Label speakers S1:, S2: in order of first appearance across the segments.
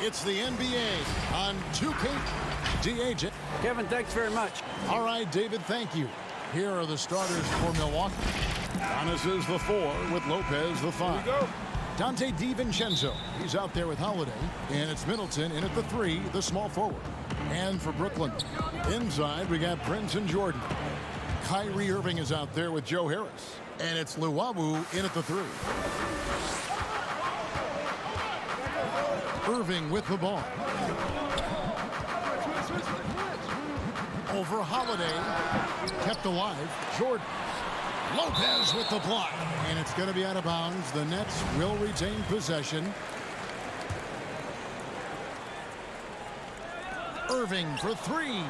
S1: It's the NBA on 2K. DJ.
S2: Kevin, thanks very much.
S1: All right, David, thank you. Here are the starters for Milwaukee. Giannis is the 4 with Lopez the 5.
S3: Here we go.
S1: Dante DiVincenzo, he's out there with Holiday. And it's Middleton in at the 3, the small forward. And for Brooklyn, inside we got Prince and Jordan. Kyrie Irving is out there with Joe Harris. And it's Luwawu in at the 3. Irving with the ball. Over Holiday. Kept alive. Jordan. Lopez with the block. And it's going to be out of bounds. The Nets will retain possession. Irving for 3.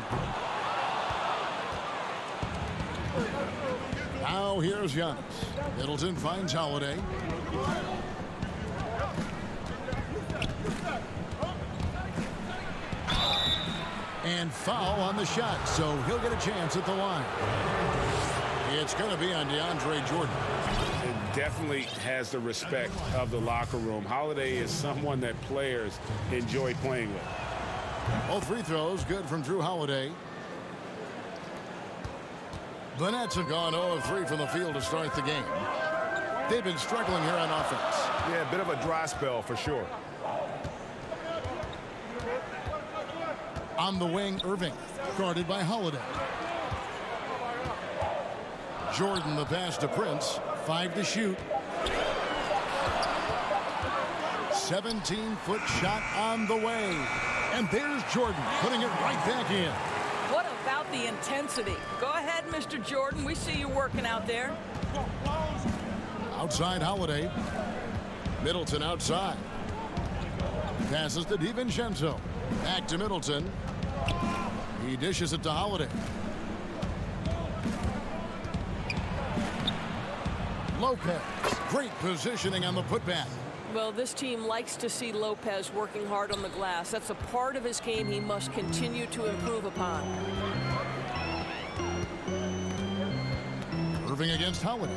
S1: Now here's Giannis. Middleton finds Holiday. And foul on the shot, so he'll get a chance at the line. It's going to be on DeAndre Jordan.
S3: It definitely has the respect of the locker room. Holiday is someone that players enjoy playing with.
S1: Both free throws good from Drew Holiday. The Nets have gone 0 of 3 from the field to start the game. They've been struggling here on offense.
S4: Yeah, a bit of a dry spell for sure.
S1: On the wing, Irving, guarded by Holiday. Jordan the pass to Prince. 5 to shoot. 17-foot shot on the way. And there's Jordan putting it right back in.
S5: What about the intensity? Go ahead, Mr. Jordan. We see you working out there.
S1: Outside Holiday. Middleton outside. Passes to DiVincenzo. Back to Middleton. He dishes it to Holiday. Lopez. Great positioning on the putback.
S5: Well, this team likes to see Lopez working hard on the glass. That's a part of his game he must continue to improve upon.
S1: Irving against Holiday.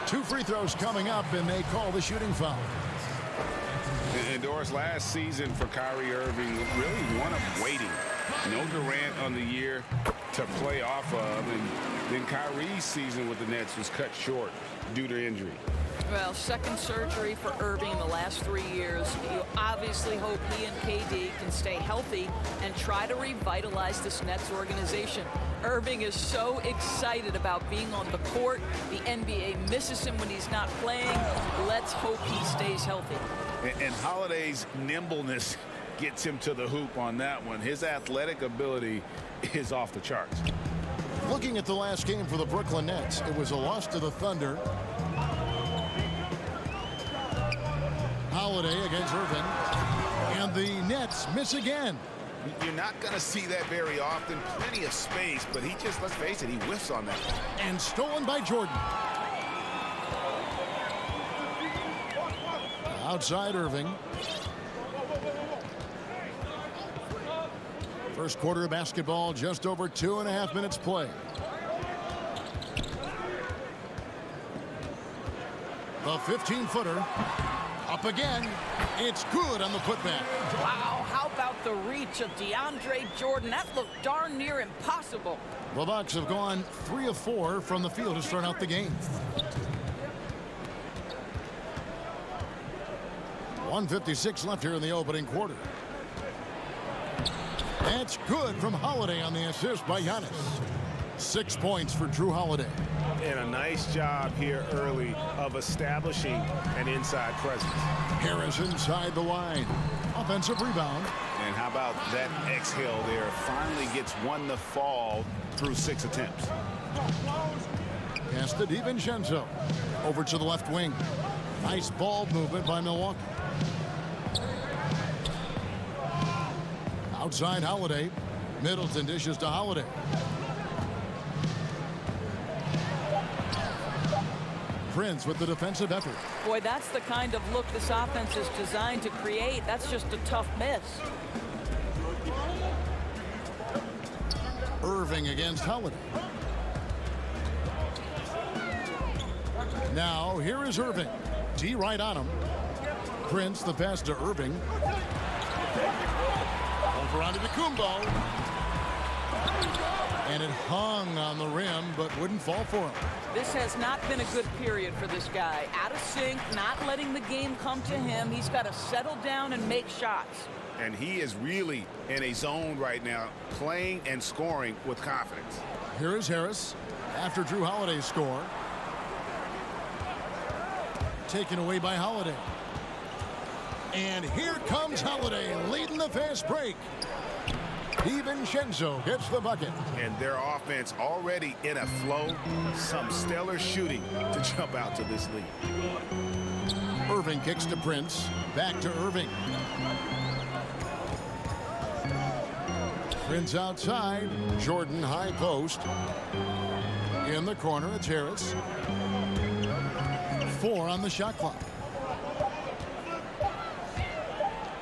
S1: 2 free throws coming up, and they call the shooting foul.
S3: And Doris, last season for Kyrie Irving, really one of waiting. No Durant on the year to play off of, and then Kyrie's season with the Nets was cut short due to injury.
S5: Well, second surgery for Irving in the last 3 years. You obviously hope he and KD can stay healthy and try to revitalize this Nets organization. Irving is so excited about being on the court. The NBA misses him when he's not playing. Let's hope he stays healthy.
S4: And Holiday's nimbleness gets him to the hoop on that one. His athletic ability is off the charts.
S1: Looking at the last game for the Brooklyn Nets, it was a loss to the Thunder. Holiday against Irving. And the Nets miss again.
S4: You're not going to see that very often. Plenty of space, but he just, let's face it, he whiffs on that.
S1: And stolen by Jordan. Outside Irving. First quarter of basketball, just over 2.5 minutes play. The 15-footer. Up again. It's good on the putback.
S5: Wow, how about the reach of DeAndre Jordan? That looked darn near impossible.
S1: The Bucks have gone 3 of 4 from the field to start out the game. 1:56 left here in the opening quarter. That's good from Holiday on the assist by Giannis. 6 points for Drew Holiday.
S4: And a nice job here early of establishing an inside presence.
S1: Harris inside the line. Offensive rebound.
S4: And how about that exhale there? Finally gets one to fall through 6 attempts.
S1: Pass to DiVincenzo. Over to the left wing. Nice ball movement by Milwaukee. Outside Holiday. Middleton dishes to Holiday. Prince with the defensive effort.
S5: Boy, that's the kind of look this offense is designed to create. That's just a tough miss.
S1: Irving against Holiday. Now, here is Irving. D right on him. Prince, the pass to Irving. Over onto Kumbo. And it hung on the rim, but wouldn't fall for him.
S5: This has not been a good period for this guy. Out of sync, not letting the game come to him. He's got to settle down and make shots.
S4: And he is really in a zone right now, playing and scoring with confidence.
S1: Here is Harris after Drew Holiday's score. Taken away by Holiday. And here comes Holiday leading the fast break. DiVincenzo gets the bucket.
S4: And their offense already in a flow. Some stellar shooting to jump out to this lead.
S1: Irving kicks to Prince. Back to Irving. Prince outside. Jordan high post. In the corner, it's Harris. 4 on the shot clock.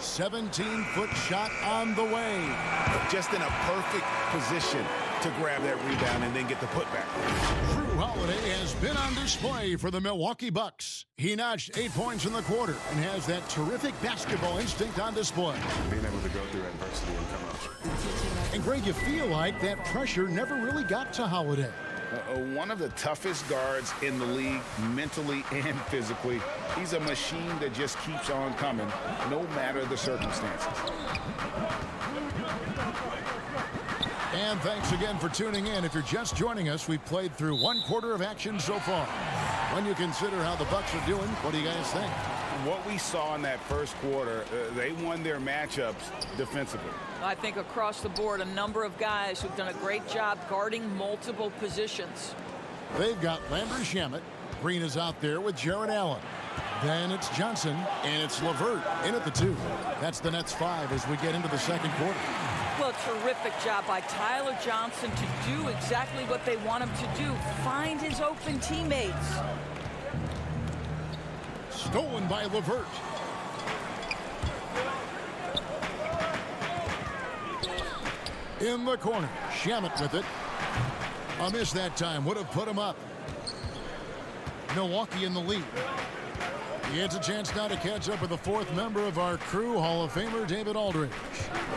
S1: 17-foot shot on the way.
S4: Just in a perfect position to grab that rebound and then get the putback.
S1: Drew Holiday has been on display for the Milwaukee Bucks. He notched 8 points in the quarter and has that terrific basketball instinct on display.
S2: Being able to go through adversity and come out.
S1: And Greg, you feel like that pressure never really got to Holiday.
S4: One of the toughest guards in the league, mentally and physically. He's a machine that just keeps on coming, no matter the circumstances.
S1: And thanks again for tuning in. If you're just joining us, we've played through 1 quarter of action so far. When you consider how the Bucks are doing, what do you guys think?
S4: What we saw in that first quarter, they won their matchups defensively.
S5: I think across the board, a number of guys who've done a great job guarding multiple positions.
S1: They've got Landry Shamet. Green is out there with Jared Allen. Then it's Johnson, and it's LeVert in at the 2. That's the Nets 5 as we get into the second quarter.
S5: Well, terrific job by Tyler Johnson to do exactly what they want him to do. Find his open teammates.
S1: Stolen by LeVert. In the corner, Shamet with it. A miss that time would have put him up. Milwaukee in the lead. He has a chance now to catch up with the 4th member of our crew, Hall of Famer David Aldridge.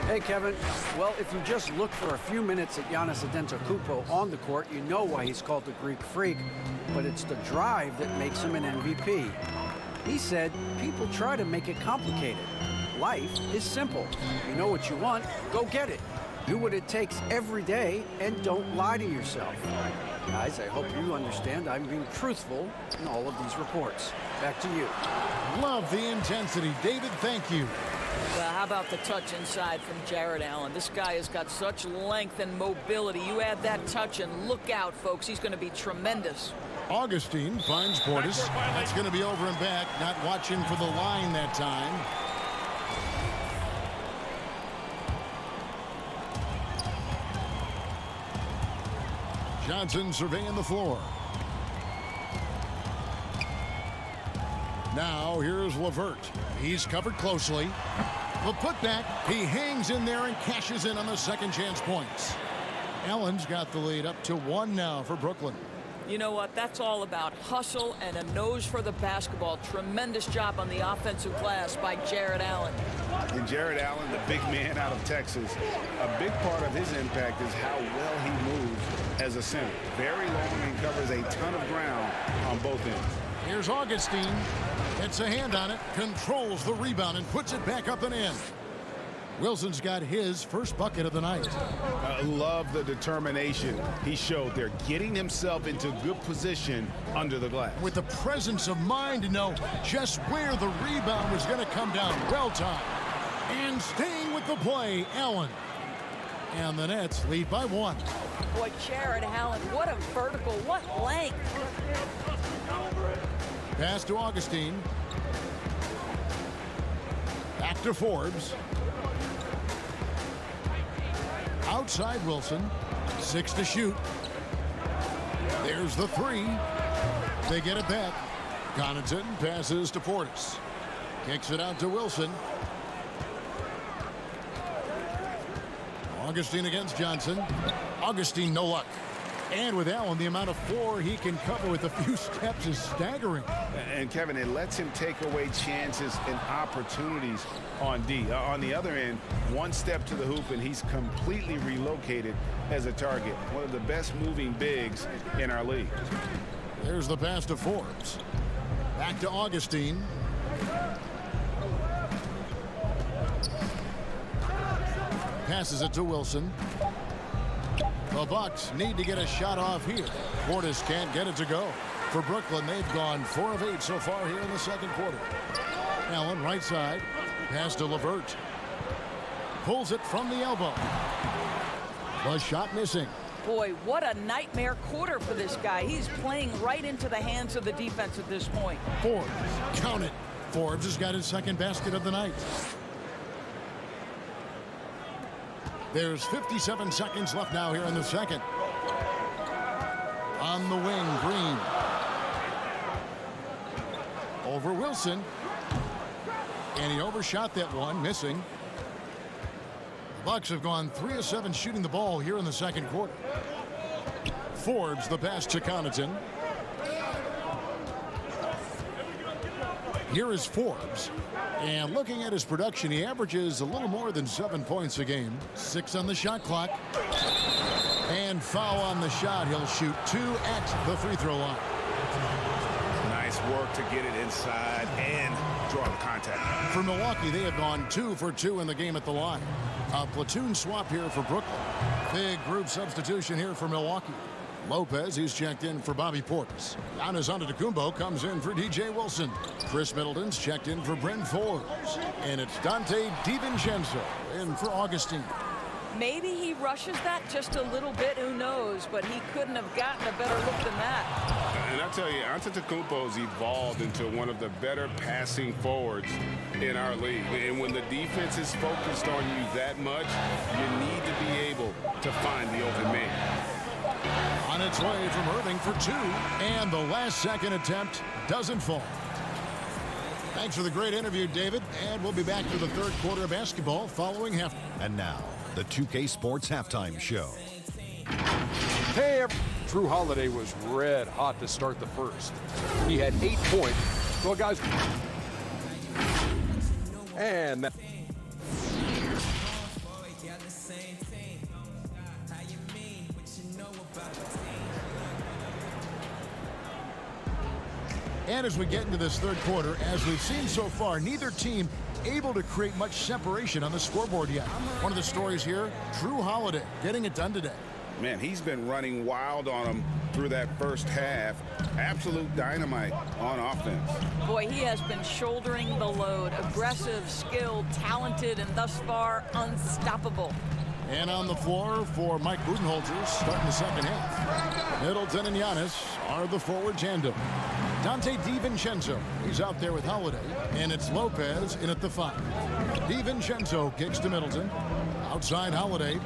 S6: Hey, Kevin. Well, if you just look for a few minutes at Giannis Antetokounmpo on the court, you know why he's called the Greek Freak. But it's the drive that makes him an MVP. He said, people try to make it complicated. Life is simple. You know what you want, go get it. Do what it takes every day and don't lie to yourself. Guys, I hope you understand I'm being truthful in all of these reports. Back to you.
S1: Love the intensity. David, thank you.
S5: Well, how about the touch inside from Jared Allen? This guy has got such length and mobility. You add that touch and look out, folks. He's going to be tremendous.
S1: Augustine finds Portis. That's going to be over and back. Not watching for the line that time. Johnson surveying the floor. Now here's LeVert. He's covered closely. The putback. He hangs in there and cashes in on the second chance points. Allen's got the lead up to 1 now for Brooklyn.
S5: You know what? That's all about hustle and a nose for the basketball. Tremendous job on the offensive glass by Jared Allen.
S4: And Jared Allen, the big man out of Texas, a big part of his impact is how well he moves as a center. Very long and covers a ton of ground on both ends.
S1: Here's Augustine. Gets a hand on it, controls the rebound, and puts it back up and in. Wilson's got his first bucket of the night.
S4: I love the determination he showed there, getting himself into good position under the glass.
S1: With the presence of mind to know just where the rebound was going to come down. Well timed. And staying with the play, Allen. And the Nets lead by 1.
S5: Boy, Jared Allen, what a vertical, what length.
S1: Pass to Augustine. Back to Forbes. Outside Wilson. 6 to shoot. There's the 3. They get it back. Connaughton passes to Portis. Kicks it out to Wilson. Augustine against Johnson. Augustine, no luck. And with Allen, the amount of floor he can cover with a few steps is staggering.
S4: And Kevin, it lets him take away chances and opportunities on D. On the other end, one step to the hoop and he's completely relocated as a target. One of the best moving bigs in our league.
S1: There's the pass to Forbes. Back to Augustine. Passes it to Wilson. The Bucks need to get a shot off here. Portis can't get it to go. For Brooklyn, they've gone 4 of 8 so far here in the second quarter. Allen, right side. Pass to LeVert. Pulls it from the elbow. The shot missing.
S5: Boy, what a nightmare quarter for this guy. He's playing right into the hands of the defense at this point.
S1: Forbes, count it. Forbes has got his second basket of the night. There's 57 seconds left now here in the second. On the wing, Green. Over Wilson. And he overshot that one, missing. The Bucks have gone 3 of 7 shooting the ball here in the second quarter. Forbes, the pass to Connaughton. Here is Forbes. And looking at his production, he averages a little more than 7 points a game. 6 on the shot clock. And foul on the shot. He'll shoot 2 at the free throw line.
S4: Nice work to get it inside and draw the contact.
S1: For Milwaukee, they have gone 2 for 2 in the game at the line. A platoon swap here for Brooklyn. Big group substitution here for Milwaukee. Lopez, he's checked in for Bobby Portis. Giannis Antetokounmpo comes in for DJ Wilson. Chris Middleton's checked in for Bryn Forbes. And it's Dante DiVincenzo in for Augustine.
S5: Maybe he rushes that just a little bit, who knows, but he couldn't have gotten a better look than that.
S3: And I tell you, Antetokounmpo's evolved into one of the better passing forwards in our league. And when the defense is focused on you that much, you need to be able to find the open man.
S1: On its way from Irving for 2, and the last second attempt doesn't fall. Thanks for the great interview, David, and we'll be back for the third quarter of basketball following half.
S7: And now, the 2K Sports Halftime Show.
S8: Hey, Drew Holiday was red hot to start the first. He had 8 points. Well, guys, and
S1: And as we get into this third quarter, as we've seen so far, neither team able to create much separation on the scoreboard yet. One of the stories here, Drew Holiday getting it done today.
S4: Man, he's been running wild on him through that first half. Absolute dynamite on offense.
S5: Boy, he has been shouldering the load. Aggressive, skilled, talented, and thus far unstoppable.
S1: And on the floor for Mike Budenholzer starting the second half. Middleton and Giannis are the forward tandem. Dante DiVincenzo, he's out there with Holiday, and it's Lopez in at the 5. DiVincenzo kicks to Middleton. Outside Holiday.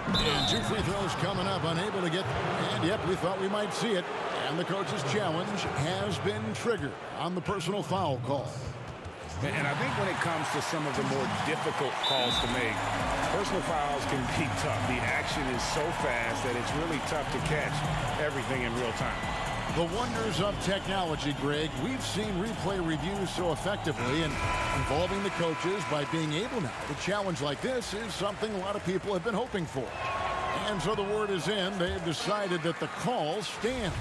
S1: And 2 free throws coming up, unable to get, and yep, we thought we might see it. And the coach's challenge has been triggered on the personal foul call.
S4: And I think when it comes to some of the more difficult calls to make, personal fouls can be tough. The action is so fast that it's really tough to catch everything in real time.
S1: The wonders of technology, Greg. We've seen replay reviews so effectively, and involving the coaches by being able now to challenge like this is something a lot of people have been hoping for. And so the word is in. They've decided that the call stands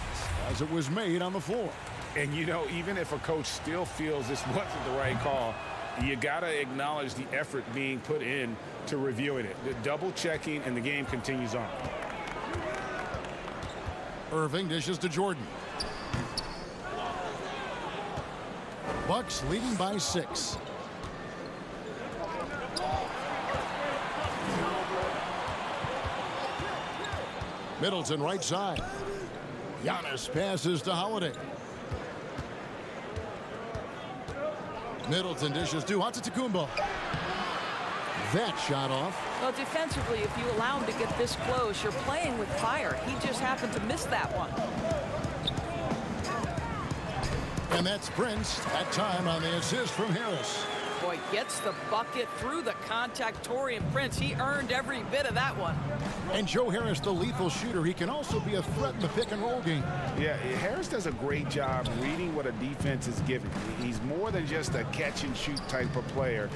S1: as it was made on the floor.
S4: And, you know, even if a coach still feels this wasn't the right call, you got to acknowledge the effort being put in to reviewing it. The double checking, and the game continues on.
S1: Irving dishes to Jordan. Bucks leading by 6. Middleton right side. Giannis passes to Holiday. Middleton dishes to Antetokounmpo. That shot off.
S5: Well, defensively, if you allow him to get this close, you're playing with fire. He just happened to miss that one.
S1: And that's Prince, that time on the assist from Harris.
S5: Boy, gets the bucket through the contact. Taurean Prince, he earned every bit of that one.
S1: And Joe Harris, the lethal shooter, he can also be a threat in the pick-and-roll game.
S4: Yeah, Harris does a great job reading what a defense is giving. He's more than just a catch-and-shoot type of player.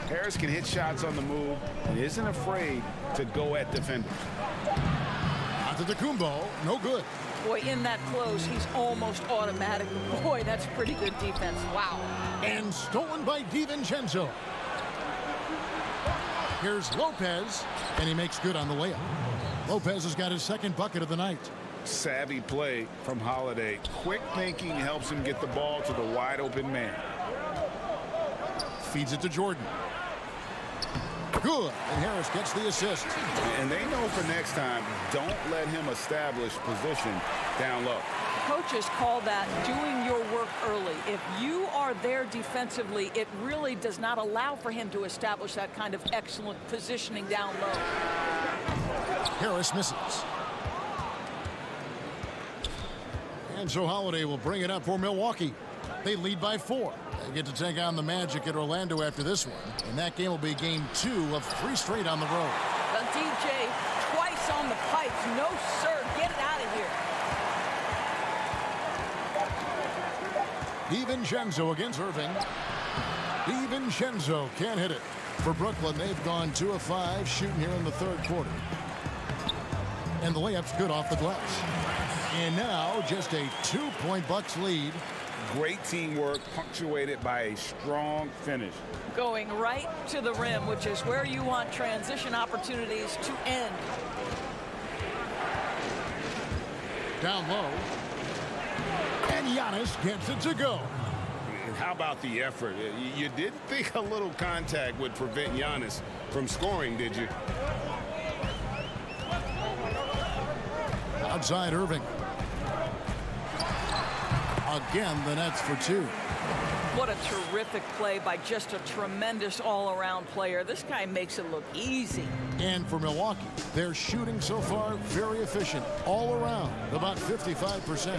S4: Harris can hit shots on the move and isn't afraid to go at defenders.
S1: Antetokounmpo, no good.
S5: Boy, in that close, he's almost automatic. Boy, that's pretty good defense. Wow.
S1: And stolen by DiVincenzo. Here's Lopez, and he makes good on the layup. Lopez has got his second bucket of the night.
S4: Savvy play from Holiday. Quick thinking helps him get the ball to the wide open man.
S1: Feeds it to Jordan. Good, and Harris gets the assist.
S4: And they know for next time, don't let him establish position down low.
S5: Coaches call that doing your work early. If you are there defensively, it really does not allow for him to establish that kind of excellent positioning down low.
S1: Harris misses. And so Holiday will bring it up for Milwaukee. They lead by 4. They get to take on the Magic at Orlando after this one. And that game will be game 2 of 3 straight on the road.
S5: The DJ twice on the pipes. No, sir. Get it out of here.
S1: DiVincenzo against Irving. DiVincenzo can't hit it. For Brooklyn, they've gone 2 of 5 shooting here in the third quarter. And the layup's good off the glass. And now just a 2-point Bucks lead.
S4: Great teamwork punctuated by a strong finish.
S5: Going right to the rim, which is where you want transition opportunities to end.
S1: Down low. And Giannis gets it to go.
S3: How about the effort? You didn't think a little contact would prevent Giannis from scoring, did you?
S1: Outside Irving. Again, the Nets for 2.
S5: What a terrific play by just a tremendous all-around player. This guy makes it look easy.
S1: And for Milwaukee, their shooting so far very efficient all around, about 55%.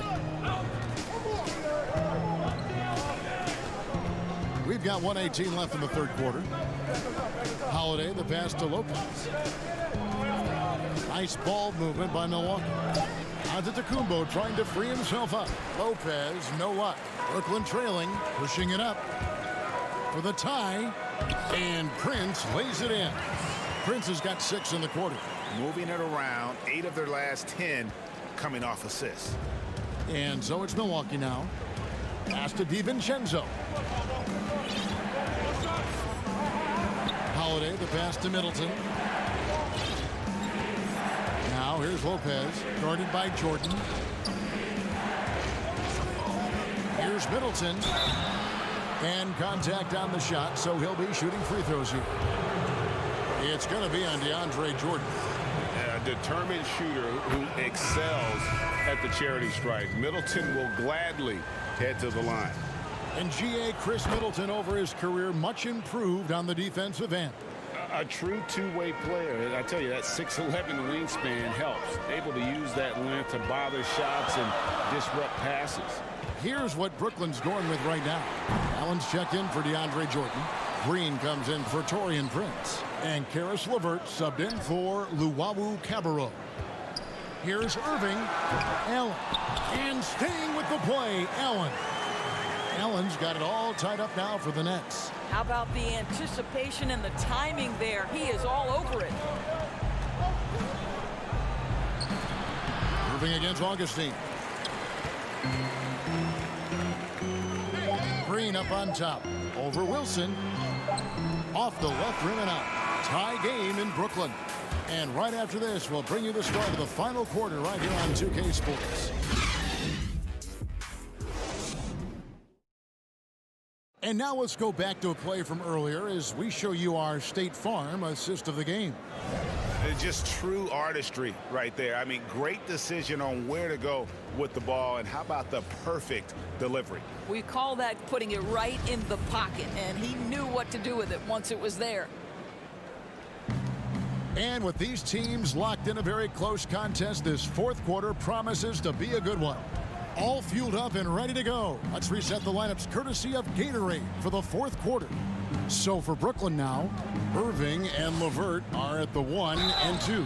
S1: We've got 1:18 left in the third quarter. Holiday, the pass to Lopez. Nice ball movement by Milwaukee. Antetokounmpo trying to free himself up. Lopez, no luck. Brooklyn trailing, pushing it up for the tie. And Prince lays it in. Prince has got 6 in the quarter.
S4: Moving it around, 8 of their last 10 coming off assists.
S1: And so it's Milwaukee now. Pass to DiVincenzo. Holiday, the pass to Middleton. Now here's Lopez, guarded by Jordan. Here's Middleton. And contact on the shot, so he'll be shooting free throws here. It's going to be on DeAndre Jordan.
S3: A determined shooter who excels at the charity stripe. Middleton will gladly head to the line.
S1: And G.A. Chris Middleton over his career much improved on the defensive end.
S3: A true two-way player. I tell you, that 6'11" wingspan helps. Able to use that length to bother shots and disrupt passes.
S1: Here's what Brooklyn's going with right now. Allen's checked in for DeAndre Jordan. Green comes in for Taurean Prince. And Karis LeVert subbed in for Luwawu Cabarrot. Here's Irving. Allen. And staying with the play, Allen. Allen's got it all tied up now for the Nets.
S5: How about the anticipation and the timing there? He is all over it.
S1: Irving against Augustine. Green up on top. Over Wilson. Off the left rim and out. Tie game in Brooklyn. And right after this, we'll bring you the start of the final quarter right here on 2K Sports. And now let's go back to a play from earlier as we show you our State Farm assist of the game.
S4: Just true artistry right there. I mean, great decision on where to go with the ball, and how about the perfect delivery?
S5: We call that putting it right in the pocket, and he knew what to do with it once it was there.
S1: And with these teams locked in a very close contest, this fourth quarter promises to be a good one. All fueled up and ready to go. Let's reset the lineups courtesy of Gatorade for the fourth quarter. So for Brooklyn now, Irving and LeVert are at the 1 and 2.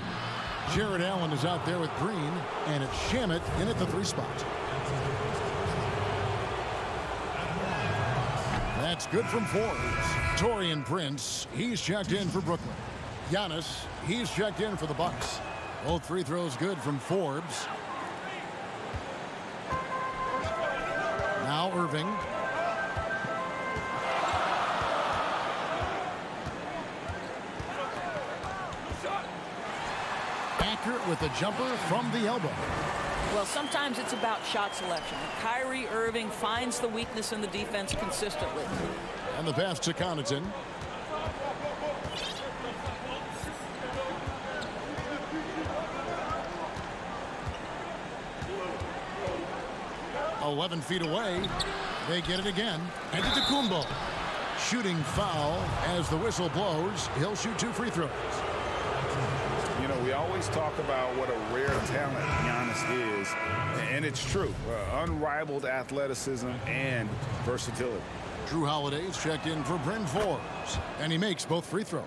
S1: Jared Allen is out there with Green, and it's Shamet in at the 3 spot. That's good from Forbes. Taurean Prince, he's checked in for Brooklyn. Giannis, he's checked in for the Bucks. Both free throws good from Forbes. Now Irving. Accurate with the jumper from the elbow.
S5: Well, sometimes it's about shot selection. Kyrie Irving finds the weakness in the defense consistently.
S1: And the pass to Connaughton. "11 feet away." They get it again. And to Kumbo. Shooting foul as the whistle blows. He'll shoot 2 free throws.
S4: You know, we always talk about what a rare talent Giannis is, and it's true. Unrivaled athleticism and versatility.
S1: Drew Holiday's checked in for Bryn Forbes, and he makes both free throws.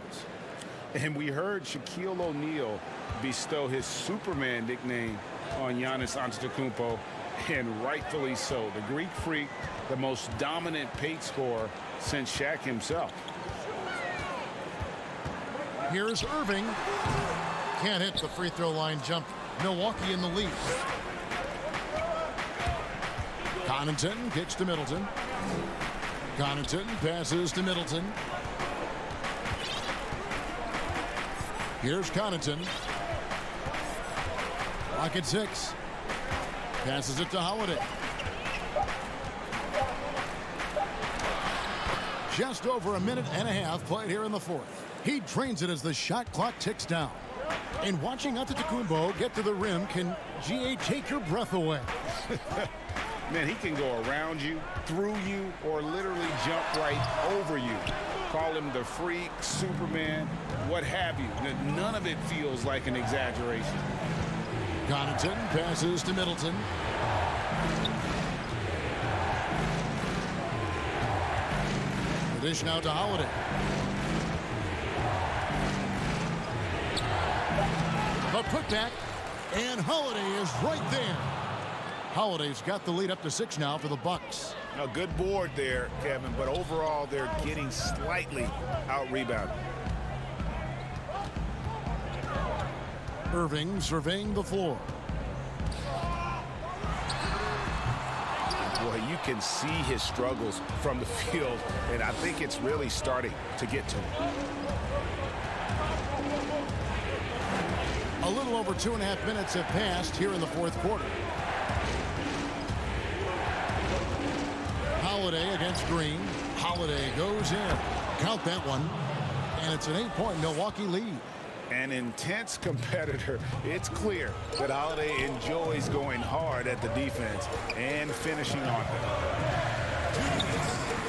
S4: And we heard Shaquille O'Neal bestow his Superman nickname on Giannis Antetokounmpo, and rightfully so. The Greek Freak, the most dominant paint scorer since Shaq himself.
S1: Here's Irving. Can't hit the free throw line jump. Milwaukee in the lead. Connaughton kicks to Middleton. Connaughton passes to Middleton. Here's Connaughton. Clock at 6. Passes it to Holiday. Just over a minute and a half played here in the 4th. He drains it as the shot clock ticks down. And watching Antetokounmpo get to the rim can, GA, take your breath away.
S4: Man, he can go around you, through you, or literally jump right over you. Call him the Freak, Superman, what have you. None of it feels like an exaggeration.
S1: Connaughton passes to Middleton. The dish now to Holiday. The putback, and Holiday is right there. Holiday's got the lead up to 6 now for the Bucks.
S4: A good board there, Kevin, but overall they're getting slightly out-rebounded.
S1: Irving surveying the floor.
S4: Boy, you can see his struggles from the field, and I think it's really starting to get to him.
S1: A little over 2.5 minutes have passed here in the 4th quarter. Holiday against Green. Holiday goes in. Count that one. And it's an 8-point Milwaukee lead.
S4: An intense competitor. It's clear that Holiday enjoys going hard at the defense and finishing on them.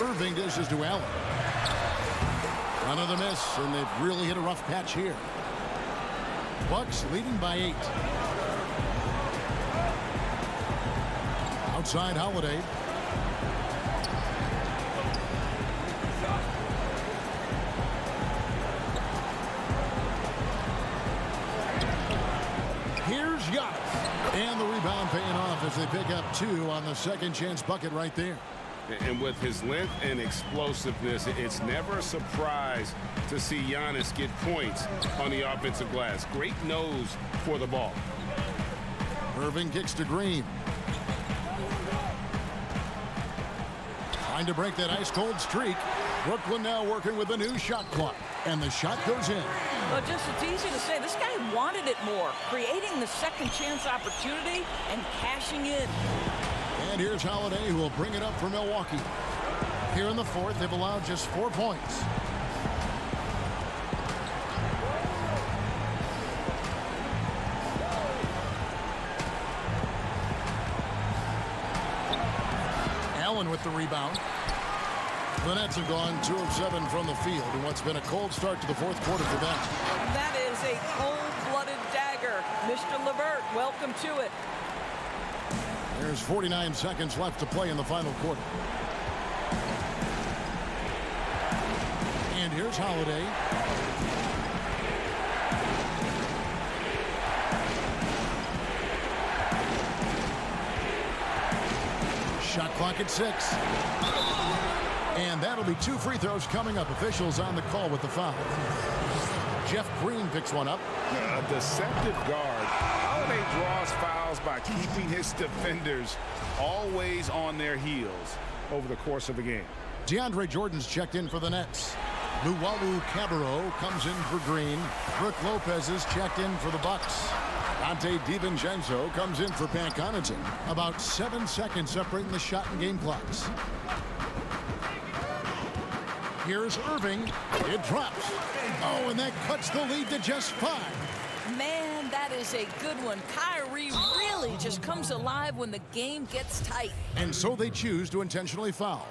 S1: Irving dishes to Allen. Another miss, and they've really hit a rough patch here. Bucks leading by 8. Outside Holiday. Here's Giannis. And the rebound paying off as they pick up 2 on the second chance bucket right there.
S3: And with his length and explosiveness, it's never a surprise to see Giannis get points on the offensive glass. Great nose for the ball.
S1: Irving kicks to Green. Trying to break that ice-cold streak. Brooklyn now working with a new shot clock. And the shot goes in.
S5: Well, just it's easy to say. This guy wanted it more. Creating the second chance opportunity and cashing in.
S1: And here's Holiday, who will bring it up for Milwaukee. Here in the 4th, they've allowed just 4 points. Allen with the rebound. The Nets have gone 2 of 7 from the field in what's been a cold start to the 4th quarter for them.
S5: That is a cold-blooded dagger. Mr. LeVert, welcome to it.
S1: There's 49 seconds left to play in the final quarter. And here's Holiday. Shot clock at 6. And that'll be 2 free throws coming up. Officials on the call with the foul. Jeff Green picks one up.
S4: A deceptive guard. Holiday draws fouls by keeping his defenders always on their heels over the course of the game.
S1: DeAndre Jordan's checked in for the Nets. Luwawu Cabarro comes in for Green. Brooke Lopez is checked in for the Bucks. Dante DiVincenzo comes in for Pat Connaughton. About 7 seconds separating the shot and game clocks. Here's Irving. It drops. Oh, and that cuts the lead to just 5.
S5: Man, that is a good one. Kyrie really just comes alive when the game gets tight.
S1: And so they choose to intentionally foul.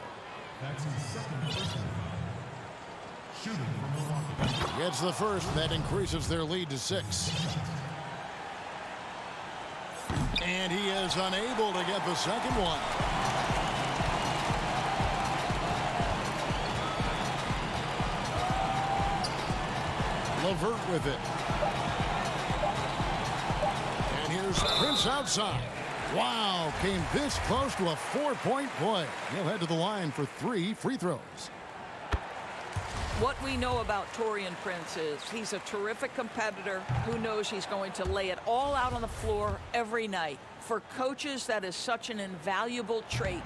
S1: Gets the first. That increases their lead to 6. And he is unable to get the second one. LeVert with it. And here's Prince outside. Wow, came this close to a 4-point play. He'll head to the line for 3 free throws.
S5: What we know about Taurean Prince is he's a terrific competitor who knows he's going to lay it all out on the floor every night. For coaches, that is such an invaluable trait.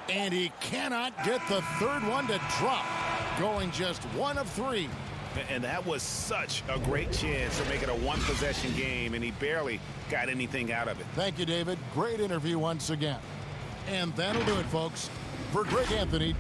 S1: And he cannot get the third one to drop, going just 1 of 3.
S4: And that was such a great chance to make it a 1-possession game, and he barely got anything out of it.
S1: Thank you, David. Great interview once again. And that'll do it, folks. For Greg Anthony.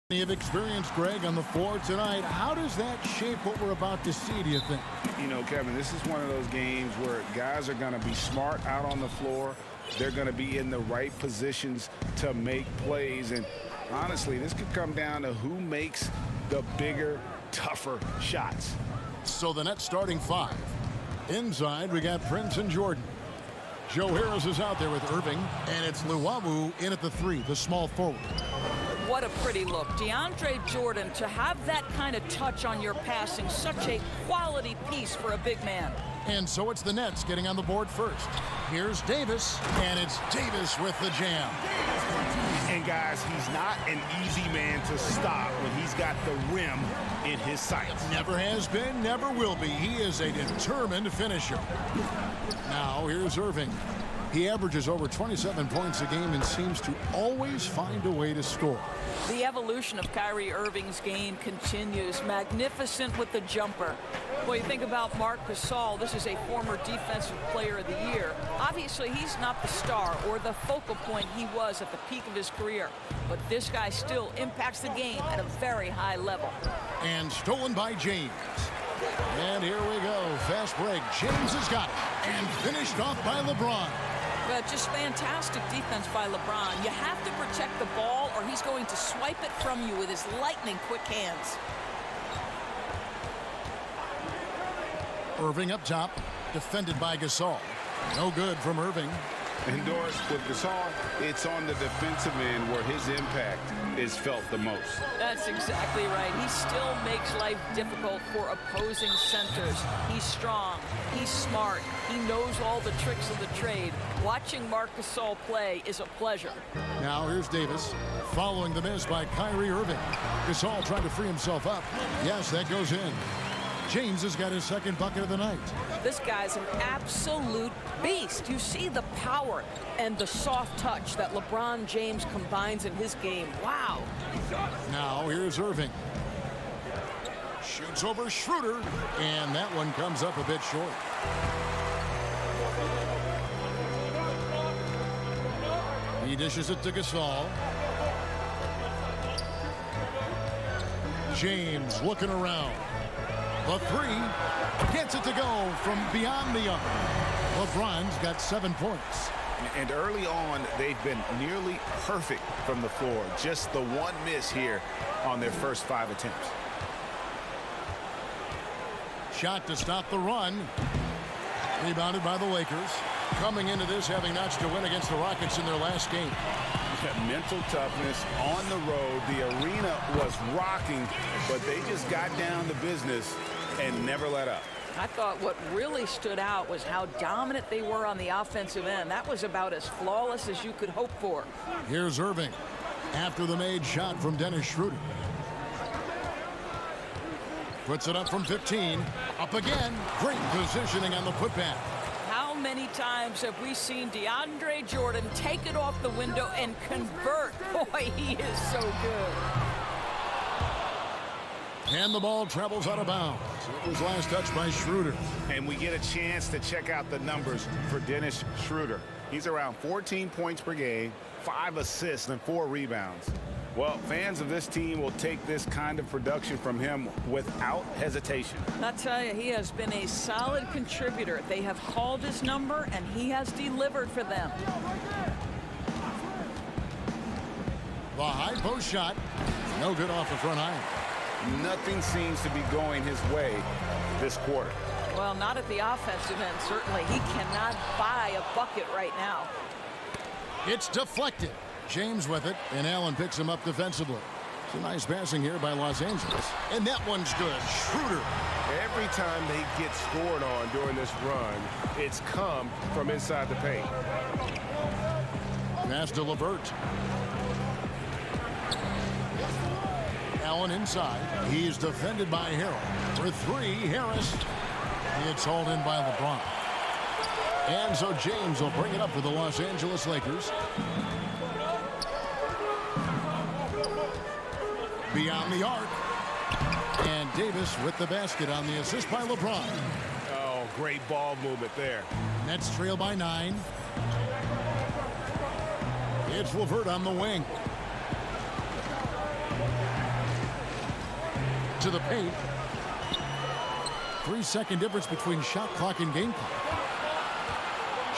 S1: Of experience, Greg, on the floor tonight. How does that shape what we're about to see, do you think?
S4: You know, Kevin, this is one of those games where guys are going to be smart out on the floor. They're going to be in the right positions to make plays. And honestly, this could come down to who makes the bigger, tougher shots.
S1: So the Nets starting five. Inside, we got Prince and Jordan. Joe Harris is out there with Irving, and it's Luwawu in at the three, the small forward.
S5: What a pretty look. DeAndre Jordan, to have that kind of touch on your passing, such a quality piece for a big man.
S1: And so it's the Nets getting on the board first. Here's Davis, and it's Davis with the jam.
S4: And guys, he's not an easy man to stop when he's got the rim in his sights.
S1: Never has been, never will be. He is a determined finisher. Now here's Irving. He averages over 27 points a game and seems to always find a way to score.
S5: The evolution of Kyrie Irving's game continues. Magnificent with the jumper. Well, you think about Marc Gasol. This is a former Defensive Player of the Year. Obviously, he's not the star or the focal point he was at the peak of his career. But this guy still impacts the game at a very high level.
S1: And stolen by James. And here we go. Fast break. James has got it. And finished off by LeBron.
S5: Well, just fantastic defense by LeBron. You have to protect the ball or he's going to swipe it from you with his lightning quick hands.
S1: Irving up top, defended by Gasol. No good from Irving.
S4: And Doris, with Gasol, it's on the defensive end where his impact is felt the most.
S5: That's exactly right. He still makes life difficult for opposing centers. He's strong. He's smart. He knows all the tricks of the trade. Watching Marc Gasol play is a pleasure.
S1: Now here's Davis, following the miss by Kyrie Irving. Gasol trying to free himself up. Yes, that goes in. James has got his second bucket of the night.
S5: This guy's an absolute beast. You see the power and the soft touch that LeBron James combines in his game. Wow.
S1: Now here's Irving. Shoots over Schroeder, and that one comes up a bit short. He dishes it to Gasol. James looking around. The three gets it to go from beyond the arc. LeBron's got 7 points.
S4: And early on, they've been nearly perfect from the floor. Just the one miss here on their first 5 attempts.
S1: Shot to stop the run. Rebounded by the Lakers. Coming into this having notched a win against the Rockets in their last game.
S4: Mental toughness on the road. The arena was rocking, but they just got down to business and never let up.
S5: I thought what really stood out was how dominant they were on the offensive end. That was about as flawless as you could hope for.
S1: Here's Irving after the made shot from Dennis Schroeder. Puts it up from 15. Up again. Great positioning on the putback.
S5: How many times have we seen DeAndre Jordan take it off the window and convert? Boy, he is so good.
S1: And the ball travels out of bounds. It was last touched by Schroeder.
S4: And we get a chance to check out the numbers for Dennis Schroeder. He's around 14 points per game, 5 assists, and 4 rebounds. Well, fans of this team will take this kind of production from him without hesitation.
S5: I tell you, he has been a solid contributor. They have called his number, and he has delivered for them.
S1: The high post shot. No good off the front iron.
S4: Nothing seems to be going his way this quarter.
S5: Well, not at the offensive end, certainly. He cannot buy a bucket right now.
S1: It's deflected. James with it, and Allen picks him up defensively. It's a nice passing here by Los Angeles. And that one's good. Schroeder.
S2: Every time they get scored on during this run, it's come from inside the paint.
S1: Pass to LeVert. Allen inside. He's defended by Harrell. For 3, Harris. It's hauled in by LeBron. And so James will bring it up for the Los Angeles Lakers. Beyond the arc. And Davis with the basket on the assist by LeBron.
S2: Oh, great ball movement there.
S1: Nets trail by 9. It's LeVert on the wing. into the paint. 3-second difference between shot clock and game clock.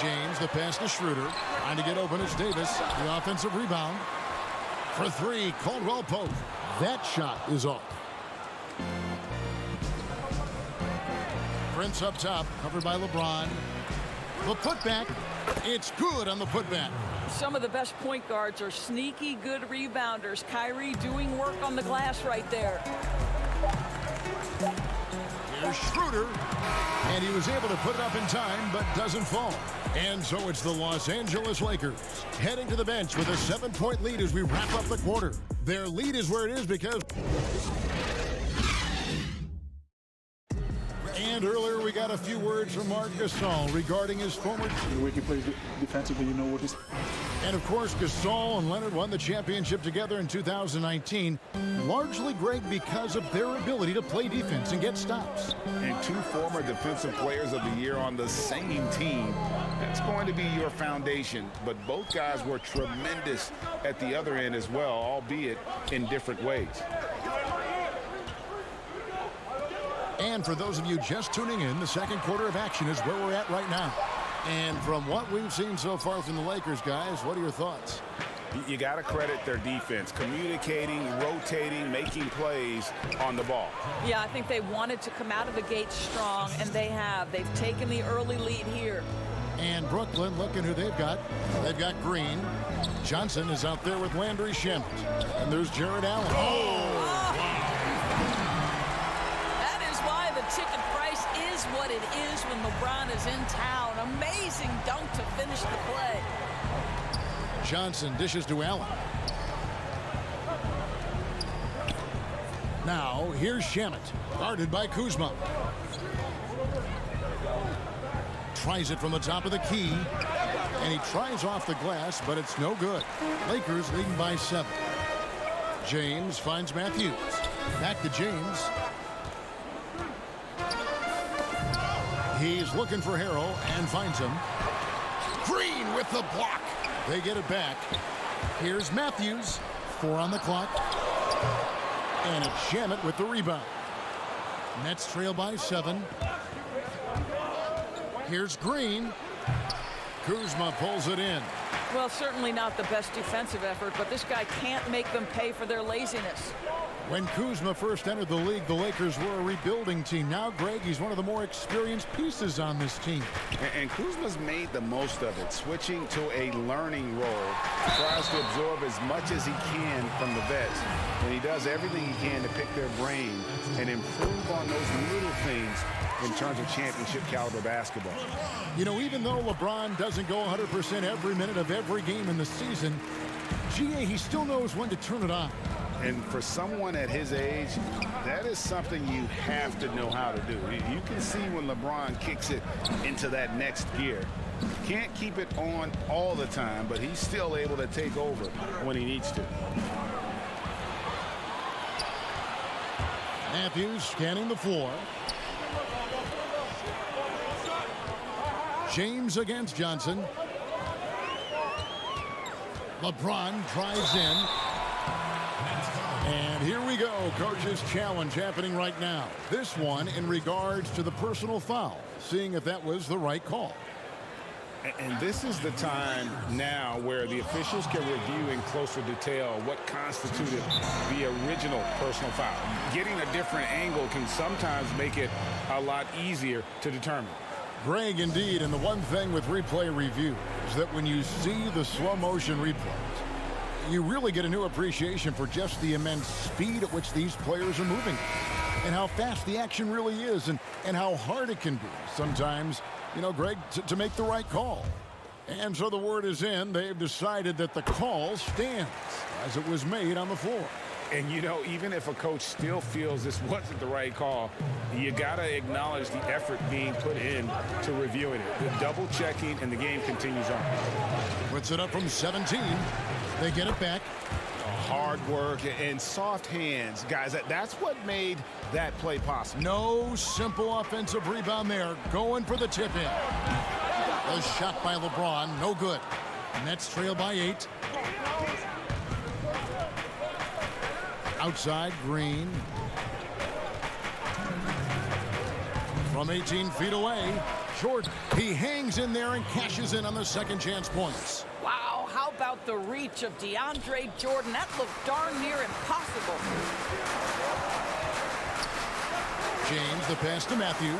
S1: James, the pass to Schroeder. Trying to get open. It's Davis. The offensive rebound. For three, Caldwell Pope. That shot is off. Prince up top, covered by LeBron. The putback. It's good on the putback.
S5: Some of the best point guards are sneaky good rebounders. Kyrie doing work on the glass right there.
S1: Here's Schroeder, and he was able to put it up in time, but doesn't fall. And so it's the Los Angeles Lakers heading to the bench with a 7-point lead as we wrap up the quarter. Their lead is where it is because... And earlier we got a few words from Marc Gasol regarding his former...
S9: The way he plays defensively, you know what he's...
S1: And of course, Gasol and Leonard won the championship together in 2019, largely, Greg, because of their ability to play defense and get stops.
S4: And two former defensive players of the year on the same team. That's going to be your foundation. But both guys were tremendous at the other end as well, albeit in different ways.
S1: And for those of you just tuning in, the second quarter of action is where we're at right now. And from what we've seen so far from the Lakers, guys, what are your thoughts?
S4: You got to credit their defense, communicating, rotating, making plays on the ball.
S5: Yeah, I think they wanted to come out of the gate strong, and they have. They've taken the early lead here.
S1: And Brooklyn, looking who they've got. They've got Green. Johnson is out there with Landry Shamet. And there's Jared Allen.
S5: That is why the ticket price is what it is when LeBron is in town. Amazing dunk to finish the play.
S1: Johnson dishes to Allen. Now, here's Shamet, guarded by Kuzma. Tries it from the top of the key, and he tries off the glass, but it's no good. Lakers leading by 7. James finds Matthews. Back to James. He's looking for Harrell and finds him. Green with the block. They get it back. Here's Matthews. 4 on the clock. And it's Shamet with the rebound. Nets trail by 7. Here's Green. Kuzma pulls it in.
S5: Well, certainly not the best defensive effort, but this guy can't make them pay for their laziness.
S1: When Kuzma first entered the league, the Lakers were a rebuilding team. Now, Greg, he's one of the more experienced pieces on this team.
S4: And Kuzma's made the most of it, switching to a learning role. Tries to absorb as much as he can from the vets. And he does everything he can to pick their brain and improve on those little things in terms of championship caliber basketball.
S1: You know, even though LeBron doesn't go 100% every minute of every game in the season, GA, he still knows when to turn it on.
S4: And for someone at his age, that is something you have to know how to do. You can see when LeBron kicks it into that next gear. Can't keep it on all the time, but he's still able to take over when he needs to.
S1: Matthews scanning the floor. James against Johnson. LeBron drives in. And here we go. Coach's challenge happening right now. This one in regards to the personal foul. Seeing if that was the right call.
S4: And this is the time now where the officials can review in closer detail what constituted the original personal foul. Getting a different angle can sometimes make it a lot easier to determine.
S1: Greg, indeed, and the one thing with replay review is that when you see the slow motion replays, you really get a new appreciation for just the immense speed at which these players are moving and how fast the action really is and how hard it can be sometimes, you know, Greg, to make the right call. And so the word is in. They've decided that the call stands as it was made on the floor.
S4: And, you know, even if a coach still feels this wasn't the right call, you got to acknowledge the effort being put in to reviewing it. The double checking, and the game continues on.
S1: Puts it up from 17. They get it back.
S4: Hard work and soft hands. Guys, that's what made that play possible.
S1: No simple offensive rebound there. Going for the tip-in. The shot by LeBron, no good. Nets trail by 8. Outside, Green. From 18 feet away, Jordan. He hangs in there and cashes in on the second chance points.
S5: Wow, how about the reach of DeAndre Jordan? That looked darn near impossible.
S1: James, the pass to Matthews.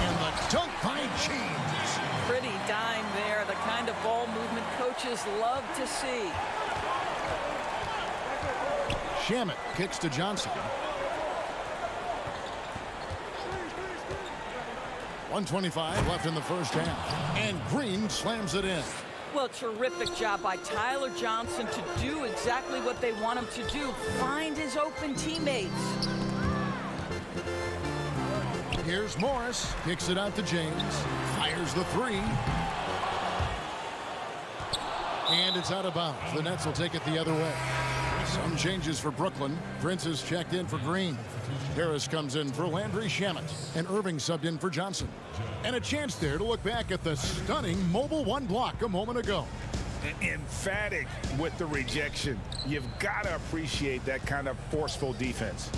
S1: And the dunk by James.
S5: Pretty dime there, the kind of ball movement coaches love to see.
S1: Shamet kicks to Johnson. 1:25 left in the first half. And Green slams it in.
S5: Well, terrific job by Tyler Johnson to do exactly what they want him to do. Find his open teammates.
S1: Here's Morris. Kicks it out to James. Fires the three. And it's out of bounds. The Nets will take it the other way. Some changes for Brooklyn. Prince is checked in for Green. Harris comes in for Landry Shamet. And Irving subbed in for Johnson. And a chance there to look back at the stunning mobile one block a moment ago.
S4: Emphatic with the rejection. You've got to appreciate that kind of forceful defense.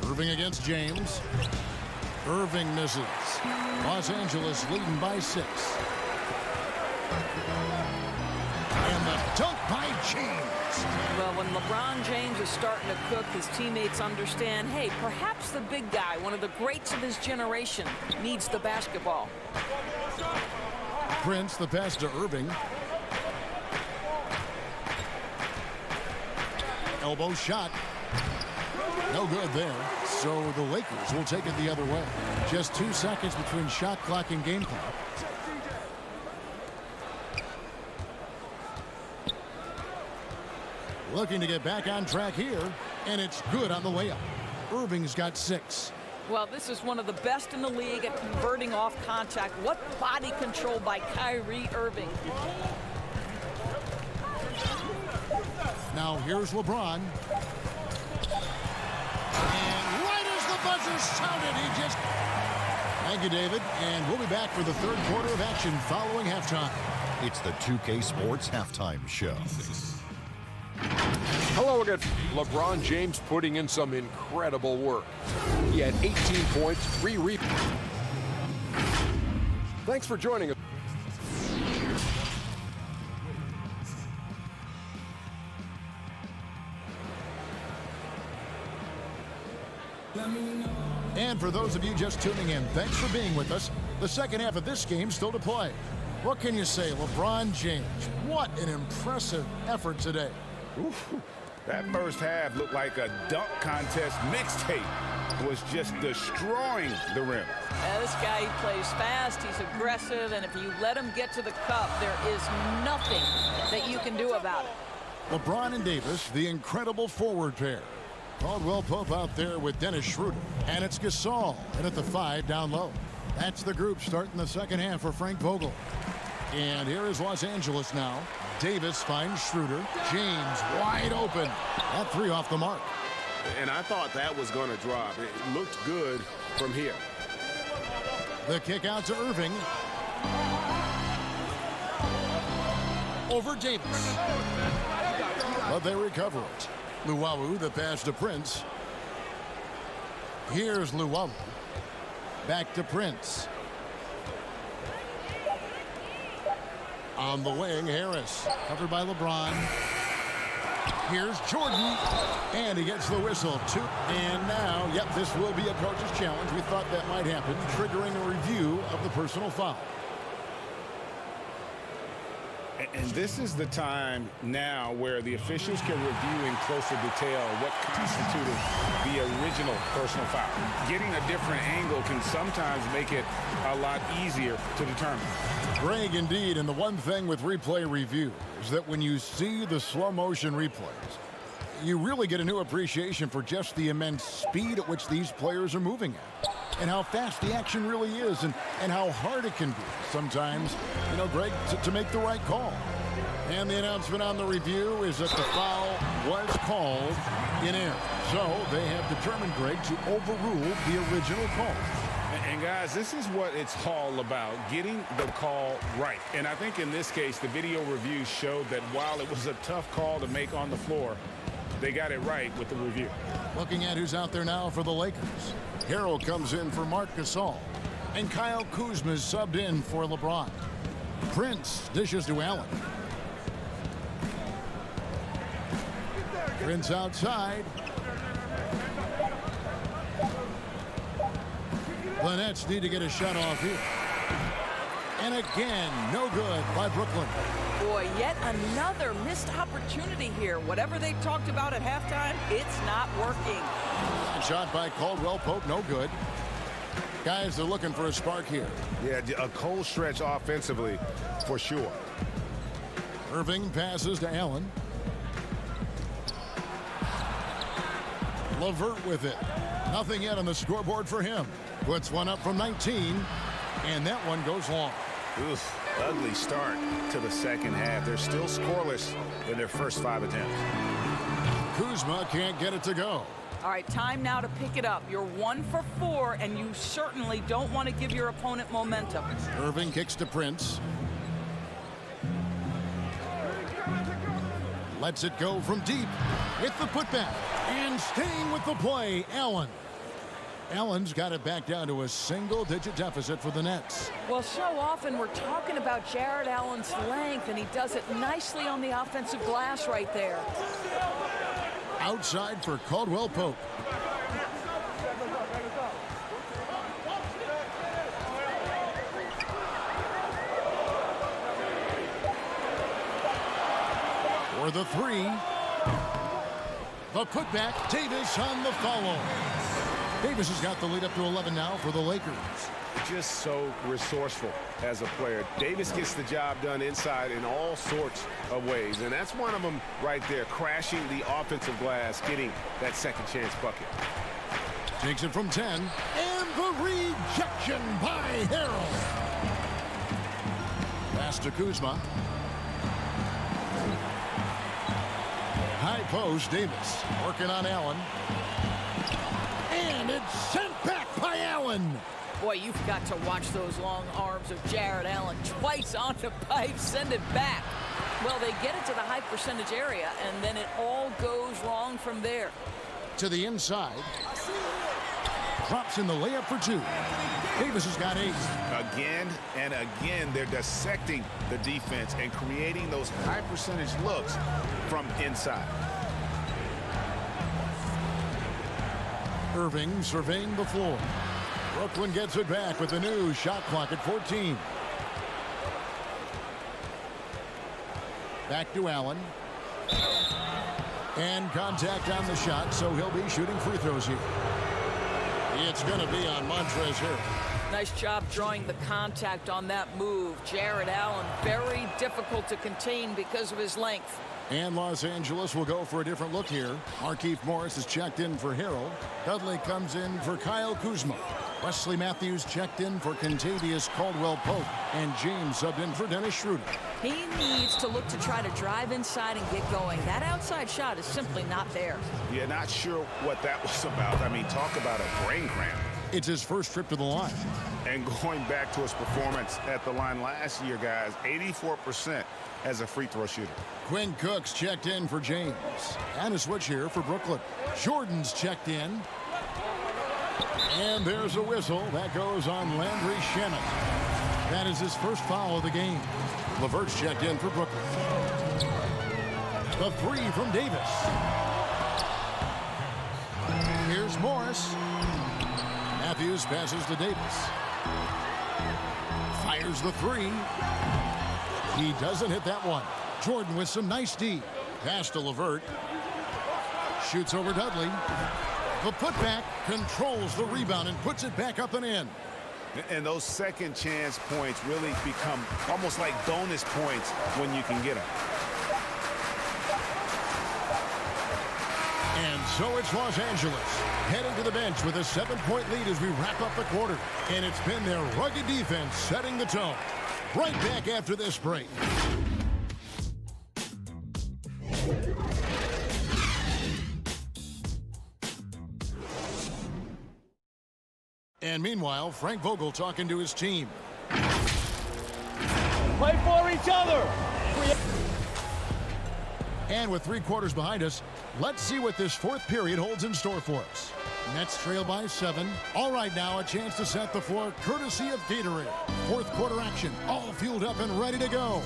S1: Irving against James. Irving misses. Los Angeles leading by 6. And the dunk by James.
S5: Well, when LeBron James is starting to cook, his teammates understand, hey, perhaps the big guy, one of the greats of his generation, needs the basketball.
S1: Prince, the pass to Irving. Elbow shot. No good there. So the Lakers will take it the other way. Just 2 seconds between shot clock and game clock. Looking to get back on track here, and it's good on the layup. Irving's got 6.
S5: Well, this is one of the best in the league at converting off contact. What body control by Kyrie Irving.
S1: Now here's LeBron. And right as the buzzer sounded, he just... Thank you, David. And we'll be back for the third quarter of action following halftime.
S7: It's the 2K Sports Halftime Show.
S8: Hello again. LeBron James putting in some incredible work. He had 18 points, 3 rebounds. Thanks for joining us.
S1: And for those of you just tuning in, thanks for being with us. The second half of this game still to play. What can you say, LeBron James? What an impressive effort today.
S4: Oof. That first half looked like a dunk contest mixtape. Was just destroying the rim.
S5: This guy, he plays fast, he's aggressive, and if you let him get to the cup, there is nothing that you can do about it.
S1: LeBron and Davis, the incredible forward pair. Caldwell Pope out there with Dennis Schroeder. And it's Gasol in at the 5 down low. That's the group starting the second half for Frank Vogel. And here is Los Angeles now. Davis finds Schroeder. James wide open. That 3 off the mark.
S2: And I thought that was going to drop. It looked good from here.
S1: The kick out to Irving. Over Davis. But they recover it. Luwawu, the pass to Prince. Here's Luwawu. Back to Prince. On the wing, Harris. Covered by LeBron. Here's Jordan. And he gets the whistle. 2. And now, yep, this will be a coach's challenge. We thought that might happen, triggering a review of the personal foul.
S4: And this is the time now where the officials can review in closer detail what constituted the original personal foul. Getting a different angle can sometimes make it a lot easier to determine.
S1: Greg, indeed, and the one thing with replay review is that when you see the slow motion replays, you really get a new appreciation for just the immense speed at which these players are moving at. And how fast the action really is, and how hard it can be sometimes, you know, Greg, to make the right call. And the announcement on the review is that the foul was called in error. So they have determined, Greg, to overrule the original call.
S4: And guys, this is what it's all about, getting the call right. And I think in this case, the video review showed that while it was a tough call to make on the floor,
S2: they got it right with the review.
S1: Looking at who's out there now for the Lakers. Harrell comes in for Marc Gasol. And Kyle Kuzma is subbed in for LeBron. Prince dishes to Allen. Prince outside. The Nets need to get a shot off here. And again, no good by Brooklyn.
S5: Boy, yet another missed opportunity here. Whatever they talked about at halftime, it's not working.
S1: Shot by Caldwell Pope, no good. Guys, they're looking for a spark here.
S2: Yeah, a cold stretch offensively for sure.
S1: Irving passes to Allen. LeVert with it. Nothing yet on the scoreboard for him. Puts one up from 19, and that one goes long.
S4: Oof, ugly start to the second half. They're still scoreless in their first 5 attempts.
S1: Kuzma can't get it to go.
S5: All right, time now to pick it up. You're 1 for 4, and you certainly don't want to give your opponent momentum.
S1: Irving kicks to Prince. Lets it go from deep. With the putback. And staying with the play, Allen. Allen's got it back down to a single-digit deficit for the Nets.
S5: Well, so often we're talking about Jared Allen's length, and he does it nicely on the offensive glass right there.
S1: Outside for Caldwell Pope. For the three. The putback, Davis on the follow. Davis has got the lead up to 11 now for the Lakers.
S2: Just so resourceful as a player. Davis gets the job done inside in all sorts of ways, and that's one of them right there, crashing the offensive glass, getting that second chance bucket.
S1: Takes it from 10, and the rejection by Harrell. Pass to Kuzma. High post, Davis working on Allen. And it's sent back by Allen.
S5: Boy, you've got to watch those long arms of Jared Allen. Twice on the pipe, send it back. Well, they get it to the high percentage area, and then it all goes wrong from there.
S1: To the inside. Drops in the layup for 2. Davis has got 8.
S4: Again and again, they're dissecting the defense and creating those high percentage looks from inside.
S1: Irving surveying the floor. Brooklyn gets it back with a new shot clock at 14. Back to Allen. And contact on the shot, so he'll be shooting free throws here. It's going to be on Montrezl Harrell.
S5: Nice job drawing the contact on that move. Jared Allen, very difficult to contain because of his length.
S1: And Los Angeles will go for a different look here. Markieff Morris is checked in for Harrell. Dudley comes in for Kyle Kuzma. Wesley Matthews checked in for Kentavious Caldwell-Pope. And James subbed in for Dennis Schroeder.
S5: He needs to look to try to drive inside and get going. That outside shot is simply not there.
S4: Yeah, not sure what that was about. I mean, talk about a brain cramp.
S1: It's his first trip to the line.
S4: And going back to his performance at the line last year, guys, 84% as a free throw shooter.
S1: Quinn Cook's checked in for James. And a switch here for Brooklyn. Jordan's checked in. And there's a whistle. That goes on Landry Shamet. That is his first foul of the game. LeVert's checked in for Brooklyn. The 3 from Davis. Here's Morris. Matthews passes to Davis. Fires the 3. He doesn't hit that one. Jordan with some nice D. Pass to LeVert. Shoots over Dudley. The putback controls the rebound and puts it back up and in.
S4: And those second chance points really become almost like bonus points when you can get them.
S1: And so it's Los Angeles heading to the bench with a 7-point lead as we wrap up the quarter. And it's been their rugged defense setting the tone. Right back after this break. And meanwhile, Frank Vogel talking to his team.
S10: Play for each other.
S1: And with 3 quarters behind us, let's see what this 4th period holds in store for us. Nets trail by 7. All right, now a chance to set the floor courtesy of Gatorade. 4th quarter action, all fueled up and ready to go.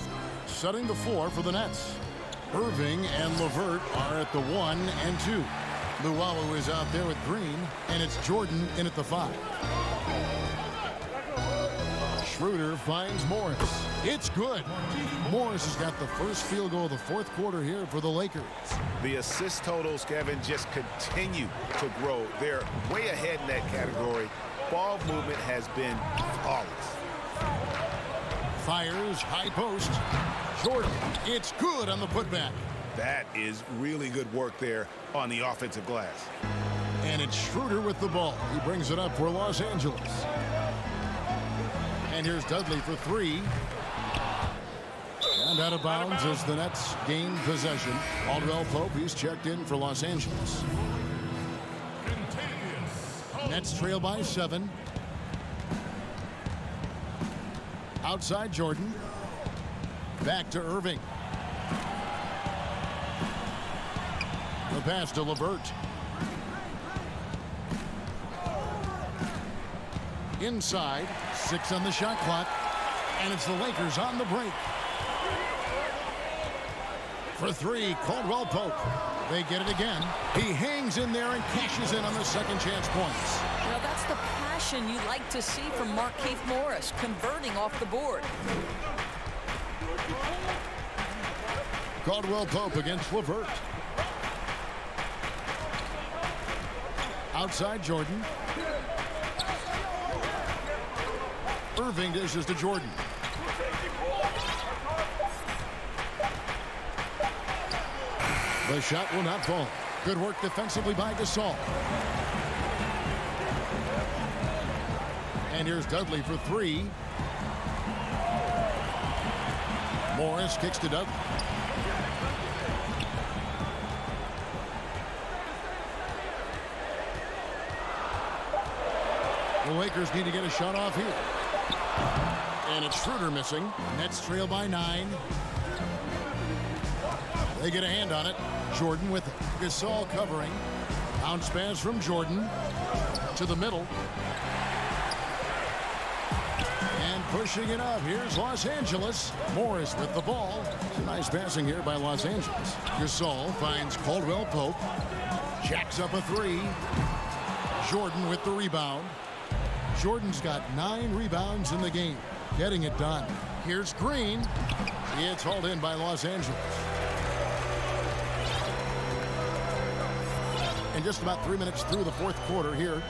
S1: Setting the floor for the Nets. Irving and LeVert are at the 1 and 2. Luwawu is out there with Green, and it's Jordan in at the 5. Schroeder finds Morris. It's good. Morris has got the first field goal of the 4th quarter here for the Lakers.
S4: The assist totals, Kevin, just continue to grow. They're way ahead in that category. Ball movement has been flawless.
S1: Fires, high post. Jordan, it's good on the putback.
S4: That is really good work there on the offensive glass.
S1: And it's Schroeder with the ball. He brings it up for Los Angeles. And here's Dudley for 3. And out of bounds as the Nets gain possession. Caldwell Pope, he's checked in for Los Angeles. Nets trail by 7. Outside Jordan. Back to Irving. The pass to LeVert. Inside, 6 on the shot clock, and it's the Lakers on the break. For 3, Caldwell Pope. They get it again. He hangs in there and cashes in on the second chance points.
S5: Well, that's the passion you like to see from Markieff Morris, converting off the board.
S1: Caldwell Pope against LeVert. Outside Jordan. Irving dishes to Jordan. The shot will not fall. Good work defensively by Gasol. And here's Dudley for 3. Morris kicks to Dudley. The Lakers need to get a shot off here. And it's Schroeder missing. Nets trail by 9. They get a hand on it. Jordan with it. Gasol covering. Bounce pass from Jordan to the middle. And pushing it up. Here's Los Angeles. Morris with the ball. It's a nice passing here by Los Angeles. Gasol finds Caldwell Pope. Jacks up a 3. Jordan with the rebound. Jordan's got 9 rebounds in the game. Getting it done. Here's Green. It's hauled in by Los Angeles. And just about 3 minutes through the 4th quarter here.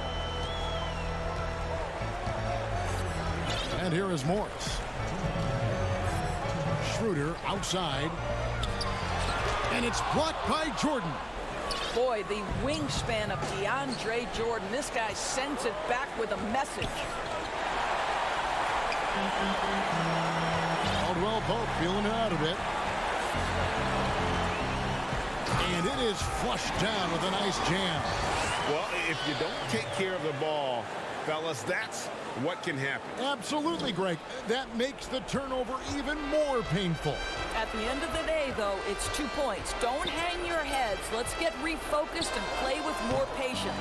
S1: And here is Morris. Schroeder outside. And it's blocked by Jordan.
S5: Boy, the wingspan of DeAndre Jordan. This guy sends it back with a message.
S1: Caldwell Pope feeling it out a bit. And it is flushed down with a nice jam.
S2: Well, if you don't take care of the ball, fellas, that's what can happen.
S1: Absolutely, Greg. That makes the turnover even more painful.
S5: At the end of the day, though, it's 2 points. Don't hang your heads. Let's get refocused and play with more patience.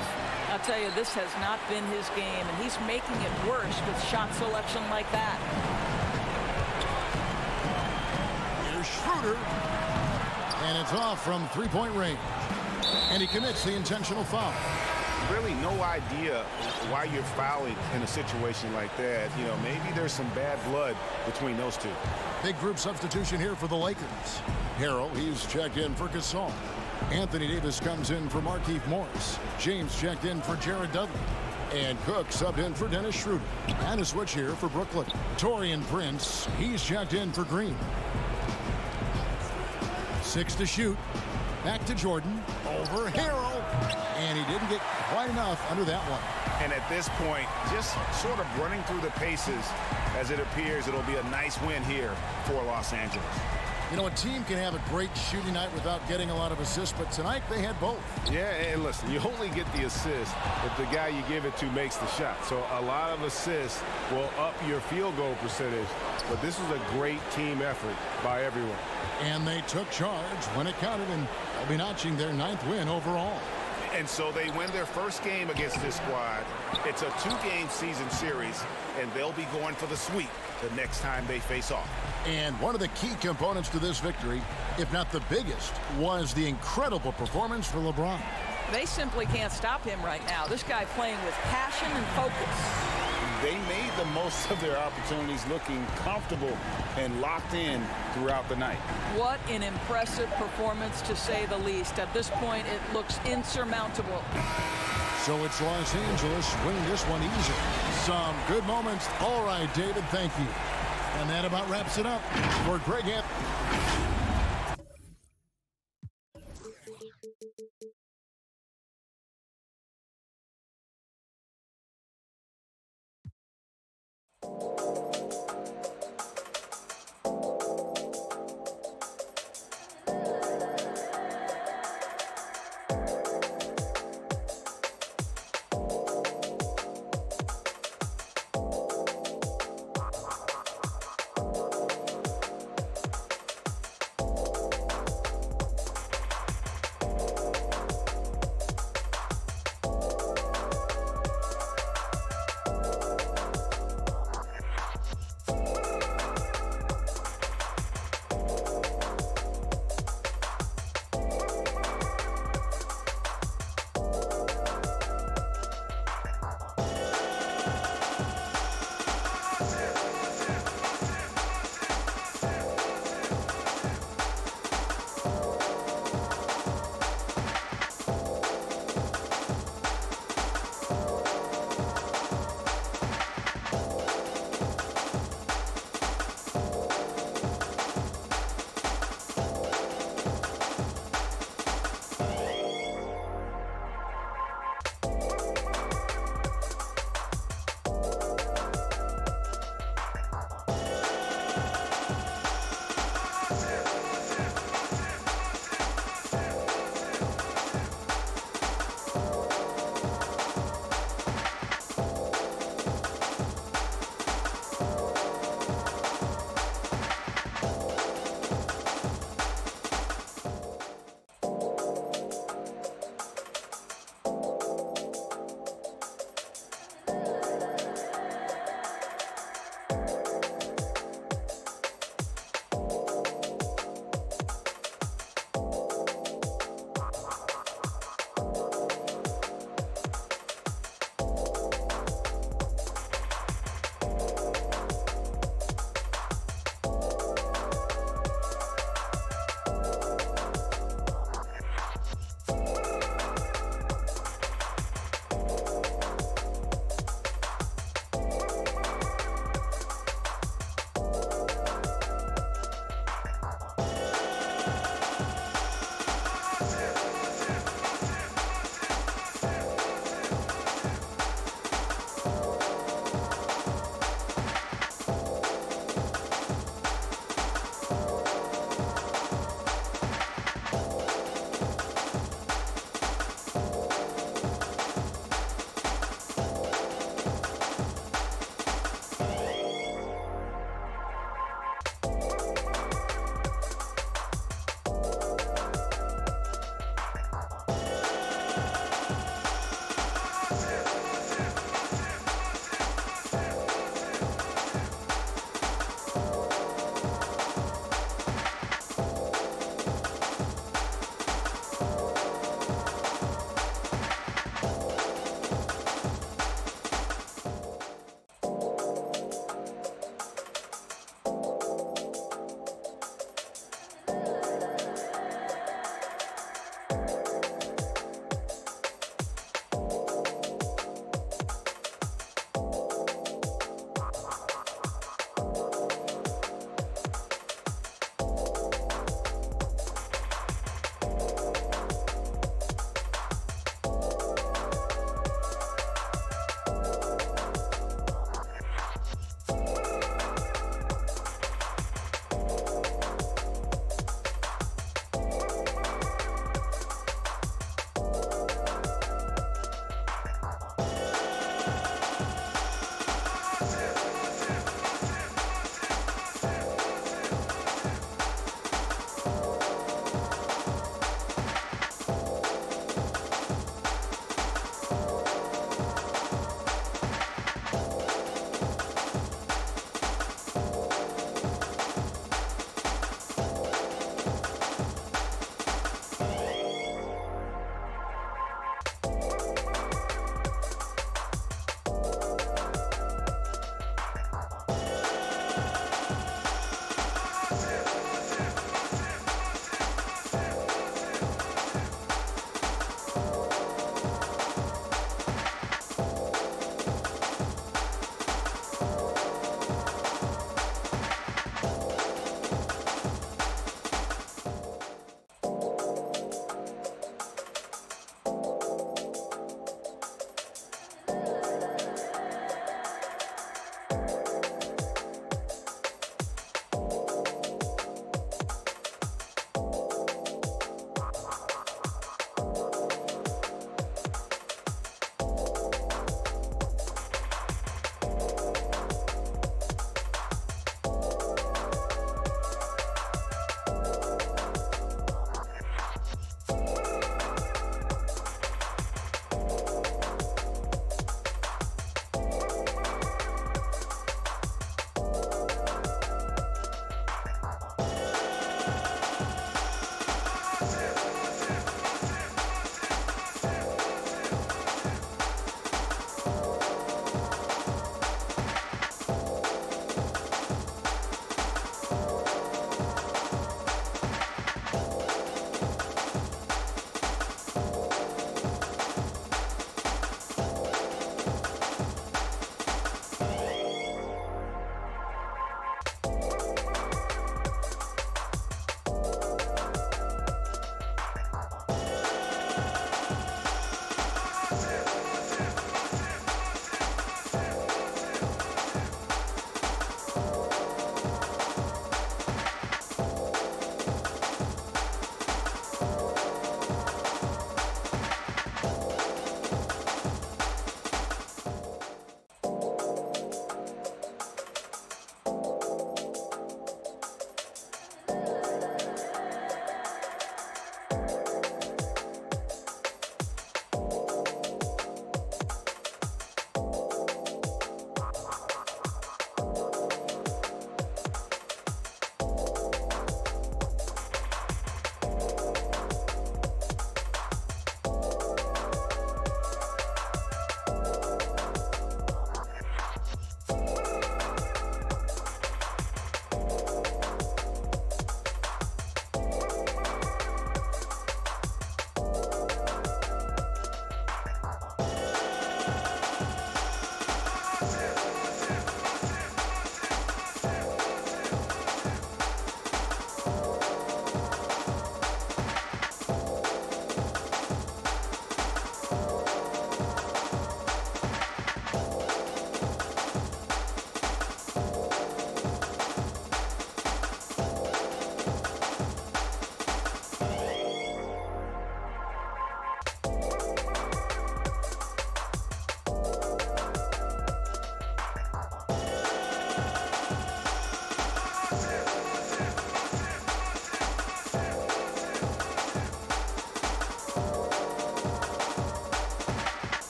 S5: I'll tell you, this has not been his game, and he's making it worse with shot selection like that.
S1: Here's Schroeder. And it's off from 3-point range. And he commits the intentional foul.
S4: Really no idea why you're fouling in a situation like that. You know, maybe there's some bad blood between those two.
S1: Big group substitution here for the Lakers. Harrell, he's checked in for Gasol. Anthony Davis comes in for Markieff Morris. James checked in for Jared Dudley. And Cook subbed in for Dennis Schroeder. And a switch here for Brooklyn. Taurean Prince, he's checked in for Green. 6 to shoot. Back to Jordan. Over Harrell. And he didn't get quite enough under that one.
S4: And at this point, just sort of running through the paces as it appears it'll be a nice win here for Los Angeles.
S1: You know, a team can have a great shooting night without getting a lot of assists, but tonight they had both.
S2: Yeah, and listen, you only get the assist if the guy you give it to makes the shot. So a lot of assists will up your field goal percentage. but this is a great team effort by everyone.
S1: And they took charge when it counted, and they'll be notching their 9th win overall.
S4: And so they win their first game against this squad. It's a 2-game season series, and they'll be going for the sweep the next time they face off.
S1: And one of the key components to this victory, if not the biggest, was the incredible performance for LeBron.
S5: They simply can't stop him right now. This guy playing with passion and focus.
S4: They made the most of their opportunities, looking comfortable and locked in throughout the night.
S5: What an impressive performance, to say the least. At this point, it looks insurmountable.
S1: So it's Los Angeles winning this one easy. Some good moments. All right, David, thank you. And that about wraps it up for Greg Anthony.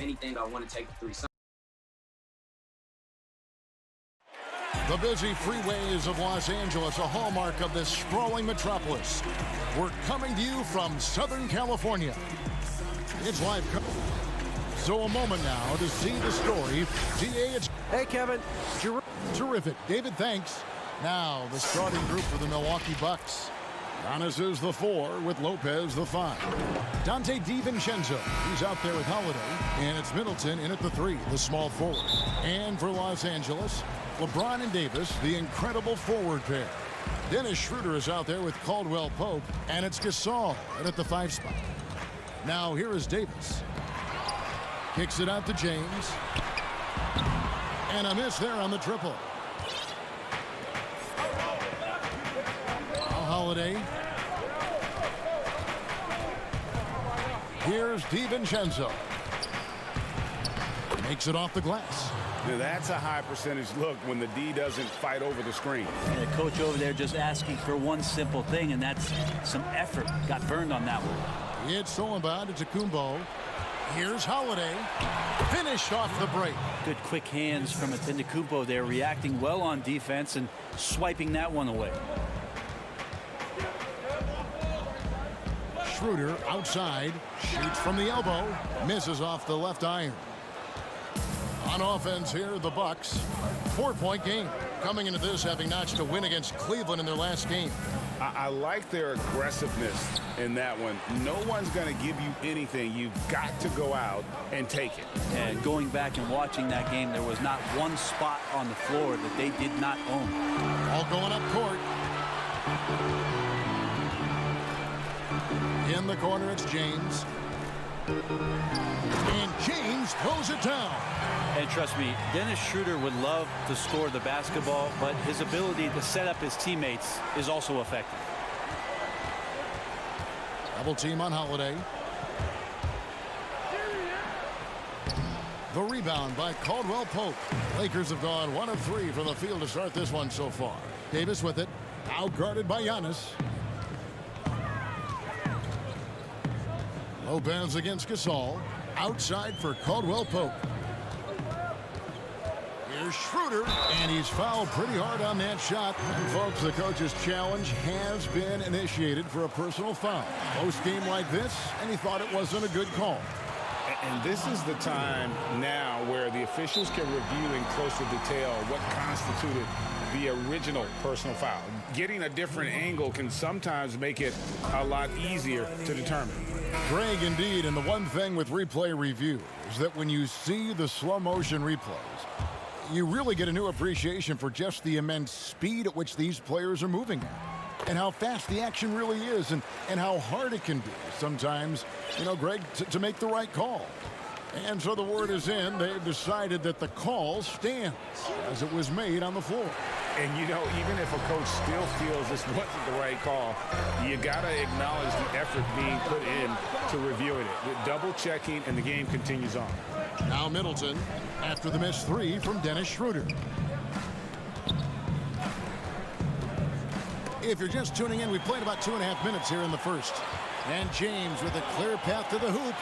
S10: anything, I want to take the three.
S1: The busy freeways of Los Angeles, a hallmark of this sprawling metropolis. We're coming to you from Southern California. It's live coverage. So a moment now to see the story. GA, it's...
S6: Hey, Kevin.
S1: Terrific. David, thanks. Now, the starting group for the Milwaukee Bucks. Giannis is the 4 with Lopez the 5. Dante DiVincenzo, he's out there with Holiday. And it's Middleton in at the 3, the small forward. And for Los Angeles, LeBron and Davis, the incredible forward pair. Dennis Schroeder is out there with Caldwell Pope. And it's Gasol at the 5 spot. Now here is Davis. Kicks it out to James. And a miss there on the triple. Holiday. Here's DiVincenzo. Makes it off the glass.
S2: Now that's a high percentage look when the D doesn't fight over the screen.
S11: And the coach over there just asking for one simple thing, and that's some effort. Got burned on that one.
S1: It's stolen by Antetokounmpo. Here's Holiday. Finished off the break.
S11: Good quick hands from Antetokounmpo there, reacting well on defense and swiping that one away.
S1: Schroeder outside, shoots from the elbow, misses off the left iron. On offense here, the Bucks, 4-point game. Coming into this, having notched a win against Cleveland in their last game.
S2: I like their aggressiveness in that one. No one's going to give you anything. You've got to go out and take it.
S11: And going back and watching that game, there was not one spot on the floor that they did not own.
S1: All going up court. In the corner, it's James. And James throws it down.
S11: And trust me, Dennis Schroeder would love to score the basketball, but his ability to set up his teammates is also effective.
S1: Double team on Holiday. The rebound by Caldwell Pope. Lakers have gone 1 of 3 from the field to start this one so far. Davis with it. Out guarded by Giannis. Lopez against Gasol. Outside for Caldwell Pope. Here's Schroeder, and he's fouled pretty hard on that shot. And folks, the coach's challenge has been initiated for a personal foul. Close game like this, and he thought it wasn't a good call.
S2: And this is the time now where the officials can review in closer detail what constituted the original personal foul. Getting a different angle can sometimes make it a lot easier to determine.
S1: Greg, indeed, and the one thing with replay review is that when you see the slow motion replays, you really get a new appreciation for just the immense speed at which these players are moving at, and how fast the action really is, and how hard it can be sometimes, you know, Greg, to make the right call. And so the word is in. They've decided that the call stands as it was made on the floor.
S2: And, you know, even if a coach still feels this wasn't the right call, you got to acknowledge the effort being put in to reviewing it. Double checking, and the game continues on.
S1: Now Middleton after the missed 3 from Dennis Schroeder. If you're just tuning in, we played about 2.5 minutes here in the first. And James with a clear path to the hoop.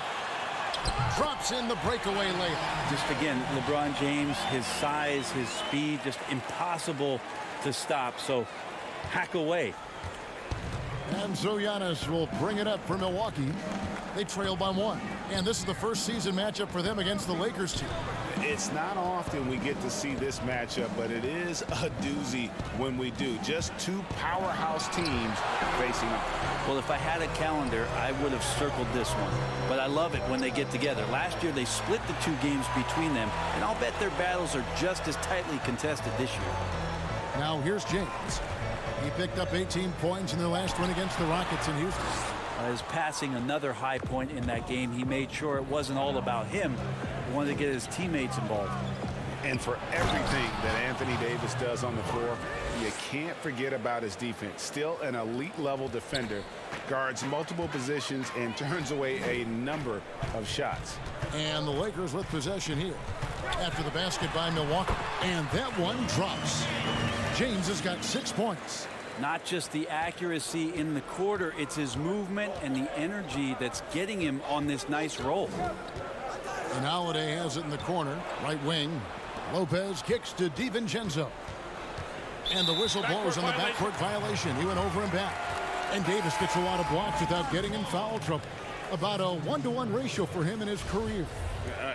S1: Drops in the breakaway layup.
S11: Just again, LeBron James, his size, his speed, just impossible to stop. So hack away.
S1: And so Giannis will bring it up for Milwaukee. They trail by 1. And this is the first season matchup for them against the Lakers team.
S2: It's not often we get to see this matchup, but it is a doozy when we do. Just 2 powerhouse teams facing off.
S11: Well, if I had a calendar, I would have circled this one. But I love it when they get together. Last year, they split the 2 games between them, and I'll bet their battles are just as tightly contested this year.
S1: Now here's James. He picked up 18 points in their last win against the Rockets in Houston.
S11: His passing, another high point in that game. He made sure it wasn't all about him. He wanted to get his teammates involved.
S2: And for everything that Anthony Davis does on the floor, you can't forget about his defense. Still an elite level defender, guards multiple positions and turns away a number of shots.
S1: And the Lakers with possession here after the basket by Milwaukee. And that one drops. James has got 6 points.
S11: Not just the accuracy in the quarter, it's his movement and the energy that's getting him on this nice roll.
S1: And Holiday has it in the corner. Right wing. Lopez kicks to DiVincenzo. And the whistle blows on the backcourt violation. He went over and back. And Davis gets a lot of blocks without getting in foul trouble. About a 1-to-1 ratio for him in his career.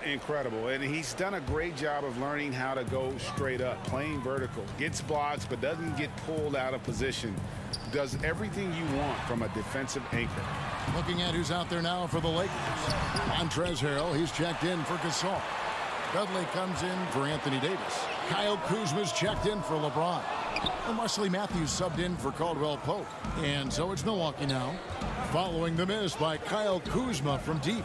S4: Incredible. And he's done a great job of learning how to go straight up, playing vertical. Gets blocks, but doesn't get pulled out of position. Does everything you want from a defensive anchor.
S1: Looking at who's out there now for the Lakers. Montrezl Harrell, he's checked in for Gasol. Dudley comes in for Anthony Davis. Kyle Kuzma's checked in for LeBron. And Wesley Matthews subbed in for Caldwell Pope. And so it's Milwaukee now, following the miss by Kyle Kuzma from deep.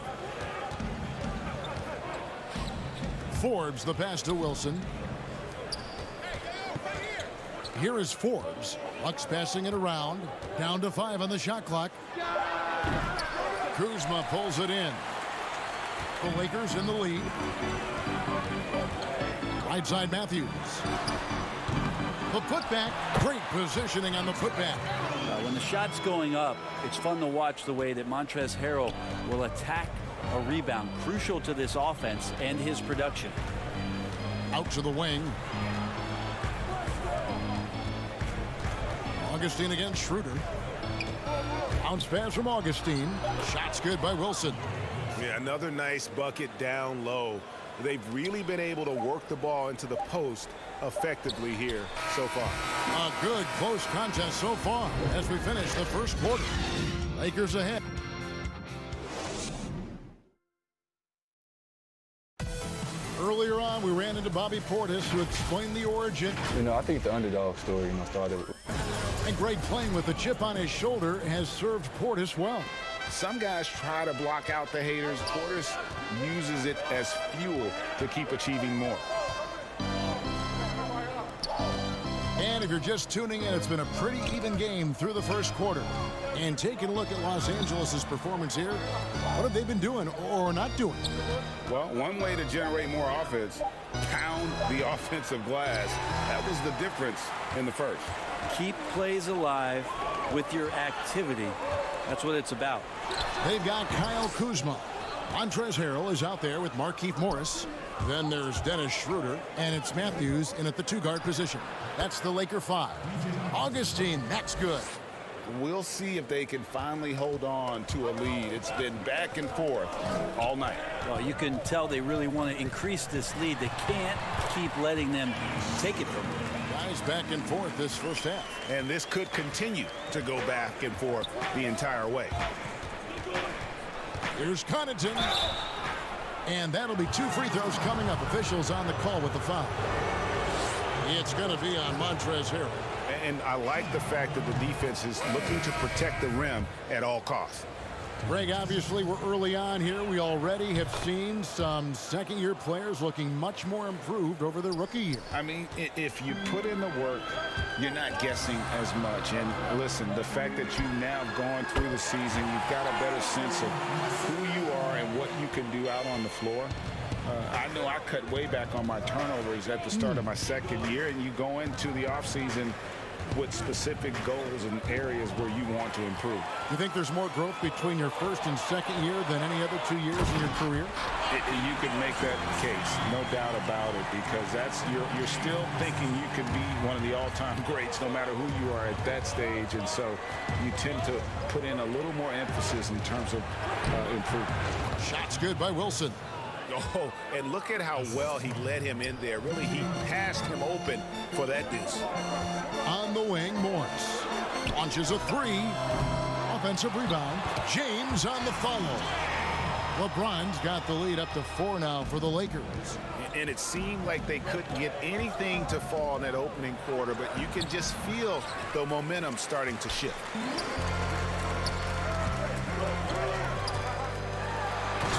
S1: Forbes the pass to Wilson. Here is Forbes. Bucks passing it around. Down to 5 on the shot clock. Kuzma pulls it in. The Lakers in the lead. Right side Matthews. The putback. Great positioning on the putback.
S11: When the shot's going up, it's fun to watch the way that Montrezl Harrell will attack a rebound. Crucial to this offense and his production.
S1: Out to the wing. Augustine against Schroeder. Bounce pass from Augustine. Shot's good by Wilson.
S2: Yeah, another nice bucket down low. They've really been able to work the ball into the post effectively here so far.
S1: A good close contest so far as we finish the first quarter. Lakers ahead. Earlier on, we ran into Bobby Portis to explain the origin.
S10: I think the underdog story, started.
S1: And Greg, playing with a chip on his shoulder, has served Portis well.
S4: Some guys try to block out the haters. Portis uses it as fuel to keep achieving more.
S1: And if you're just tuning in, it's been a pretty even game through the first quarter. And taking a look at Los Angeles' performance here, what have they been doing or not doing?
S4: Well, one way to generate more offense, pound the offensive glass. That was the difference in the first.
S11: Keep plays alive with your activity. That's what it's about.
S1: They've got Kyle Kuzma. Montrezl Harrell is out there with Markieff Morris. Then there's Dennis Schroeder, and it's Matthews in at the 2-guard position. That's the Laker 5. Augustine, that's good.
S4: We'll see if they can finally hold on to a lead. It's been back and forth all night.
S11: Well, you can tell they really want to increase this lead. They can't keep letting them take it from them.
S1: Guys back and forth this first half.
S4: And this could continue to go back and forth the entire way.
S1: Here's Connaughton. And that'll be 2 free throws coming up. Officials on the call with the foul. It's going to be on Montrezl Harrell.
S4: And I like the fact that the defense is looking to protect the rim at all costs.
S1: Greg, obviously we're early on here. We already have seen some second-year players looking much more improved over their rookie year.
S4: I mean, if you put in the work, you're not guessing as much. And listen, the fact that you've now gone through the season, you've got a better sense of who you are and what you can do out on the floor. I know I cut way back on my turnovers at the start of my second year, and you go into the offseason with specific goals and areas where you want to improve.
S1: You think there's more growth between your first and second year than any other 2 years in your career?
S4: You can make that case, no doubt about it, because you're still thinking you could be one of the all-time greats no matter who you are at that stage, and so you tend to put in a little more emphasis in terms of improvement.
S1: Shots good by Wilson.
S2: Oh, and look at how well he led him in there. Really, he passed him open for that deuce.
S1: On the wing, Morris launches a 3. Offensive rebound. James on the follow. LeBron's got the lead up to 4 now for the Lakers.
S2: And it seemed like they couldn't get anything to fall in that opening quarter, but you can just feel the momentum starting to shift.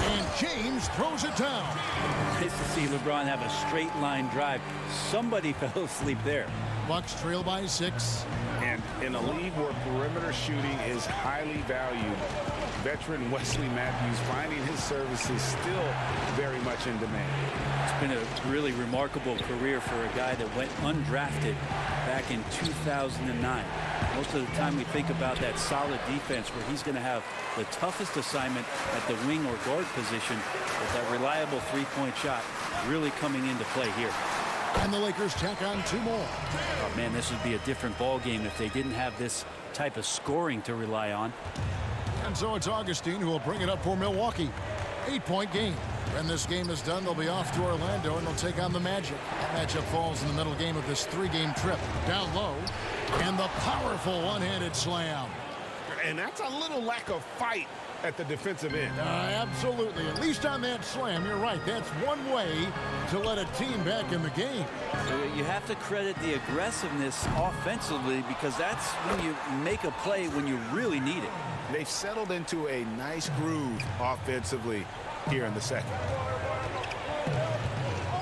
S1: And James throws it down.
S11: Nice to see LeBron have a straight line drive. Somebody fell asleep there.
S1: Bucks trail by 6.
S4: And in a league where perimeter shooting is highly valued, veteran Wesley Matthews finding his services still very much in demand.
S11: It's been a really remarkable career for a guy that went undrafted back in 2009. Most of the time we think about that solid defense where he's going to have the toughest assignment at the wing or guard position, but that reliable three-point shot really coming into play here.
S1: And the Lakers tack on 2 more.
S11: Oh, man, this would be a different ball game if they didn't have this type of scoring to rely on.
S1: And so it's Augustine who will bring it up for Milwaukee. 8-point game. When this game is done, they'll be off to Orlando and they'll take on the Magic. That matchup falls in the middle game of this 3-game trip. Down low, and the powerful one-handed slam.
S2: And that's a little lack of fight at the defensive end.
S1: Absolutely. At least on that slam, you're right. That's one way to let a team back in the game.
S11: So you have to credit the aggressiveness offensively, because that's when you make a play when you really need it.
S4: They've settled into a nice groove offensively here in the second.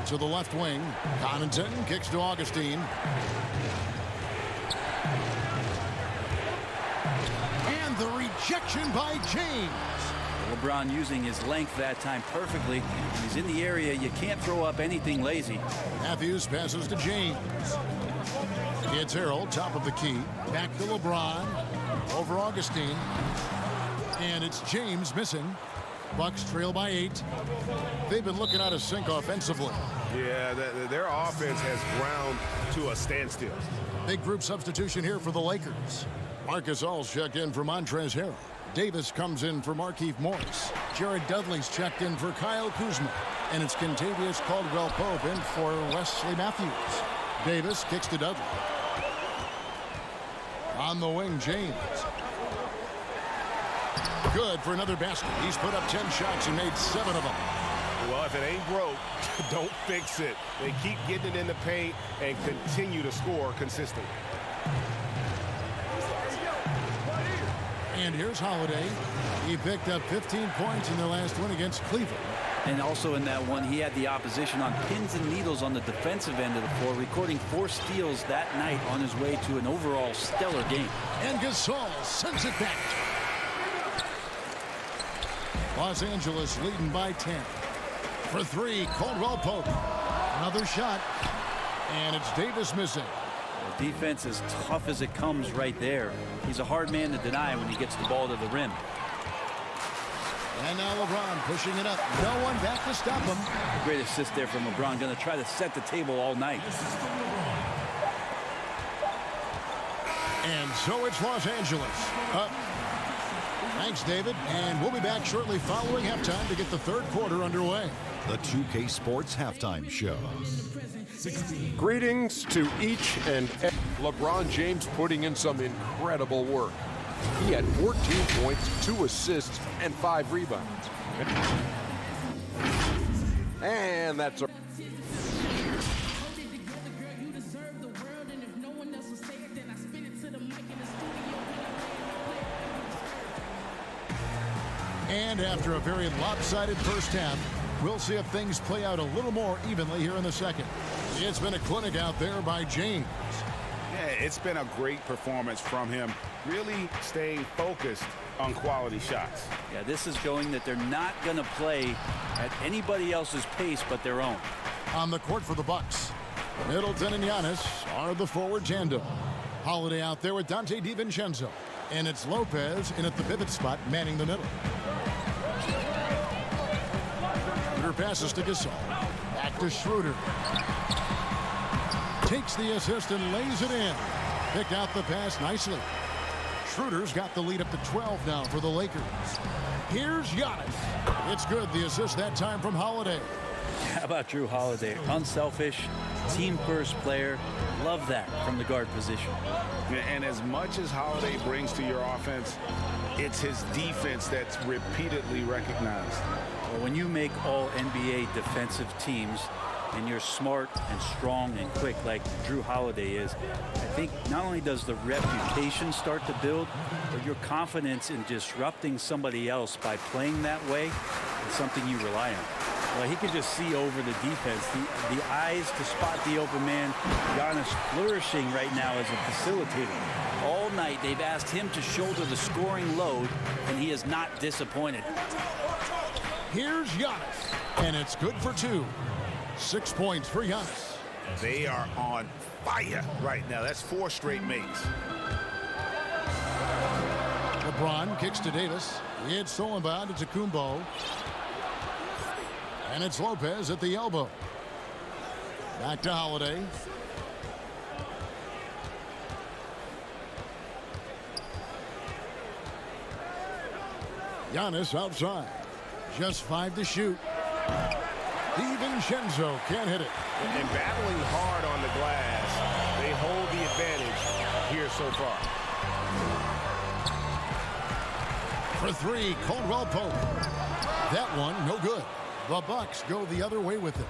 S1: To the left wing, Connaughton kicks to Augustine. And the rejection by James.
S11: LeBron using his length that time perfectly. When he's in the area, you can't throw up anything lazy.
S1: Matthews passes to James. It's Harold, top of the key. Back to LeBron. Over Augustine. And it's James missing. Bucks trail by 8. They've been looking out of sync offensively.
S2: Yeah, their offense has ground to a standstill.
S1: Big group substitution here for the Lakers. Marcus All's checked in for Montrezl Harrell. Davis comes in for Markieff Morris. Jared Dudley's checked in for Kyle Kuzma. And it's Kentavious Caldwell-Pope in for Wesley Matthews. Davis kicks to Dudley. On the wing, James. Good for another basket. He's put up 10 shots and made 7 of them.
S2: Well, if it ain't broke, don't fix it. They keep getting it in the paint and continue to score consistently.
S1: And here's Holiday. He picked up 15 points in their last win against Cleveland.
S11: And also in that one, he had the opposition on pins and needles on the defensive end of the floor, recording 4 steals that night on his way to an overall stellar game.
S1: And Gasol sends it back. Los Angeles leading by 10. For 3, Caldwell-Pope. Another shot. And it's Davis missing.
S11: The defense as tough as it comes right there. He's a hard man to deny when he gets the ball to the rim.
S1: And now LeBron pushing it up. No one back to stop him.
S11: Great assist there from LeBron. Going to try to set the table all night.
S1: And so it's Los Angeles. Thanks, David. And we'll be back shortly following halftime to get the 3rd quarter underway.
S7: The 2K Sports Halftime Show.
S8: Greetings to each and every. LeBron James putting in some incredible work. He had 14 points, 2 assists, and 5 rebounds. And that's a...
S1: And after a very lopsided first half, we'll see if things play out a little more evenly here in the second. It's been a clinic out there by James.
S4: Yeah, it's been a great performance from him, really staying focused on quality shots.
S11: Yeah, this is showing that they're not going to play at anybody else's pace but their own.
S1: On the court for the Bucks, Middleton and Giannis are the forward tandem. Holiday out there with Dante DiVincenzo. And it's Lopez in at the pivot spot, manning the middle. Schroeder passes to Gasol. Back to Schroeder. Takes the assist and lays it in. Picked out the pass nicely. Schroeder's got the lead up to 12 now for the Lakers. Here's Giannis. It's good. The assist that time from Holiday.
S11: How about Drew Holiday? Unselfish, team-first player. Love that from the guard position.
S4: And as much as Holiday brings to your offense, it's his defense that's repeatedly recognized.
S11: Well, when you make all NBA defensive teams and you're smart and strong and quick like Drew Holiday is, I think not only does the reputation start to build, but your confidence in disrupting somebody else by playing that way is something you rely on. Well, he can just see over the defense. The eyes to spot the open man. Giannis flourishing right now as a facilitator. All night they've asked him to shoulder the scoring load, and he is not disappointed.
S1: Here's Giannis. And it's good for 2. 6 points for Giannis.
S4: They are on fire right now. That's 4 straight makes.
S1: LeBron kicks to Davis. It's stolen by Antetokounmpo. And it's Lopez at the elbow. Back to Holiday. Giannis outside. Just 5 to shoot. DiVincenzo can't hit it.
S2: And battling hard on the glass, they hold the advantage here so far.
S1: For 3, Caldwell Pope. That one, no good. The Bucks go the other way with it.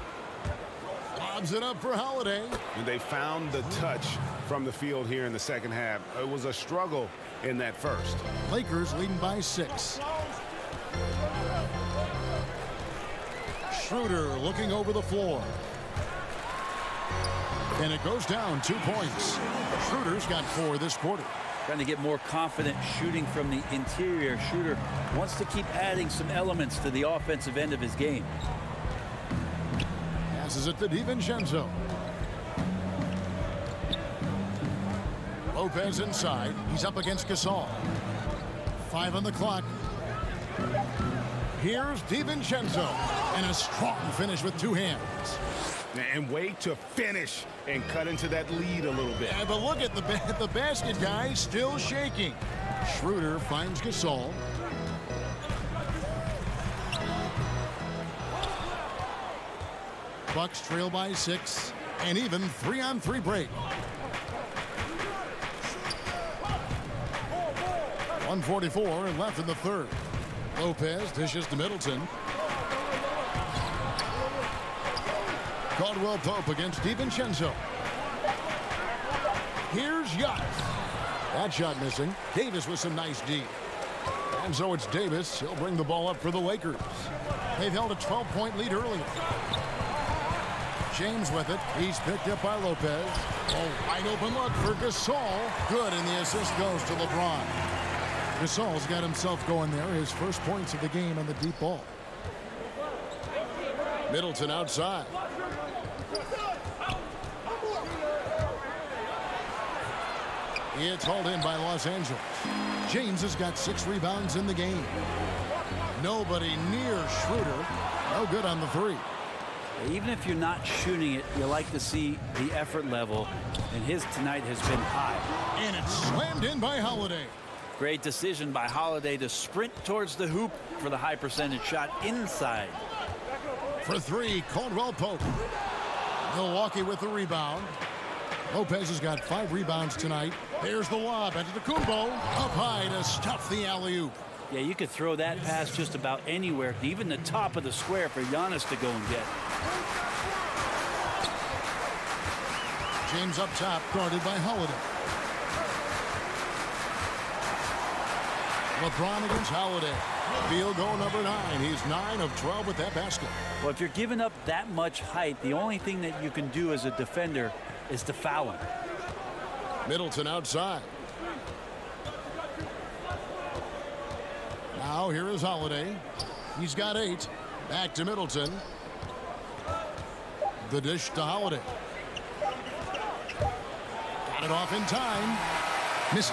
S1: Lobs it up for Holiday.
S2: And they found the touch from the field here in the second half. It was a struggle in that first.
S1: Lakers leading by 6. Schroeder looking over the floor. And it goes down 2 points. Schroeder's got 4 this quarter.
S11: Trying to get more confident shooting from the interior. Schroeder wants to keep adding some elements to the offensive end of his game.
S1: Passes it to DiVincenzo. Lopez inside. He's up against Gasol. 5 on the clock. Here's DiVincenzo. And a strong finish with 2 hands.
S2: And way to finish and cut into that lead a little bit.
S1: Yeah, but look at the basket guy still shaking. Schroeder finds Gasol. Bucks trail by 6. And even 3-on-3 break. 1:44 left in the third. Lopez dishes to Middleton. Caldwell Pope against DiVincenzo. Here's Giannis. That shot missing. Davis with some nice D. And so it's Davis. He'll bring the ball up for the Lakers. They've held a 12-point lead earlier. James with it. He's picked up by Lopez. Oh, wide open look for Gasol. Good, and the assist goes to LeBron. Gasol's got himself going there. His first points of the game on the deep ball. Middleton outside. It's hauled in by Los Angeles. James has got 6 rebounds in the game. Nobody near Schroeder. No good on the 3.
S11: Even if you're not shooting it, you like to see the effort level, and his tonight has been high.
S1: And it's slammed in by Holiday.
S11: Great decision by Holiday to sprint towards the hoop for the high percentage shot inside.
S1: For 3, Caldwell Pope. Milwaukee with the rebound. Lopez has got 5 rebounds tonight. There's the lob. Antetokounmpo up high to stuff the alley-oop.
S11: Yeah, you could throw that pass just about anywhere, even the top of the square for Giannis to go and get.
S1: James up top, guarded by Holiday. LeBron against Holiday. Field goal number 9. He's 9 of 12 with that basket.
S11: Well, if you're giving up that much height, the only thing that you can do as a defender is to foul him.
S1: Middleton outside. Now here is Holiday. He's got 8. Back to Middleton. The dish to Holiday. Got it off in time. Misses.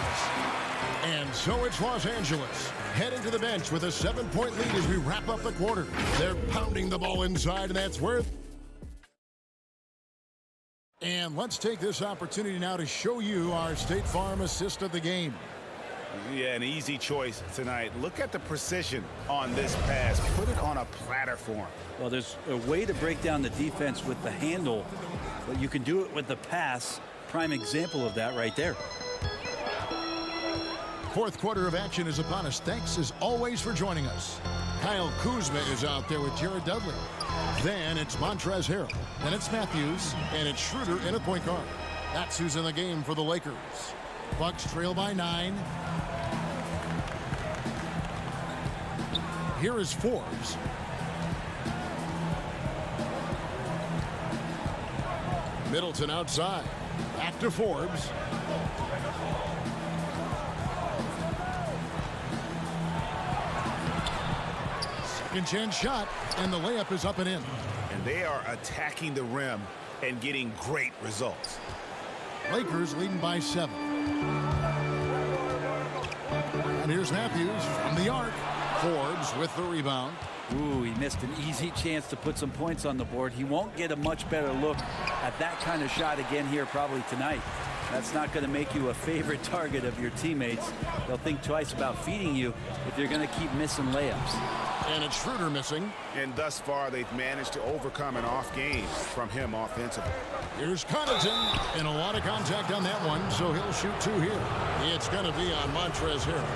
S1: And so it's Los Angeles heading to the bench with a 7-point lead as we wrap up the quarter. They're pounding the ball inside, and that's worth. And let's take this opportunity now to show you our State Farm assist of the game.
S4: Yeah, an easy choice tonight. Look at the precision on this pass. Put it on a platter for him.
S11: Well, there's a way to break down the defense with the handle, but you can do it with the pass. Prime example of that right there.
S1: Fourth quarter of action is upon us. Thanks as always for joining us. Kyle Kuzma is out there with Jared Dudley. Then it's Montrezl Harrell. Then it's Matthews. And it's Schroeder in a point guard. That's who's in the game for the Lakers. Bucks trail by 9. Here is Forbes. Middleton outside. Back to Forbes. Second chance shot, and the layup is up and in.
S4: And they are attacking the rim and getting great results.
S1: Lakers leading by 7. And here's Matthews from the arc. Forbes with the rebound.
S11: Ooh, he missed an easy chance to put some points on the board. He won't get a much better look at that kind of shot again here probably tonight. That's not going to make you a favorite target of your teammates. They'll think twice about feeding you if you're going to keep missing layups.
S1: And it's Schroeder missing.
S4: And thus far, they've managed to overcome an off game from him offensively.
S1: Here's Connaughton, and a lot of contact on that one, so he'll shoot 2 here. It's going to be on Montrezl Harrell.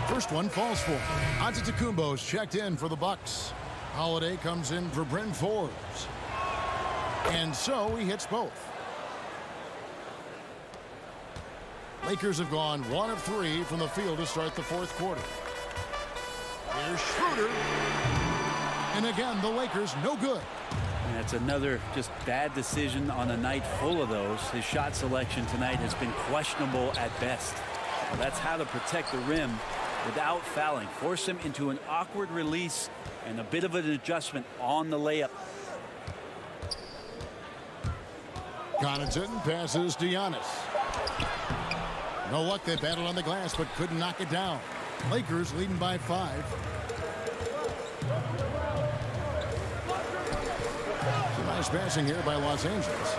S1: First one falls for him. Antetokounmpo's checked in for the Bucks. Holiday comes in for Bryn Forbes. And so he hits both. Lakers have gone 1 of 3 from the field to start the 4th quarter. Here's Schroeder. And again, the Lakers no good.
S11: And that's another just bad decision on a night full of those. His shot selection tonight has been questionable at best. Well, that's how to protect the rim without fouling. Force him into an awkward release and a bit of an adjustment on the layup.
S1: Connaughton passes to Giannis. No luck. They battled on the glass but couldn't knock it down. Lakers leading by 5. Some nice passing here by Los Angeles.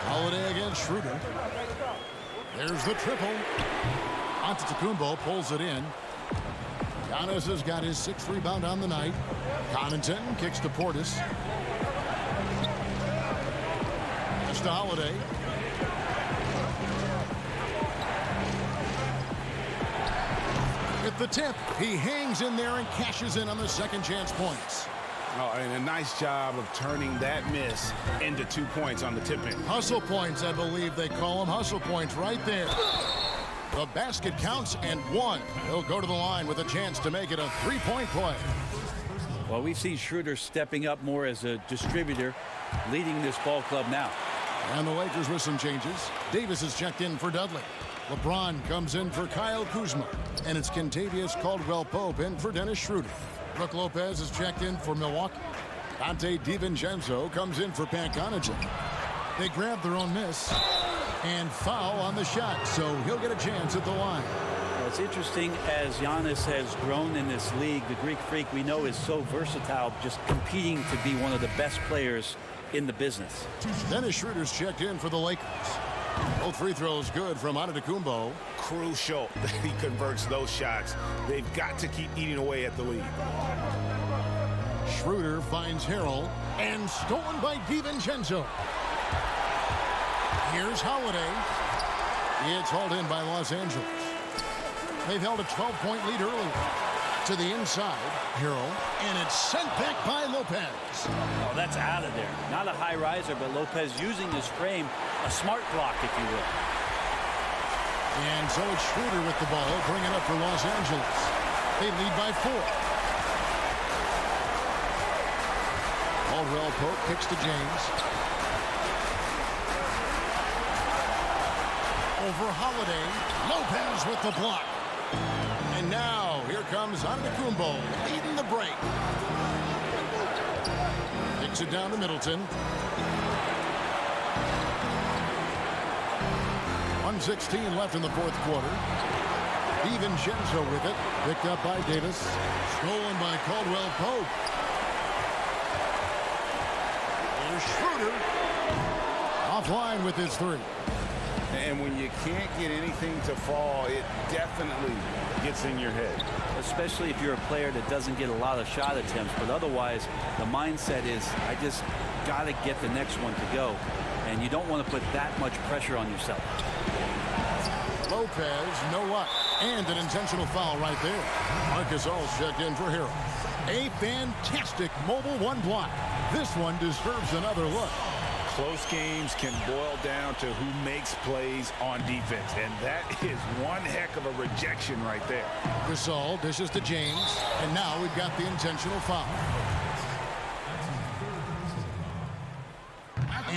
S1: Holiday against Schroeder. There's the triple. Antetokounmpo pulls it in. Giannis has got his 6th rebound on the night. Connaughton kicks to Portis. Pass to Holiday. At the tip, he hangs in there and cashes in on the second chance points.
S4: Oh, and a nice job of turning that miss into 2 points on the tip in.
S1: Hustle points, I believe they call them. Hustle points right there. The basket counts and 1. He'll go to the line with a chance to make it a 3-point play.
S11: Well, we've seen Schroeder stepping up more as a distributor, leading this ball club now.
S1: And the Lakers with some changes. Davis is checked in for Dudley. LeBron comes in for Kyle Kuzma. And it's Kentavious Caldwell-Pope in for Dennis Schroeder. Brook Lopez is checked in for Milwaukee. Dante DiVincenzo comes in for Pat Connaughton. They grab their own miss and foul on the shot, so he'll get a chance at the line.
S11: Well, it's interesting as Giannis has grown in this league. The Greek Freak we know is so versatile, just competing to be one of the best players in the business.
S1: Dennis Schroeder's checked in for the Lakers. Both free throws good from Antetokounmpo.
S4: Crucial that he converts those shots. They've got to keep eating away at the lead.
S1: Schroeder finds Harrell and stolen by DiVincenzo. Here's Holiday. It's hauled in by Los Angeles. They've held a 12-point lead earlier. To the inside, Harrell, and it's sent back by Lopez.
S11: Oh, that's out of there. Not a high riser, but Lopez using his frame, a smart block, if you will.
S1: And so it's Schroeder with the ball. He'll bring it up for Los Angeles. They lead by 4. Caldwell-Pope kicks to James. Over Holiday. Lopez with the block. And now, here comes Antetokounmpo leading the break. Kicks it down to Middleton. 1:16 left in the 4th quarter. DiVincenzo with it. Picked up by Davis. Stolen by Caldwell-Pope. Here's Schroeder. Offline with his 3.
S4: And when you can't get anything to fall, it definitely gets in your head.
S11: Especially if you're a player that doesn't get a lot of shot attempts, but otherwise the mindset is I just got to get the next one to go, and you don't want to put that much pressure on yourself.
S1: Lopez, no luck, and an intentional foul right there. Marcus All's checked in for Harrell. A fantastic mobile 1 block. This one deserves another look.
S4: Close games can boil down to who makes plays on defense, and that is one heck of a rejection right there.
S1: Gasol dishes to James, and now we've got the intentional foul.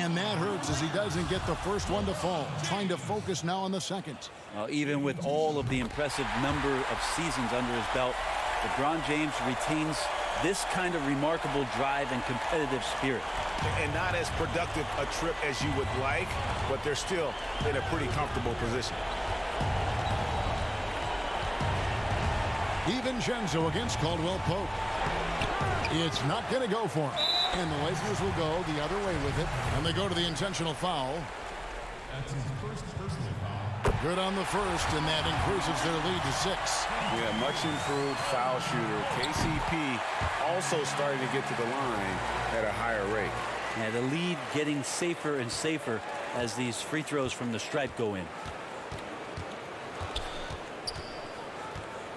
S1: And that hurts as he doesn't get the first one to fall. Trying to focus now on the second.
S11: Even with all of the impressive number of seasons under his belt, LeBron James retains this kind of remarkable drive and competitive spirit.
S2: And not as productive a trip as you would like, but they're still in a pretty comfortable position.
S1: DiVincenzo against Caldwell Pope. It's not going to go for him. And the Lakers will go the other way with it. And they go to the intentional foul.
S12: That's his first personal foul.
S1: Good on the first, and that increases their lead to 6.
S3: Yeah, much improved foul shooter. KCP also starting to get to the line at a higher rate.
S11: Yeah, the lead getting safer and safer as these free throws from the stripe go in.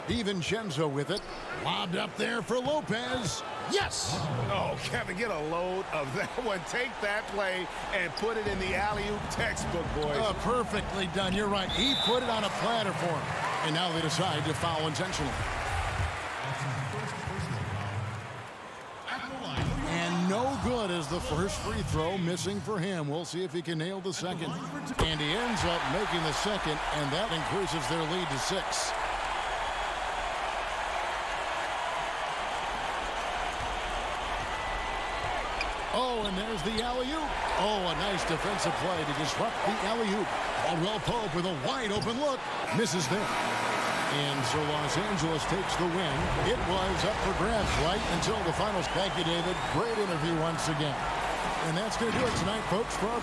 S1: DiVincenzo with it. Lobbed up there for Lopez. Yes!
S2: Oh, Kevin, get a load of that one. Take that play and put it in the alley-oop textbook, boys.
S1: Perfectly done. You're right. He put it on a platter for him. And now they decide to foul intentionally.
S12: That's his first personal foul. At the line.
S1: And no good as the first free throw missing for him. We'll see if he can nail the second. And he ends up making the second, and that increases their lead to 6. Oh, and there's the alley-oop. Oh, a nice defensive play to disrupt the alley-oop. Caldwell Pope with a wide-open look. Misses there. And so Los Angeles takes the win. It was up for grabs right until the finals. Thank you, David. Great interview once again. And that's going to do it tonight, folks, for our...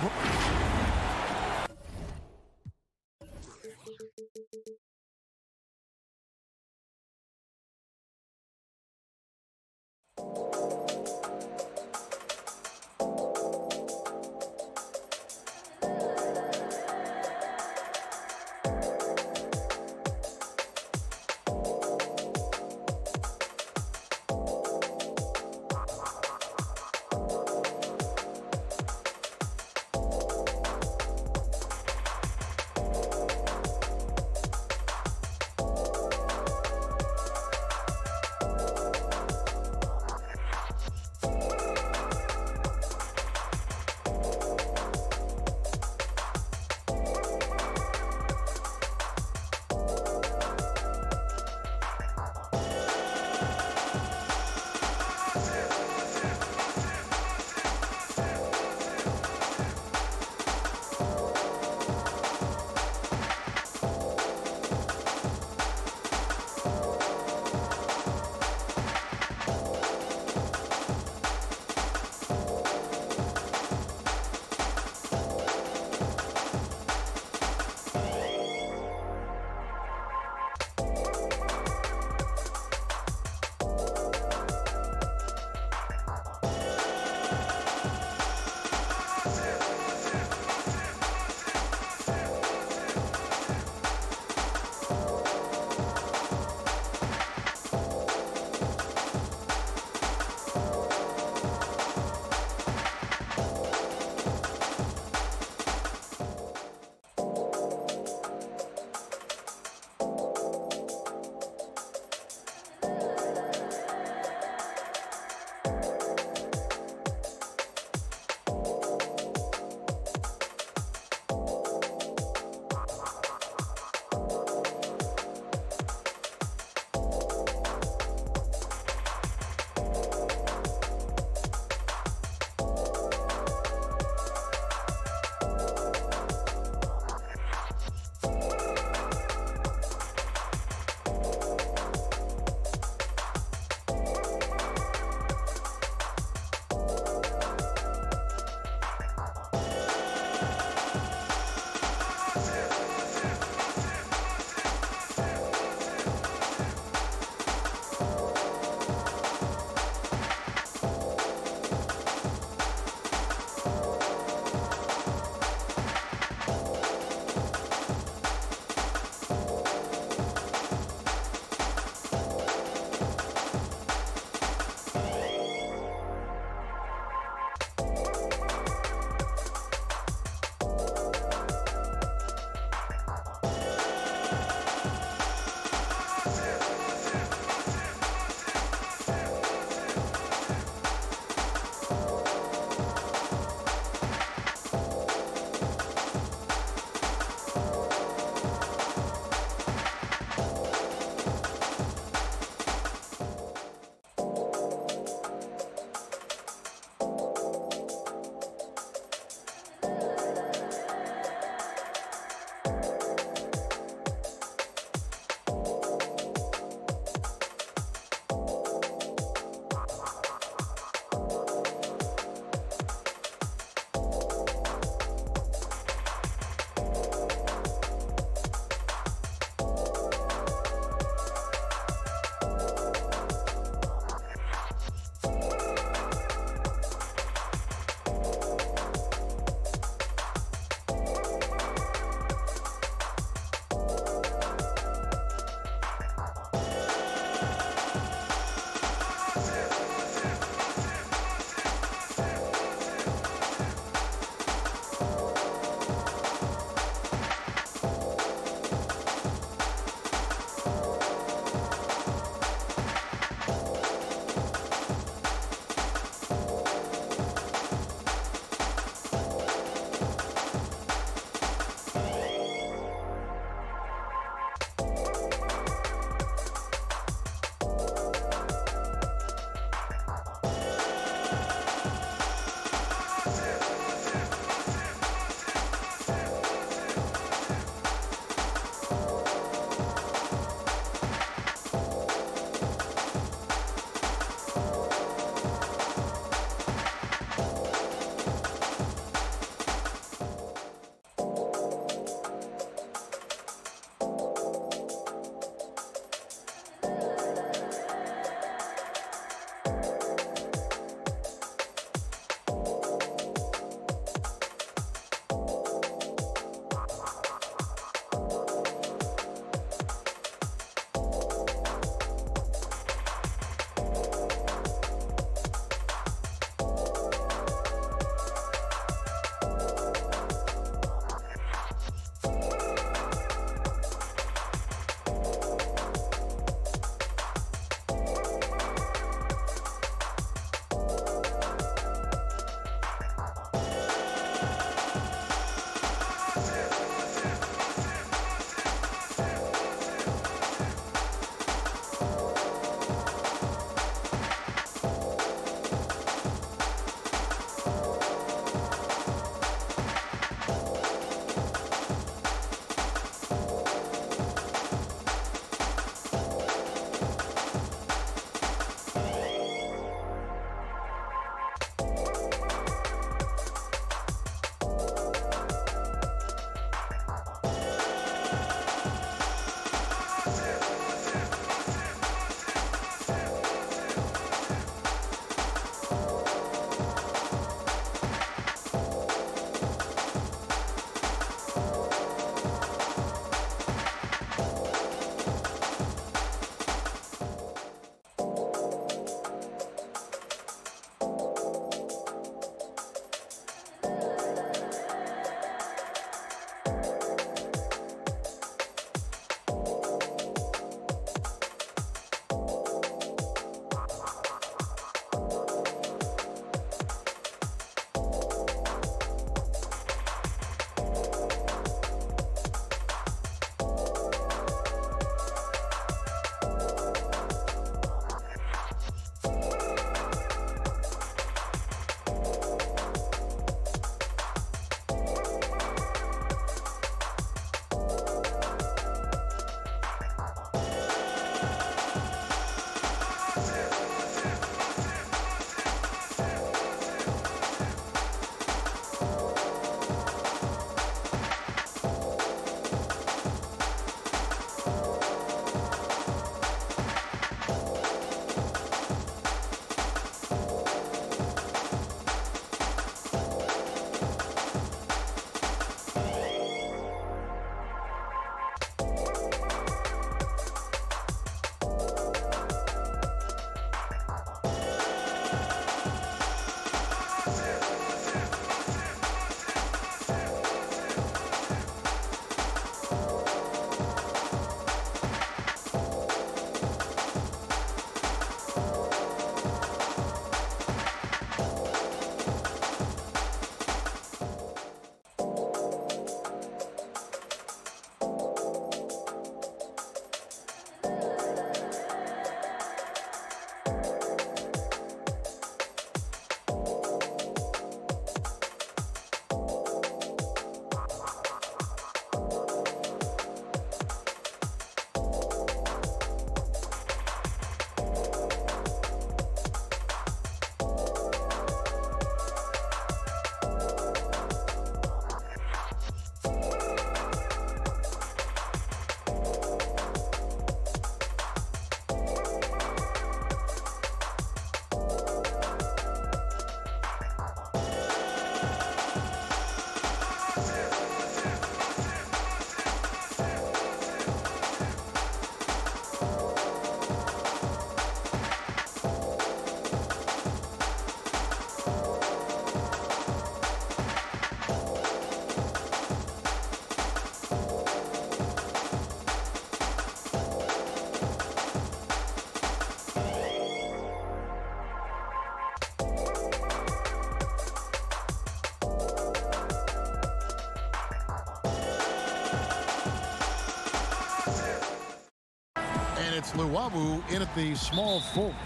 S1: And it's Luwawu in at the small forward.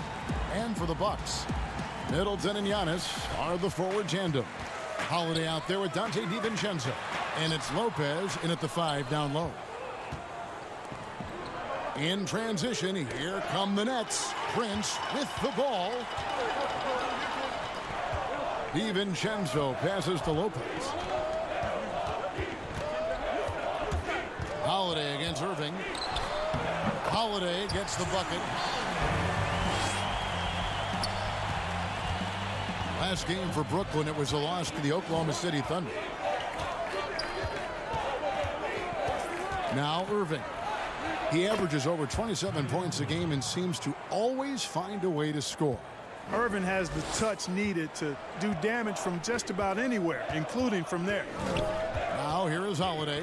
S1: And for the Bucks, Middleton and Giannis are the forward tandem. Holiday out there with Dante DiVincenzo. And it's Lopez in at the 5 down low. In transition, here come the Nets. Prince with the ball. DiVincenzo passes to Lopez. Holiday against Irving. Holiday gets the bucket. Last game for Brooklyn, it was a loss to the Oklahoma City Thunder. Now Irving. He averages over 27 points a game and seems to always find a way to score.
S13: Irving has the touch needed to do damage from just about anywhere, including from there.
S1: Now here is Holiday.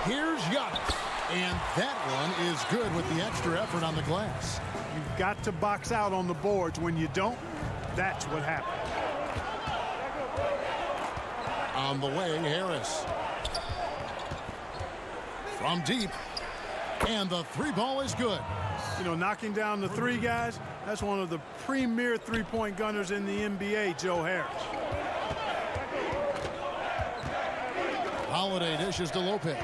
S1: Here's Giannis. And that one is good with the extra effort on the glass.
S13: You've got to box out on the boards. When you don't, that's what happens.
S1: On the way, Harris. From deep. And the 3-ball is good.
S13: You know, knocking down the 3 guys, that's one of the premier three-point gunners in the NBA, Joe Harris.
S1: Holiday dishes to Lopez.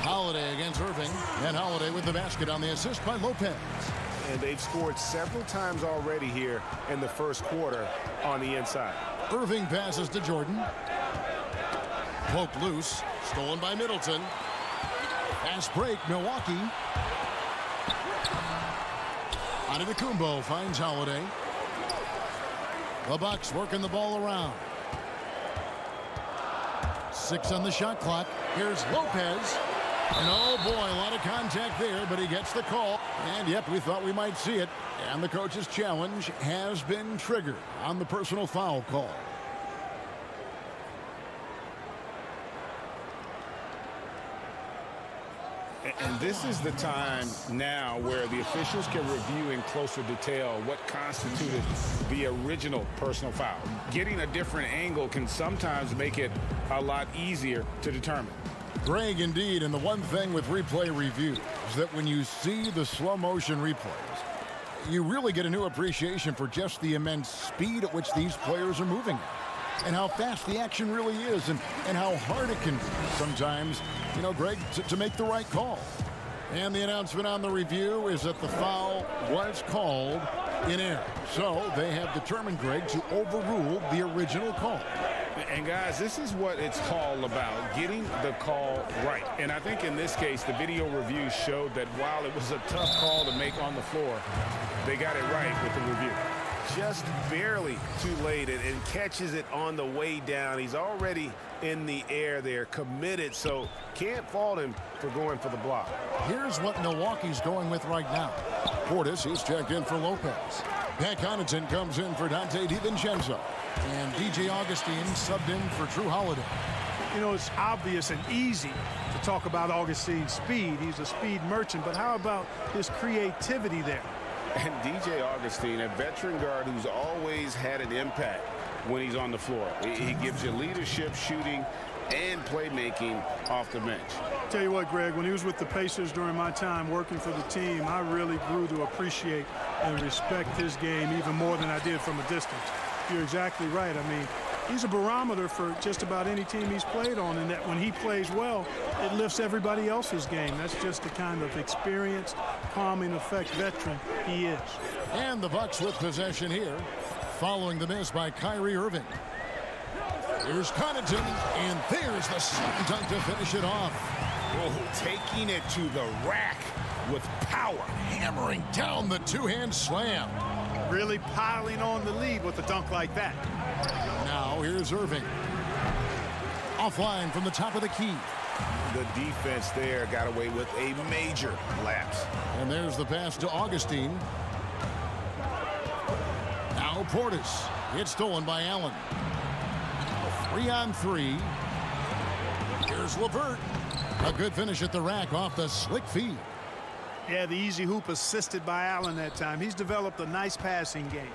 S1: Holiday against Irving. And Holiday with the basket on the assist by Lopez.
S2: And they've scored several times already here in the first quarter on the inside.
S1: Irving passes to Jordan. Poked loose. Stolen by Middleton. Fast break, Milwaukee. Antetokounmpo finds Holiday. The Bucks working the ball around. 6 on the shot clock. Here's Lopez. And oh boy, a lot of contact there, but he gets the call. And yep, we thought we might see it. And the coach's challenge has been triggered on the personal foul call.
S3: And this is the time now where the officials can review in closer detail what constituted the original personal foul. Getting a different angle can sometimes make it a lot easier to determine.
S1: Greg, indeed, and the one thing with replay review is that when you see the slow motion replays, you really get a new appreciation for just the immense speed at which these players are moving and how fast the action really is and how hard it can be sometimes, you know, Greg, to make the right call. And the announcement on the review is that the foul was called in error. So they have determined, Greg, to overrule the original call.
S3: And guys, this is what it's all about, getting the call right. And I think in this case, the video review showed that while it was a tough call to make on the floor, they got it right with the review.
S2: Just barely too late and catches it on the way down. He's already in the air there, committed, so can't fault him for going for the block.
S1: Here's what Milwaukee's going with right now. Portis, he's checked in for Lopez. Pat Connaughton comes in for Dante DiVincenzo. And DJ Augustine subbed in for Drew Holiday.
S13: You know, it's obvious and easy to talk about Augustine's speed. He's a speed merchant, but how about his creativity there?
S3: And DJ Augustine, a veteran guard who's always had an impact when he's on the floor. He gives you leadership, shooting, and playmaking off the bench.
S13: Tell you what, Greg, when he was with the Pacers during my time working for the team, I really grew to appreciate and respect his game even more than I did from a distance. You're exactly right. I mean, he's a barometer for just about any team he's played on, and that when he plays well, it lifts everybody else's game. That's just the kind of experienced, calming effect veteran he is.
S1: And the Bucks with possession here, following the miss by Kyrie Irving. Here's Connaughton, and there's the slam dunk to finish it off.
S2: Oh, taking it to the rack with power.
S1: Hammering down the two-hand slam.
S13: Really piling on the lead with a dunk like that.
S1: Now here's Irving. Offline from the top of the key.
S2: The defense there got away with a major lapse.
S1: And there's the pass to Augustine. Now Portis. It's stolen by Allen. 3-on-3. Here's LeVert. A good finish at the rack off the slick feed.
S13: Yeah, the easy hoop assisted by Allen that time. He's developed a nice passing game.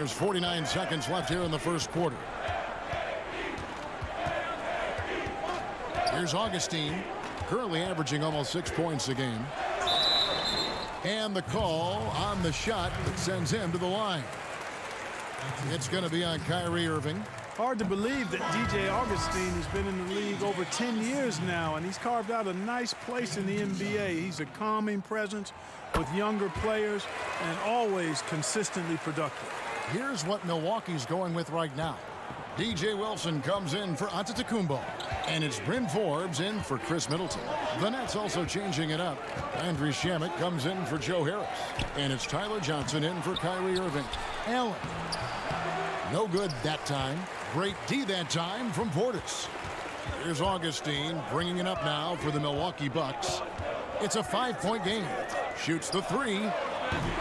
S1: There's 49 seconds left here in the first quarter. Here's Augustine, currently averaging almost 6 points a game. And the call on the shot that sends him to the line. It's going to be on Kyrie Irving.
S13: Hard to believe that DJ Augustine has been in the league over 10 years now, and he's carved out a nice place in the NBA. He's a calming presence with younger players and always consistently productive.
S1: Here's what Milwaukee's going with right now. DJ Wilson comes in for Antetokounmpo, and it's Bryn Forbes in for Chris Middleton. The Nets also changing it up. Landry Shamet comes in for Joe Harris, and it's Tyler Johnson in for Kyrie Irving. Allen, no good that time. Great D that time from Portis. Here's Augustine bringing it up now for the Milwaukee Bucks. It's a 5-point game. Shoots the three.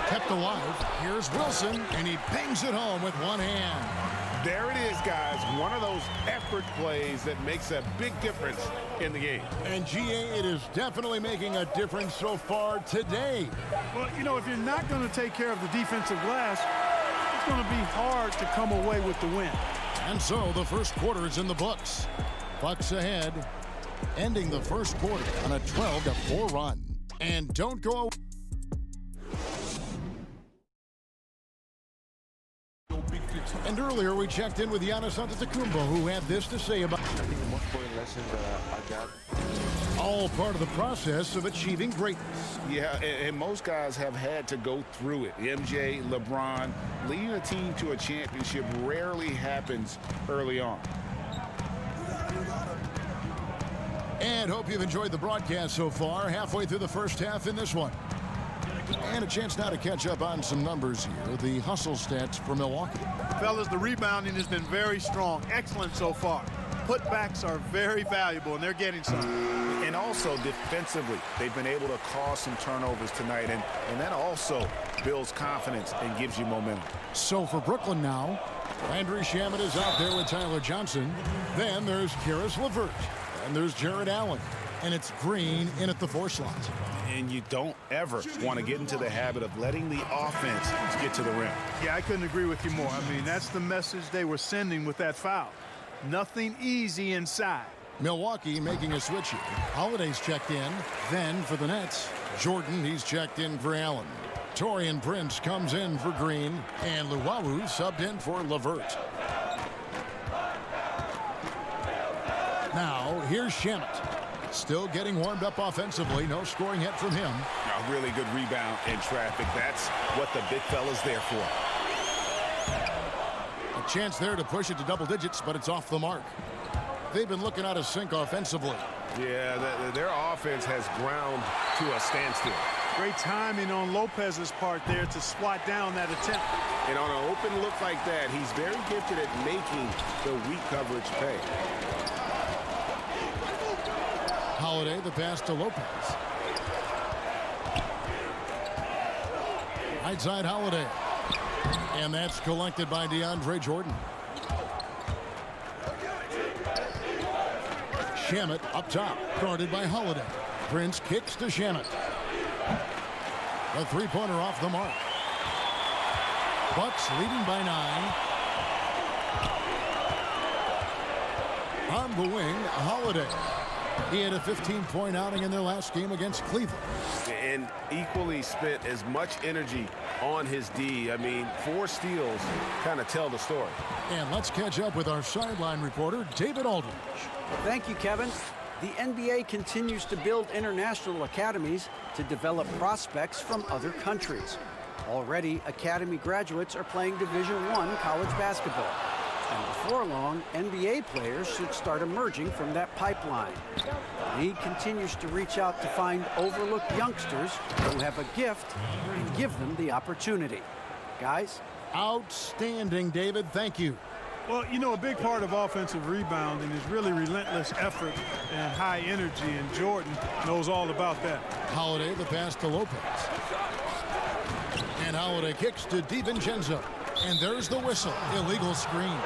S1: Kept alive. Here's Wilson, and he bangs it home with one hand.
S2: There it is, guys. One of those effort plays that makes a big difference in the game.
S1: And GA, it is definitely making a difference so far today.
S13: Well, you know, if you're not going to take care of the defensive glass, it's going to be hard to come away with the win.
S1: And so the first quarter is in the books. Bucks ahead, ending the first quarter on a 12-4 run. And don't go away. And earlier we checked in with Giannis Antetokounmpo, who had this to say about
S10: the most important lesson that I got.
S1: All part of the process of achieving greatness.
S4: Yeah, and most guys have had to go through it. MJ, LeBron, leading a team to a championship rarely happens early on.
S1: And hope you've enjoyed the broadcast so far. Halfway through the first half in this one. And a chance now to catch up on some numbers here. The hustle stats for Milwaukee.
S13: Fellas, the rebounding has been very strong. Excellent so far. Putbacks are very valuable, and they're getting some.
S4: And also defensively, they've been able to cause some turnovers tonight, and that also builds confidence and gives you momentum.
S1: So for Brooklyn now, Landry Shamet is out there with Tyler Johnson. Then there's Karis LeVert. And there's Jared Allen. And it's Green in at the 4 slot.
S4: And you don't ever want to get into the habit of letting the offense get to the rim.
S13: Yeah, I couldn't agree with you more. I mean, that's the message they were sending with that foul. Nothing easy inside.
S1: Milwaukee making a switch here. Holiday's checked in. Then for the Nets, Jordan, he's checked in for Allen. Taurean Prince comes in for Green. And Luwawu subbed in for LeVert. Now, here's Shamet. Still getting warmed up offensively. No scoring yet from him.
S4: A really good rebound in traffic. That's what the big fella's there for.
S1: A chance there to push it to double digits, but it's off the mark. They've been looking out of sync offensively.
S2: Yeah, their offense has ground to a standstill.
S13: Great timing on Lopez's part there to swat down that attempt.
S2: And on an open look like that, he's very gifted at making the weak coverage pay.
S1: Holiday, the pass to Lopez. Right side Holiday. And that's collected by DeAndre Jordan. Shamet up top, guarded by Holiday. Prince kicks to Shamet. A three-pointer off the mark. Bucks leading by 9. On the wing, Holiday. He had a 15-point outing in their last game against Cleveland.
S2: And equally spent as much energy on his D. I mean, 4 steals kind of tell the story.
S1: And let's catch up with our sideline reporter, David Aldridge.
S6: Thank you, Kevin. The NBA continues to build international academies to develop prospects from other countries. Already, academy graduates are playing Division I college basketball. And before long, NBA players should start emerging from that pipeline. The league continues to reach out to find overlooked youngsters who have a gift and give them the opportunity. Guys?
S1: Outstanding, David. Thank you.
S13: Well, you know, a big part of offensive rebounding is really relentless effort and high energy, and Jordan knows all about that.
S1: Holiday, the pass to Lopez. And Holiday kicks to DiVincenzo. And there's the whistle. Illegal screen.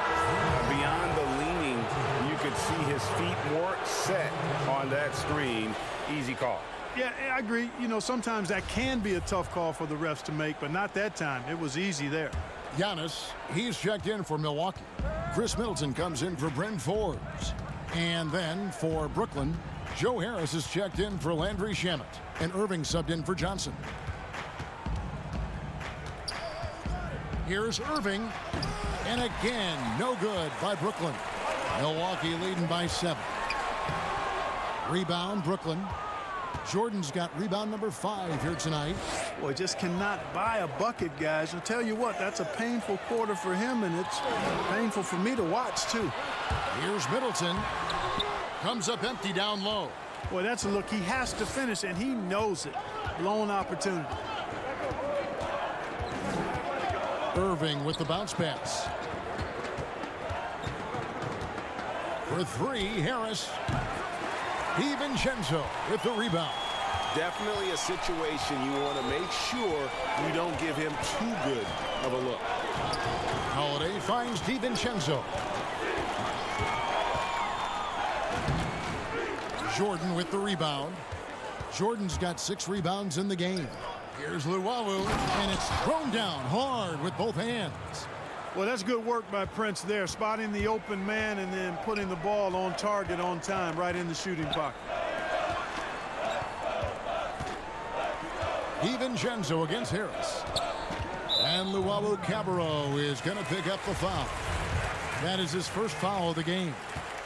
S2: Beyond the leaning, you could see his feet more set on that screen. Easy call.
S13: Yeah, I agree. You know, sometimes that can be a tough call for the refs to make, but not that time. It was easy there.
S1: Giannis, he's checked in for Milwaukee. Chris Middleton comes in for Bryn Forbes. And then for Brooklyn, Joe Harris is checked in for Landry Shamet. And Irving subbed in for Johnson. Here's Irving. And again, no good by Brooklyn. Milwaukee leading by 7. Rebound, Brooklyn. Jordan's got rebound number 5 here tonight.
S13: Boy, just cannot buy a bucket, guys. I'll tell you what, that's a painful quarter for him, and it's painful for me to watch, too.
S1: Here's Middleton. Comes up empty down low.
S13: Boy, that's a look he has to finish, and he knows it. Blown opportunity.
S1: Irving with the bounce pass. For 3, Harris. DiVincenzo with the rebound.
S2: Definitely a situation you want to make sure you don't give him too good of a look.
S1: Holiday finds DiVincenzo. Jordan with the rebound. Jordan's got 6 rebounds in the game. Here's Luwawu, and it's thrown down hard with both hands.
S13: Well, that's good work by Prince there, spotting the open man and then putting the ball on target on time, right in the shooting pocket.
S1: DiVincenzo against Harris. And Luwawu-Cabarrot is going to pick up the foul. That is his first foul of the game.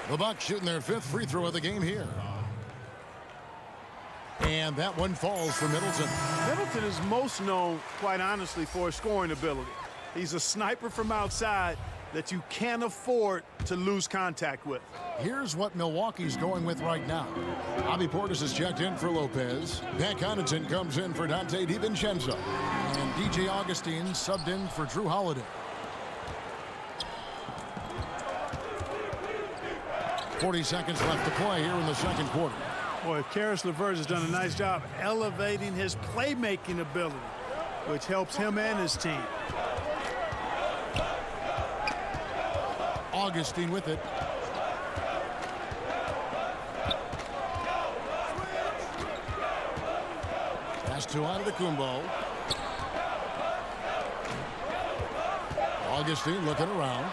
S1: The Bucks shooting their 5th free throw of the game here. And that one falls for Middleton.
S13: Middleton is most known, quite honestly, for his scoring ability. He's a sniper from outside that you can't afford to lose contact with.
S1: Here's what Milwaukee's going with right now. Bobby Portis is checked in for Lopez. Pat Connaughton comes in for Dante DiVincenzo. And DJ Augustine subbed in for Drew Holiday. 40 seconds left to play here in the second quarter.
S13: Boy, Karis LeVert has done a nice job elevating his playmaking ability, which helps him and his team.
S1: Augustine with it. Pass to Antetokounmpo. Augustine looking around.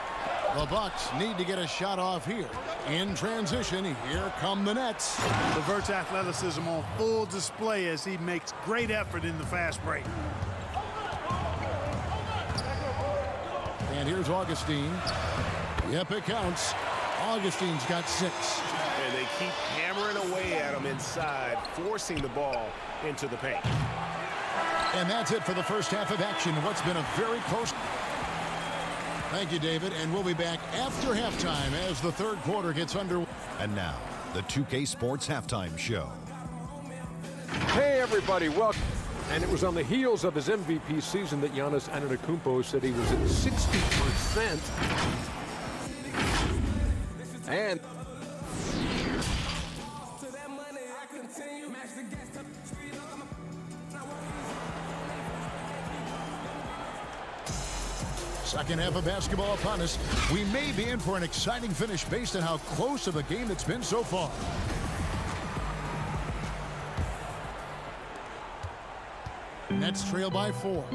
S1: The Bucks need to get a shot off here. In transition, here come the Nets.
S13: LeVert's athleticism on full display as he makes great effort in the fast break.
S1: And here's Augustine. Yep, it counts. Augustine's got 6.
S2: And they keep hammering away at him inside, forcing the ball into the paint.
S1: And that's it for the first half of action. What's been a very close. Thank you, David. And we'll be back after halftime as the third quarter gets underway.
S7: And now, the 2K Sports Halftime Show.
S8: Hey, everybody, welcome. And it was on the heels of his MVP season that Giannis Antetokounmpo said he was at 60%. And
S1: second half of basketball upon us. We may be in for an exciting finish based on how close of a game it's been so far. Nets trail by 4.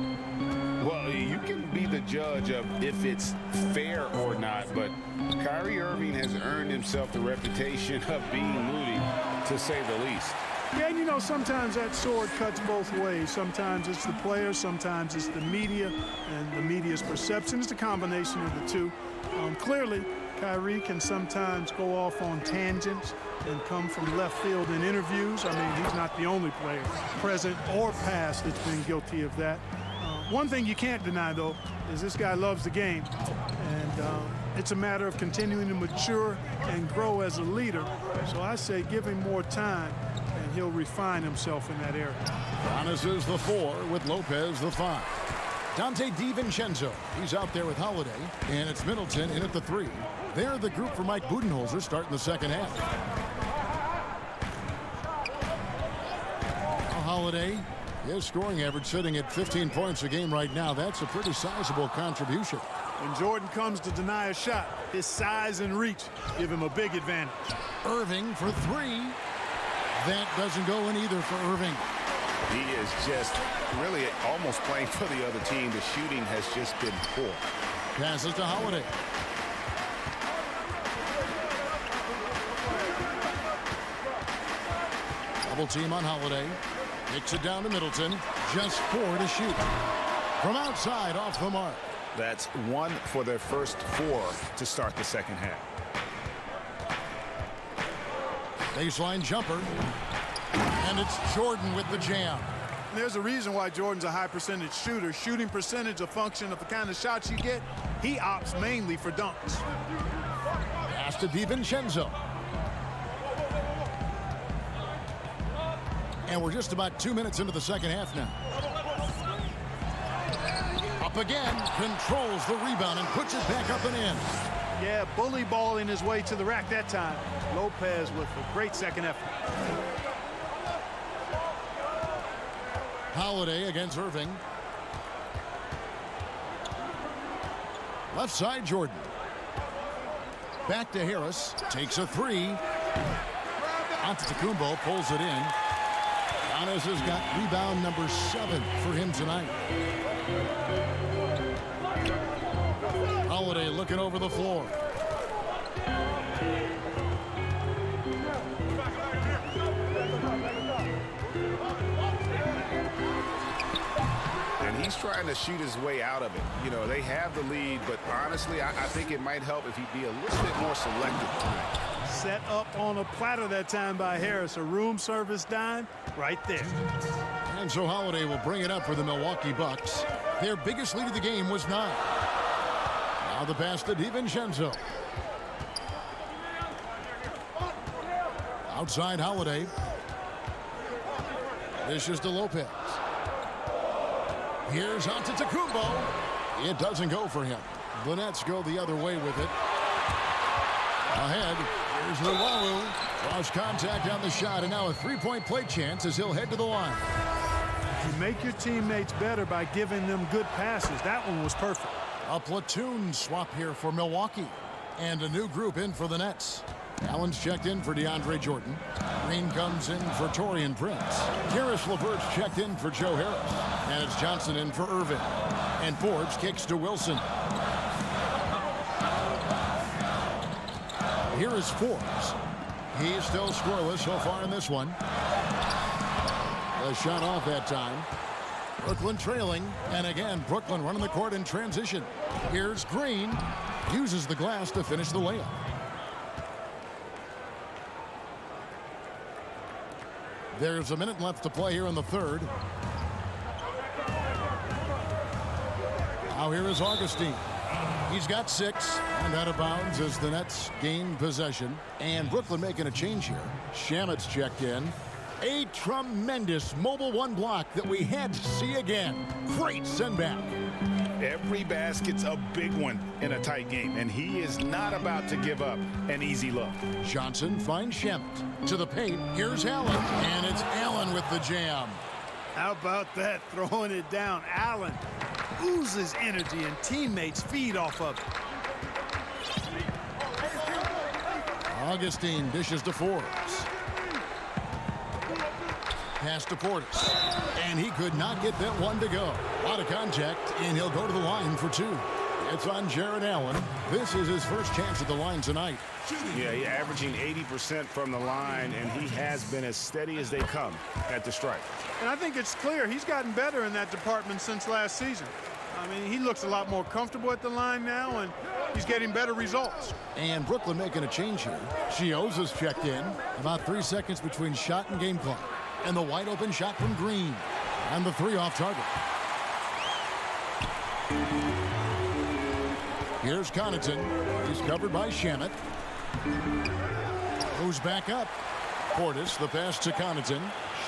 S3: Well, you can be the judge of if it's fair or not, but Kyrie Irving has earned himself the reputation of being moody, to say the least.
S13: Yeah, you know, sometimes that sword cuts both ways. Sometimes it's the players, sometimes it's the media, and the media's perception. It's a combination of the two. Clearly, Kyrie can sometimes go off on tangents and come from left field in interviews. I mean, he's not the only player, present or past, that's been guilty of that. One thing you can't deny, though, is this guy loves the game. And it's a matter of continuing to mature and grow as a leader. So I say give him more time, and he'll refine himself in that area.
S1: Giannis is the 4 with Lopez the 5. Dante DiVincenzo, he's out there with Holiday, and it's Middleton in at the 3. They're the group for Mike Budenholzer starting the second half. Holiday, his scoring average sitting at 15 points a game right now. That's a pretty sizable contribution.
S13: When Jordan comes to deny a shot, his size and reach give him a big advantage.
S1: Irving for 3. That doesn't go in either for Irving.
S2: He is just
S4: really almost playing for the other team. The shooting has just been poor.
S1: Passes to Holiday. Double team on Holiday. Kicks it down to Middleton. Just 4 to shoot. From outside, off the mark.
S4: That's 1 for their first 4 to start the second half.
S1: Baseline jumper. And it's Jordan with the jam.
S13: There's a reason why Jordan's a high percentage shooter. Shooting percentage a function of the kind of shots you get. He opts mainly for dunks.
S1: Pass to DiVincenzo. And we're just about 2 minutes into the second half now. Up again, controls the rebound and puts it back up and in.
S13: Yeah, bully balling his way to the rack that time. Lopez with a great second effort.
S1: Holiday against Irving. Left side, Jordan. Back to Harris. Takes a 3. Antetokounmpo pulls it in. Giannis has got rebound number 7 for him tonight. Holiday looking over the floor.
S4: And he's trying to shoot his way out of it. You know, they have the lead, but honestly, I think it might help if he'd be a little bit more selective tonight.
S13: Set up on a platter that time by Harris. A room service dime right there.
S1: And so Holiday will bring it up for the Milwaukee Bucks. Their biggest lead of the game was 9. Now the pass to DiVincenzo. Outside Holiday. This is to Lopez. Here's Antetokounmpo. It doesn't go for him. The Nets go the other way with it. Ahead. Here's Luwawu. Draws contact on the shot, and now a 3-point play chance as he'll head to the line.
S13: You make your teammates better by giving them good passes. That one was perfect.
S1: A platoon swap here for Milwaukee. And a new group in for the Nets. Allen's checked in for DeAndre Jordan. Green comes in for Taurean Prince. Karis LeVert's checked in for Joe Harris. And it's Johnson in for Irving. And Forbes kicks to Wilson. Here is Forbes. He's still scoreless so far in this one. A shot off that time. Brooklyn trailing. And again, Brooklyn running the court in transition. Here's Green. Uses the glass to finish the layup. There's a minute left to play here in the third. Now here is Augustine. He's got 6 and out of bounds as the Nets gain possession. And Brooklyn making a change here. Shamet's checked in. A tremendous mobile 1 block that we had to see again. Great send back.
S4: Every basket's a big one in a tight game, and he is not about to give up an easy look.
S1: Johnson finds Shamet to the paint. Here's Allen, and it's Allen with the jam.
S13: How about that, throwing it down? Allen oozes energy, and teammates feed off of it.
S1: Augustine dishes to Forbes. Pass to Portis. And he could not get that one to go. A lot of contact, and he'll go to the line for 2. It's on Jared Allen. This is his first chance at the line tonight.
S4: Yeah, he's averaging 80% from the line, and he has been as steady as they come at the stripe.
S13: And I think it's clear he's gotten better in that department since last season. I mean, he looks a lot more comfortable at the line now, and he's getting better results.
S1: And Brooklyn making a change here. Chioza's checked in. About 3 seconds between shot and game clock. And the wide open shot from Green. And the 3 off target. Here's Connaughton. He's covered by Shamet. Moves back up. Portis, the pass to Connaughton.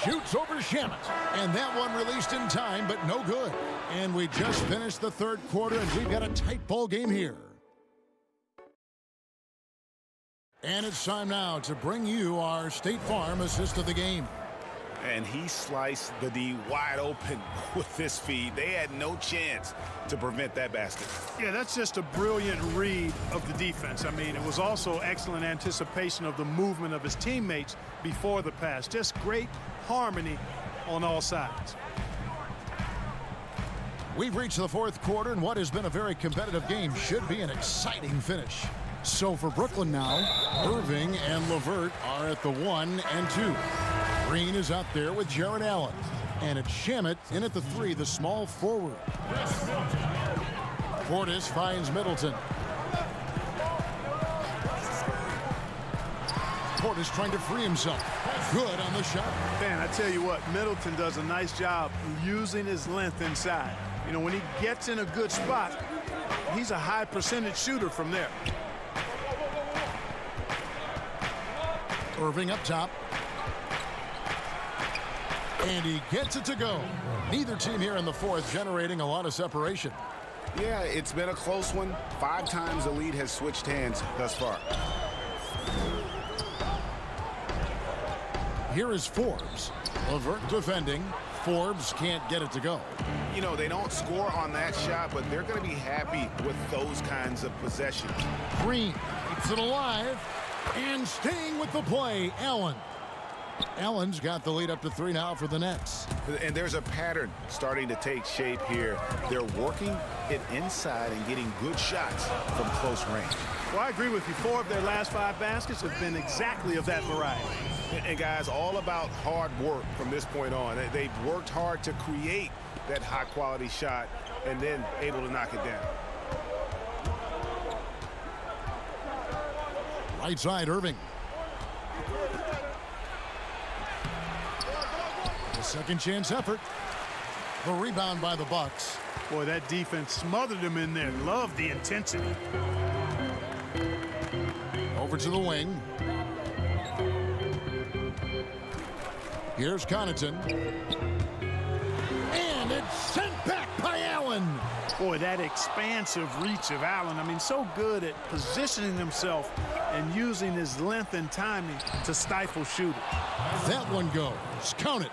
S1: Shoots over Shamet. And that one released in time, but no good. And we just finished the third quarter, and we've got a tight ball game here. And it's time now to bring you our State Farm assist of the game.
S4: And he sliced the D wide open with this feed. They had no chance to prevent that basket.
S13: Yeah, that's just a brilliant read of the defense. I mean, it was also excellent anticipation of the movement of his teammates before the pass. Just great harmony on all sides.
S1: We've reached the fourth quarter, and what has been a very competitive game should be an exciting finish. So for Brooklyn now, Irving and LeVert are at the 1 and 2. Green is out there with Jared Allen. And it's Shamet in at the 3, the small forward. Portis finds Middleton. Portis trying to free himself. Good on the shot.
S13: Man, I tell you what, Middleton does a nice job using his length inside. You know, when he gets in a good spot, he's a high percentage shooter from there.
S1: Irving up top. And he gets it to go. Neither team here in the fourth generating a lot of separation.
S4: Yeah, it's been a close one. 5 times the lead has switched hands thus far.
S1: Here is Forbes. LeVert defending. Forbes can't get it to go.
S4: You know, they don't score on that shot, but they're going to be happy with those kinds of possessions.
S1: Green keeps it alive. And staying with the play, Allen. Allen's got the lead up to 3 now for the Nets.
S4: And there's a pattern starting to take shape here. They're working it inside and getting good shots from close range.
S13: Well, I agree with you. 4 of their last 5 baskets have been exactly of that variety.
S2: And guys, all about hard work from this point on. They've worked hard to create that high quality shot and then able to knock it down.
S1: Right side, Irving. The second chance effort. The rebound by the Bucks.
S13: Boy, that defense smothered him in there. Love the intensity.
S1: Over to the wing. Here's Connaughton. And it's sent back by Allen.
S13: Boy, that expansive reach of Allen. I mean, so good at positioning himself and using his length and timing to stifle shooting.
S1: That one goes. Count it.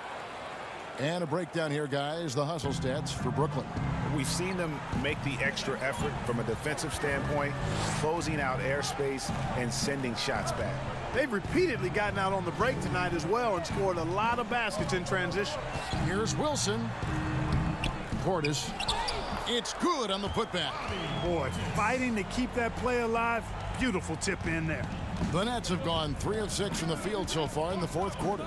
S1: And a breakdown here, guys. The hustle stats for Brooklyn.
S4: We've seen them make the extra effort from a defensive standpoint, closing out airspace and sending shots back.
S13: They've repeatedly gotten out on the break tonight as well and scored a lot of baskets in transition.
S1: Here's Wilson. Portis. It's good on the putback.
S13: Boy, fighting to keep that play alive. Beautiful tip in there.
S1: The Nets have gone 3 of 6 from the field so far in the fourth quarter.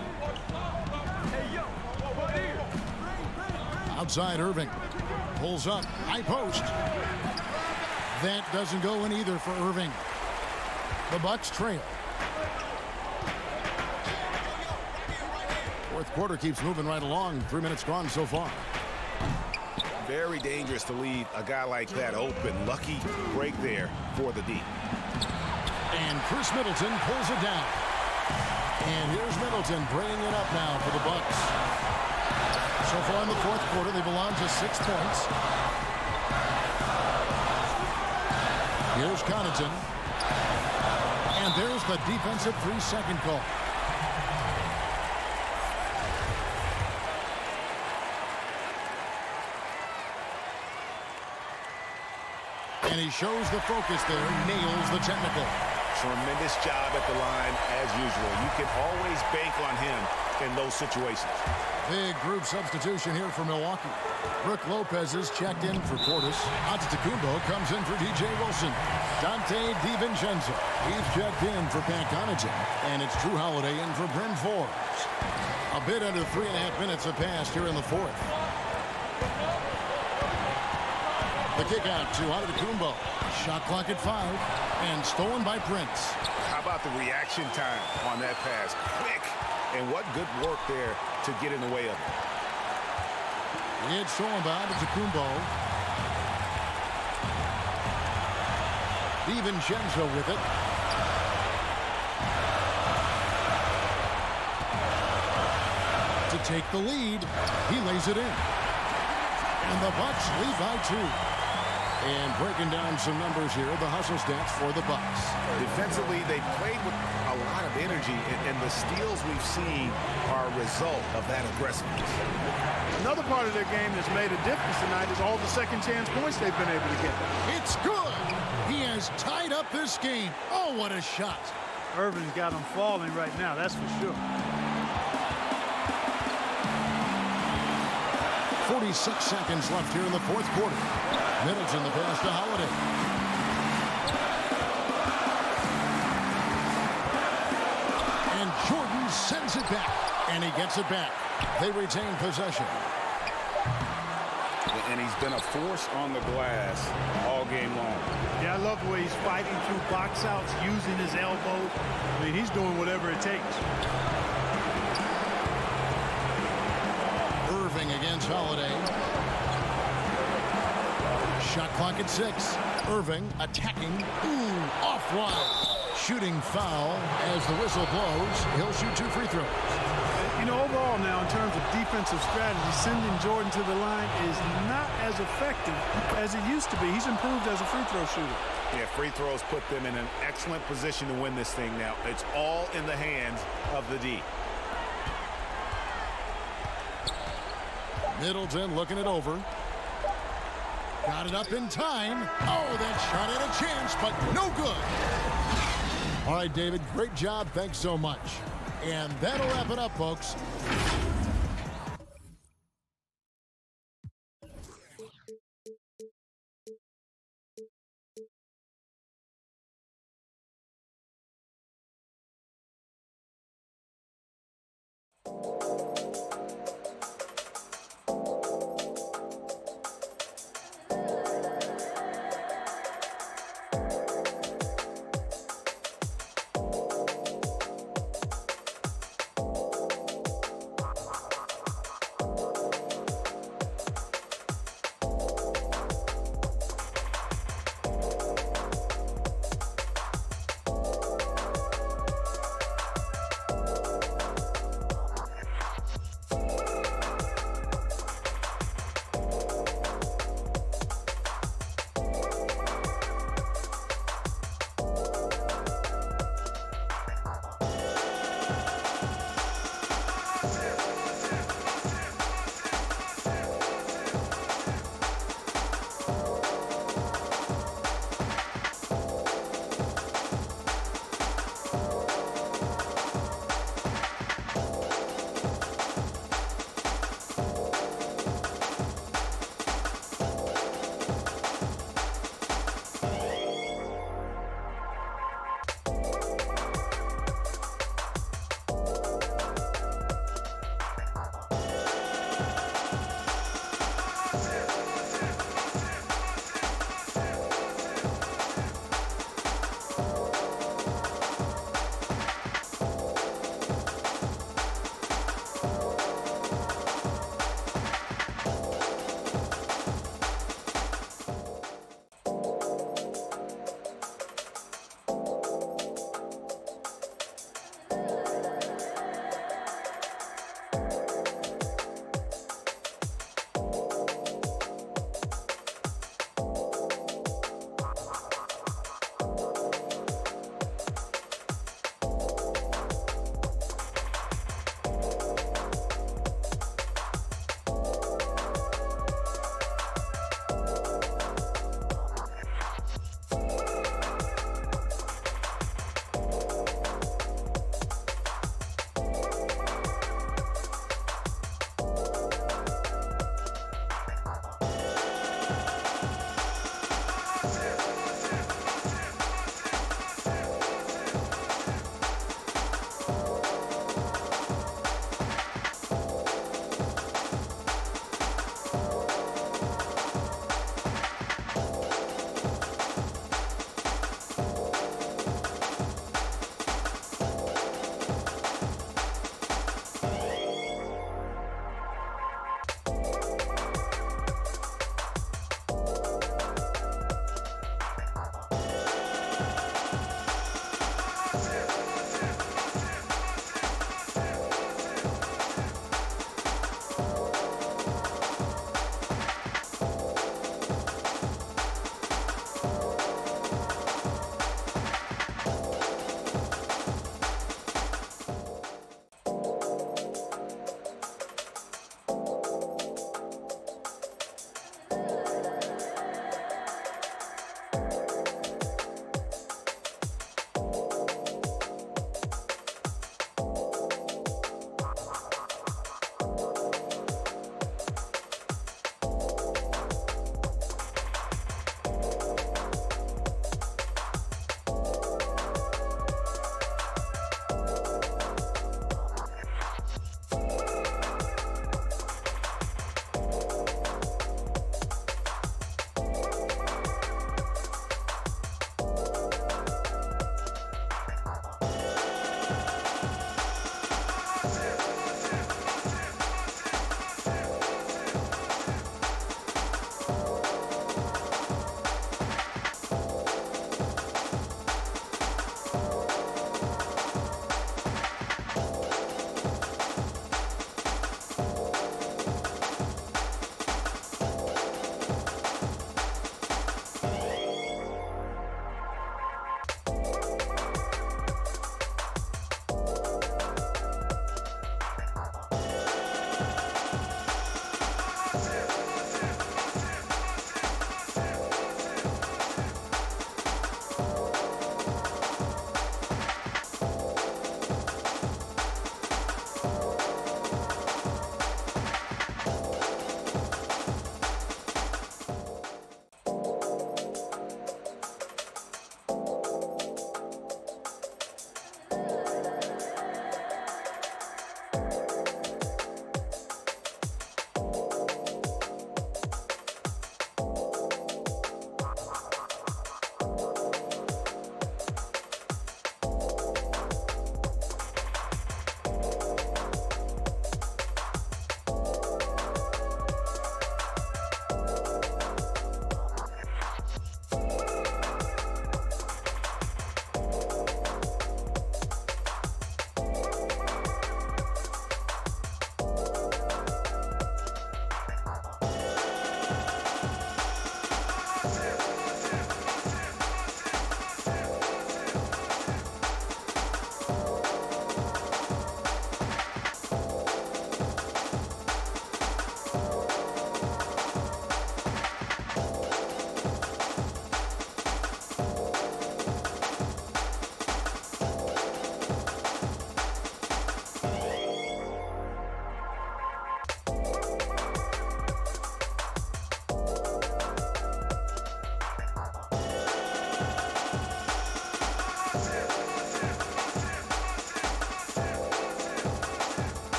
S1: Outside Irving. Pulls up. High post. That doesn't go in either for Irving. The Bucks trail. Fourth quarter keeps moving right along. 3 minutes gone so far.
S4: Very dangerous to leave a guy like that open. Lucky break there for the D.
S1: And Chris Middleton pulls it down. And here's Middleton bringing it up now for the Bucks. So far in the fourth quarter, they belong to 6 points. Here's Connaughton. And there's the defensive 3-second call. And he shows the focus there, nails the technical.
S4: Tremendous job at the line as usual. You can always bank on him in those situations.
S1: Big group substitution here for Milwaukee. Brook Lopez is checked in for Portis. Antetokounmpo comes in for DJ Wilson. Dante DiVincenzo, he's checked in for Pat Connaughton. And it's Drew Holiday in for Bryn Forbes. A bit under 3.5 minutes have passed here in the fourth. The kick out to Antetokounmpo. Shot clock at 5 and stolen by Prince.
S4: How about the reaction time on that pass? Quick. And what good work there to get in the way of it.
S1: It's shown by Antetokounmpo. DiVincenzo with it. To take the lead, he lays it in. And the Bucks lead by 2. And breaking down some numbers here, the hustle stats for the Bucks.
S4: Defensively, they played with a lot of energy, and the steals we've seen are a result of that aggressiveness.
S13: Another part of their game that's made a difference tonight is all the second chance points they've been able to get.
S1: It's good. He has tied up this game. Oh, what a shot.
S13: Irving's got them falling right now, that's for sure.
S1: 46 seconds left here in the fourth quarter. Middleton the pass to Holiday. And Jordan sends it back. And he gets it back. They retain possession.
S3: And he's been a force on the glass all game long.
S13: Yeah, I love the way he's fighting through box outs, using his elbow. I mean, he's doing whatever it takes.
S1: Irving against Holiday. Shot clock at 6. Irving attacking. Ooh, offline. Shooting foul as the whistle blows. He'll shoot 2 free throws.
S13: You know, overall now, in terms of defensive strategy, sending Jordan to the line is not as effective as it used to be. He's improved as a free throw shooter.
S2: Yeah, free throws put them in an excellent position to win this thing now. It's all in the hands of the D.
S1: Middleton looking it over. Got it up in time. Oh, that shot had a chance, but no good. All right, David, great job. Thanks so much. And that'll wrap it up, folks.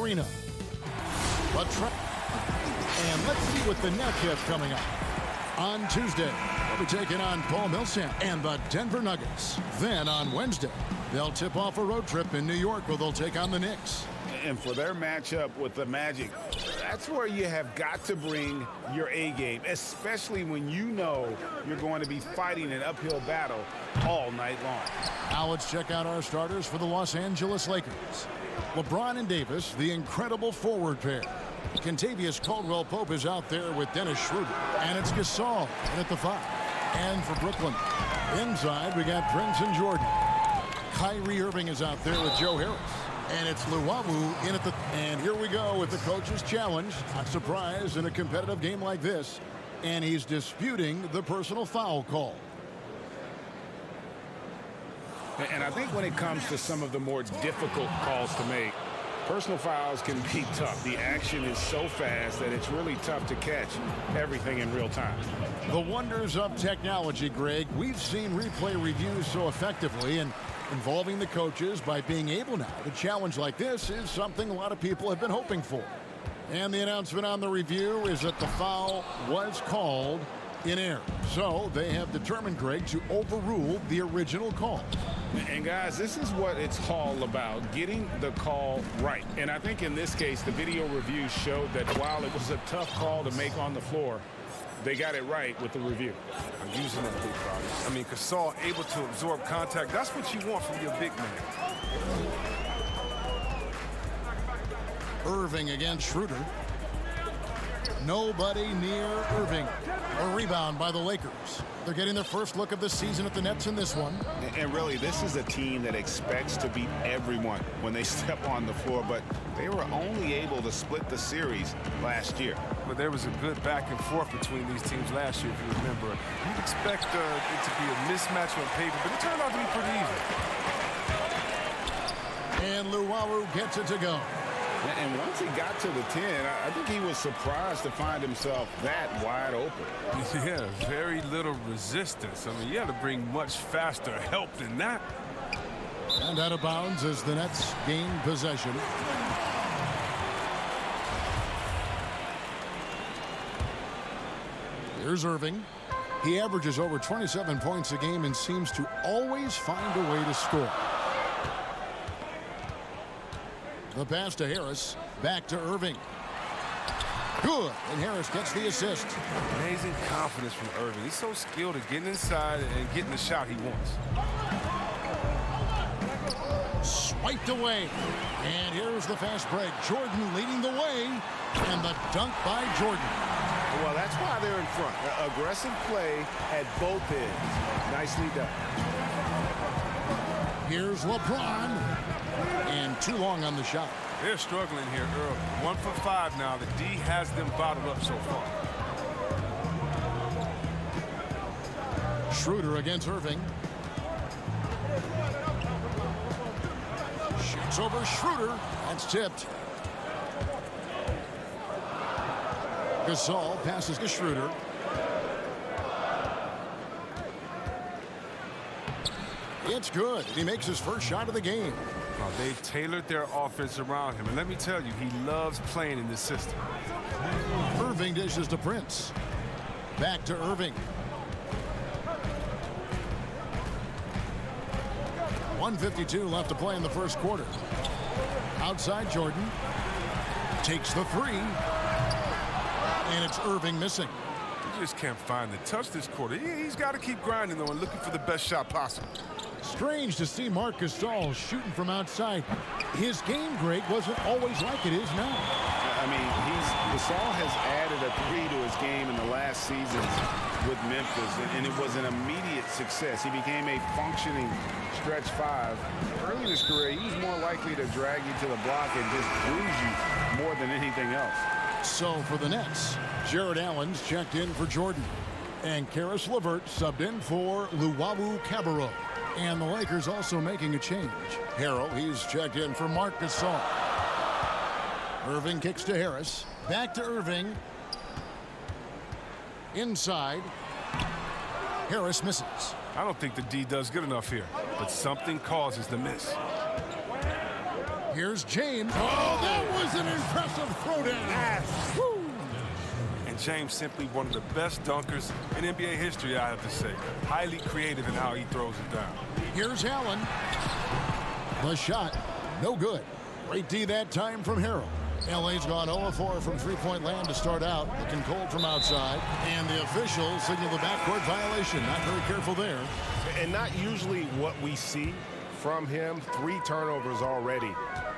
S1: Arena. And let's see what the Nets have coming up. On Tuesday, they'll be taking on Paul Millsap and the Denver Nuggets. Then on Wednesday, they'll tip off a road trip in New York where they'll take on the Knicks.
S4: And for their matchup with the Magic, that's where you have got to bring your A game, especially when you know you're going to be fighting an uphill battle all night long.
S1: Now let's check out our starters for the Los Angeles Lakers. LeBron and Davis, the incredible forward pair. Kentavious Caldwell-Pope is out there with Dennis Schroeder. And it's Gasol in at the 5. And for Brooklyn, inside we got Prince and Jordan. Kyrie Irving is out there with Joe Harris. And it's Luwawu in at the... And here we go with the coach's challenge. Not surprised in a competitive game like this. And he's disputing the personal foul call.
S4: And I think when it comes to some of the more difficult calls to make, personal fouls can be tough. The action is so fast that it's really tough to catch everything in real time.
S1: The wonders of technology, Greg. We've seen replay reviews so effectively, and involving the coaches by being able now to challenge like this is something a lot of people have been hoping for. And the announcement on the review is that the foul was called in error. So they have determined, Greg, to overrule the original call.
S4: And guys, this is what it's all about, getting the call right. And I think in this case, the video review showed that while it was a tough call to make on the floor, they got it right with the review.
S8: I'm using that big body. I mean, Gasol able to absorb contact. That's what you want from your big man.
S1: Irving against Schroeder. Nobody near Irving. A rebound by the Lakers. They're getting their first look of the season at the Nets in this one.
S4: And really, this is a team that expects to beat everyone when they step on the floor, but they were only able to split the series last year.
S8: But there was a good back and forth between these teams last year, if you remember. You'd expect it to be a mismatch on paper, but it turned out to be pretty even.
S1: And Luwawu gets it to go.
S4: And once he got to the 10, I think he was surprised to find himself that wide open.
S8: Yeah, very little resistance. I mean, you had to bring much faster help than that.
S1: And out of bounds as the Nets gain possession. Here's Irving. He averages over 27 points a game and seems to always find a way to score. The pass to Harris. Back to Irving. Good. And Harris gets the assist.
S8: Amazing confidence from Irving. He's so skilled at getting inside and getting the shot he wants.
S1: Swiped away. And here's the fast break. Jordan leading the way. And the dunk by Jordan.
S4: Well, that's why they're in front. Aggressive play at both ends. Nicely done.
S1: Here's LeBron. And too long on the shot.
S8: They're struggling here early. 1 for 5 now. The D has them bottled up so far.
S1: Schroeder against Irving. Shoots over Schroeder. That's tipped. Gasol passes to Schroeder. It's good. He makes his first shot of the game.
S8: Well, they've tailored their offense around him. And let me tell you, he loves playing in this system.
S1: Irving dishes to Prince. Back to Irving. 1:52 left to play in the first quarter. Outside Jordan. Takes the 3. And it's Irving missing.
S8: He just can't find the touch this quarter. He's got to keep grinding, though, and looking for the best shot possible.
S1: Strange to see Marc Gasol shooting from outside. His game, Greg, wasn't always like it is now.
S4: I mean, Gasol has added a 3 to his game in the last seasons with Memphis, and it was an immediate success. He became a functioning stretch 5. Early in his career, he was more likely to drag you to the block and just bruise you more than anything else.
S1: So for the Nets, Jared Allen's checked in for Jordan. And Karis LeVert subbed in for Luwawu Cabarrot. And the Lakers also making a change. Harrell, he's checked in for Marc Gasol. Irving kicks to Harris. Back to Irving. Inside. Harris misses.
S8: I don't think the D does good enough here, but something causes the miss.
S1: Here's James. Oh, that was an impressive throwdown.
S14: And James simply one of the best dunkers in NBA history, I have to say. Highly creative in how he throws it down.
S1: Here's Allen. The shot, no good. Great D that time from Harrell. LA's gone 0-4 from three-point land to start out. Looking cold from outside. And the officials signal the backcourt violation. Not very careful there.
S2: And not usually what we see from him. 3 turnovers already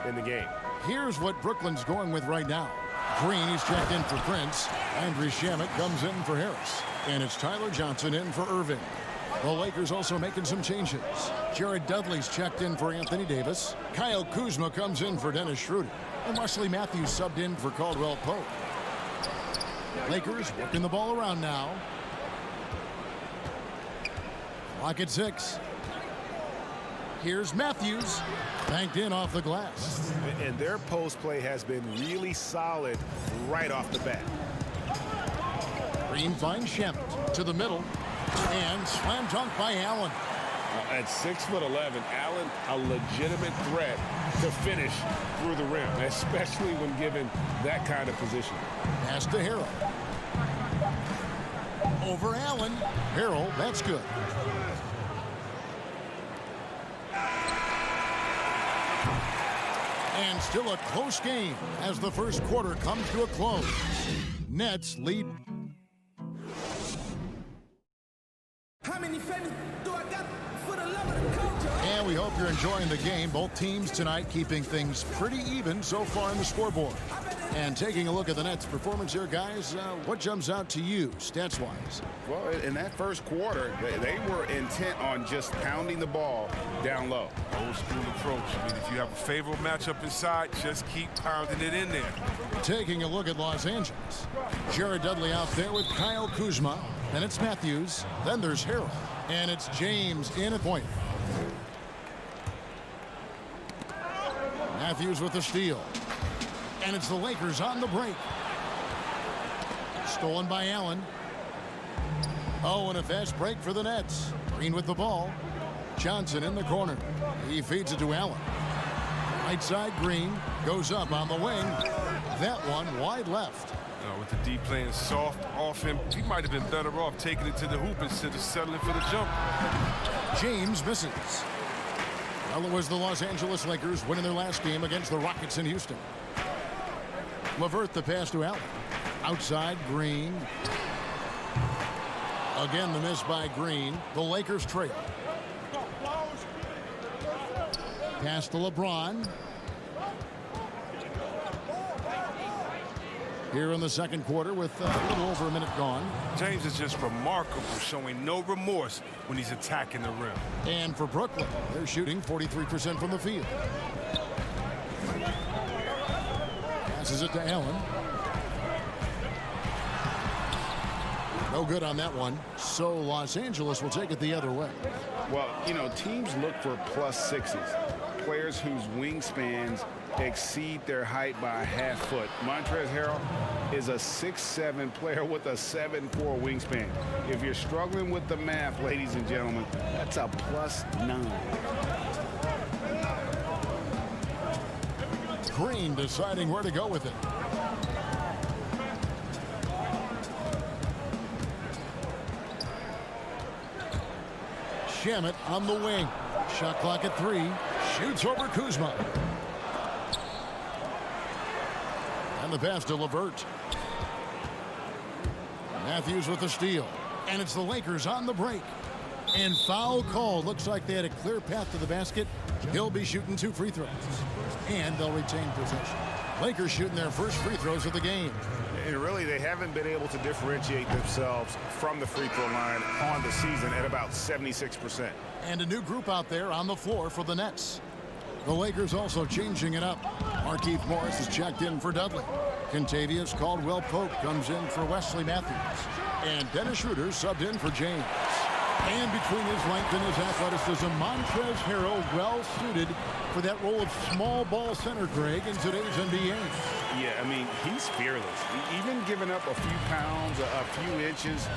S2: in the game.
S1: Here's what Brooklyn's going with right now. Green, he's checked in for Prince. Andrew Shamet comes in for Harris. And it's Tyler Johnson in for Irving. The Lakers also making some changes. Jared Dudley's checked in for Anthony Davis. Kyle Kuzma comes in for Dennis Schroeder. And Wesley Matthews subbed in for Caldwell Pope. Lakers working the ball around now. Clock at 6. Here's Matthews. Banked in off the glass.
S2: And their post play has been really solid right off the bat.
S1: Green finds Shamet to the middle. And slam dunk by Allen.
S2: At 6'11", Allen a legitimate threat to finish through the rim, especially when given that kind of position.
S1: Pass to Harrell. Over Allen. Harrell, that's good. And still a close game as the first quarter comes to a close. Nets lead.
S15: How many favors do I got for the love of the culture?
S1: And we hope you're enjoying the game. Both teams tonight keeping things pretty even so far in the scoreboard. And taking a look at the Nets' performance here, guys, what jumps out to you, stats-wise?
S4: Well, in that first quarter, they were intent on just pounding the ball down low.
S14: Old school approach. I mean, if you have a favorable matchup inside, just keep pounding it in there.
S1: Taking a look at Los Angeles. Jared Dudley out there with Kyle Kuzma. And it's Matthews. Then there's Harrell. And it's James in at point. Matthews with the steal. And it's the Lakers on the break. Stolen by Allen. Oh, and a fast break for the Nets. Green with the ball. Johnson in the corner. He feeds it to Allen. Right side, Green goes up on the wing. That one wide left.
S14: With the D playing soft off him, he might have been better off taking it to the hoop instead of settling for the jump.
S1: James misses. Well, it was the Los Angeles Lakers winning their last game against the Rockets in Houston. LeVert the pass to Allen. Outside, Green. Again, the miss by Green. The Lakers trail. Pass to LeBron. Here in the second quarter with a little over a minute gone.
S14: James is just remarkable, showing no remorse when he's attacking the rim.
S1: And for Brooklyn, they're shooting 43% from the field. Passes it to Allen. No good on that one. So Los Angeles will take it the other way.
S4: Well, you know, teams look for +6s. Players whose wingspans exceed their height by a half foot. Montrezl Harrell is a 6'7" player with a 7'4" wingspan. If you're struggling with the math, ladies and gentlemen, that's a +9.
S1: Green deciding where to go with it. Shamet on the wing. Shot clock at 3. Shoots over Kuzma. And the pass to LeVert. Matthews with the steal. And it's the Lakers on the break. And foul call. Looks like they had a clear path to the basket. He'll be shooting 2 free throws. And they'll retain possession. Lakers shooting their first free throws of the game.
S2: And really, they haven't been able to differentiate themselves from the free throw line on the season at about 76%.
S1: And a new group out there on the floor for the Nets. The Lakers also changing it up. Markieff Morris is checked in for Dudley. Contavious Caldwell Pope comes in for Wesley Matthews. And Dennis Schroeder subbed in for James. And between his length and his athleticism, Montrezl Harrell well suited for that role of small ball center, Greg, in today's NBA.
S4: Yeah, I mean, he's fearless. Even giving up a few pounds, a few inches,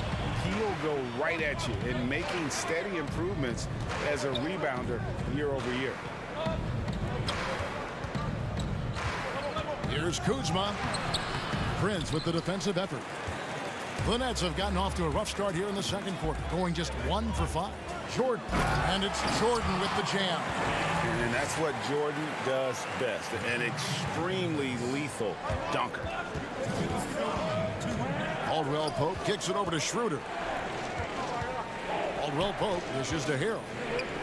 S4: he'll go right at you and making steady improvements as a rebounder year over year.
S1: Here's Kuzma. Prince with the defensive effort. The Nets have gotten off to a rough start here in the second quarter, going just 1 for 5. Jordan, and it's Jordan with the jam.
S4: And that's what Jordan does best, an extremely lethal dunker.
S1: Caldwell Pope kicks it over to Schroeder. Caldwell Pope dishes to Harrell.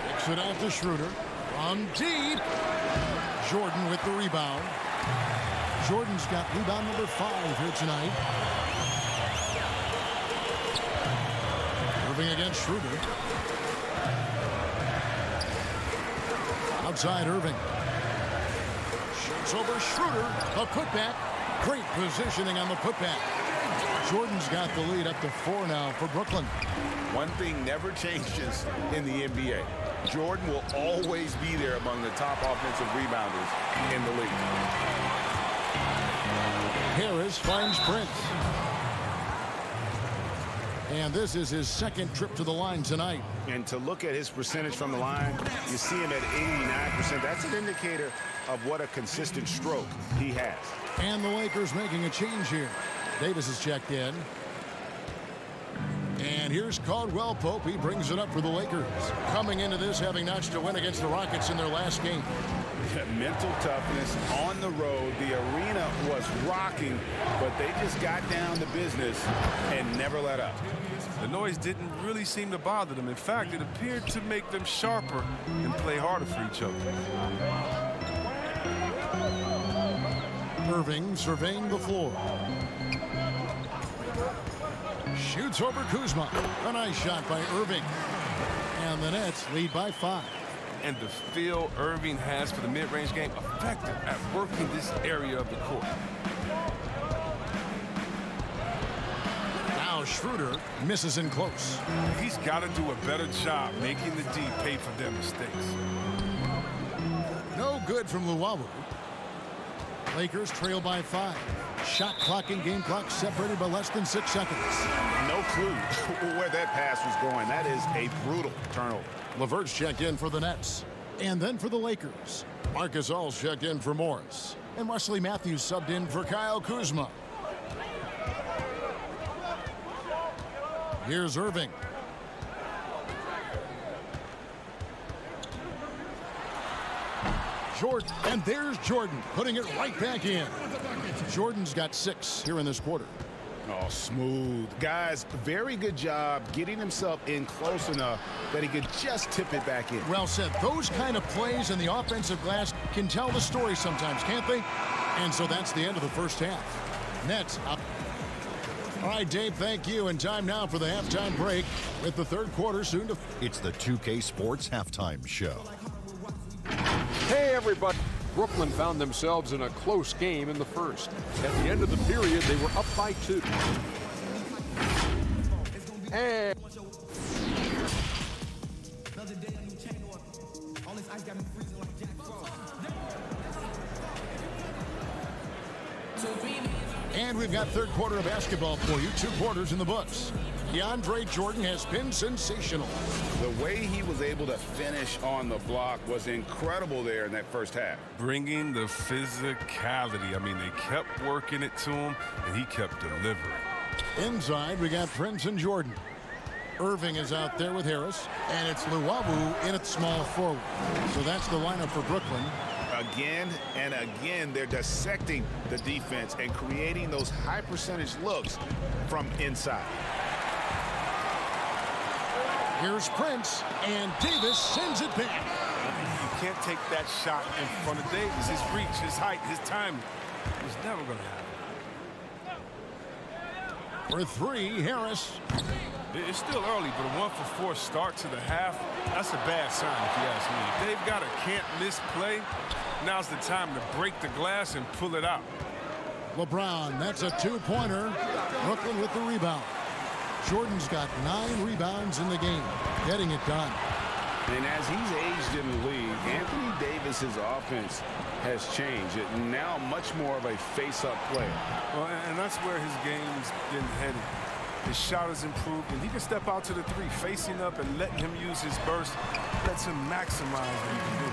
S1: Kicks it out to Schroeder. From deep. Jordan with the rebound. Jordan's got rebound number 5 here tonight. Irving against Schroeder. Outside Irving. Shoots over Schroeder. A putback. Great positioning on the putback. Jordan's got the lead up to 4 now for Brooklyn.
S4: One thing never changes in the NBA. Jordan will always be there among the top offensive rebounders in the league.
S1: Harris finds Prince. And this is his second trip to the line tonight.
S4: And to look at his percentage from the line, you see him at 89%. That's an indicator of what a consistent stroke he has.
S1: And the Lakers making a change here. Davis is checked in. And here's Caldwell Pope. He brings it up for the Lakers. Coming into this, having notched a win against the Rockets in their last game.
S4: Mental toughness on the road. The arena was rocking, but they just got down to business and never let up.
S14: The noise didn't really seem to bother them. In fact, it appeared to make them sharper and play harder for each other.
S1: Irving surveying the floor. Shoots over Kuzma. A nice shot by Irving. And the Nets lead by 5.
S14: And the feel Irving has for the mid-range game, effective at working this area of the court.
S1: Now Schroeder misses in close.
S14: He's got to do a better job making the D pay for their mistakes.
S1: No good from Luwawu. Lakers trail by 5. Shot clock and game clock separated by less than 6 seconds.
S4: No clue where that pass was going. That is a brutal turnover.
S1: LeVert's checked in for the Nets. And then for the Lakers, Marc Gasol's checked in for Morris. And Wesley Matthews subbed in for Kyle Kuzma. Here's Irving. Jordan, and there's Jordan putting it right back in. Jordan's got 6 here in this quarter.
S4: Oh, smooth. Guys, very good job getting himself in close enough that he could just tip it back in.
S1: Well said. Those kind of plays in the offensive glass can tell the story sometimes, can't they? And so that's the end of the first half. Nets up. All right, Dave, thank you. And time now for the halftime break with the third quarter soon to...
S7: It's the 2K Sports Halftime Show.
S8: Hey, everybody. Brooklyn found themselves in a close game in the first. At the end of the period, they were up by 2. And
S1: we've got third quarter of basketball for you. 2 quarters in the books. DeAndre Jordan has been sensational.
S4: The way he was able to finish on the block was incredible there in that first half.
S14: Bringing the physicality. I mean, they kept working it to him, and he kept delivering.
S1: Inside, we got Prince and Jordan. Irving is out there with Harris, and it's Luwawu in at small forward. So that's the lineup for Brooklyn.
S4: Again and again, they're dissecting the defense and creating those high percentage looks from inside.
S1: Here's Prince, and Davis sends it back.
S14: You can't take that shot in front of Davis. His reach, his height, his timing. It was never going to happen.
S1: For 3, Harris.
S14: It's still early, but a 1-for-4 start to the half, that's a bad sign if you ask me. If they've got a can't-miss play, now's the time to break the glass and pull it out.
S1: LeBron, that's a 2-pointer. Brooklyn with the rebound. Jordan's got 9 rebounds in the game, getting it done.
S4: And as he's aged in the league, Anthony Davis's offense has changed. It now much more of a face-up player.
S14: Well, and that's where his game's been headed. His shot has improved, and he can step out to the 3, facing up and letting him use his burst. Lets him maximize what he can do.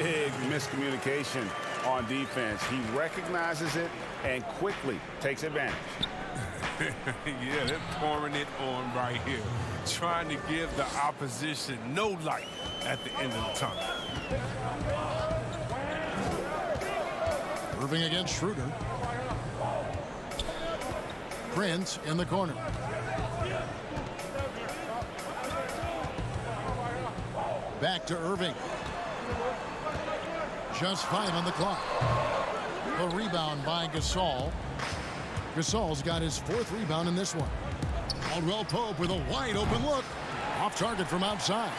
S4: Big miscommunication on defense. He recognizes it and quickly takes advantage.
S14: Yeah, they're pouring it on right here, trying to give the opposition no light at the end of the tunnel.
S1: Irving against Schroeder. Prince in the corner. Back to Irving. Just 5 on the clock. A rebound by Gasol. Gasol's got his 4th rebound in this one. Caldwell Pope with a wide open look. Off target from outside.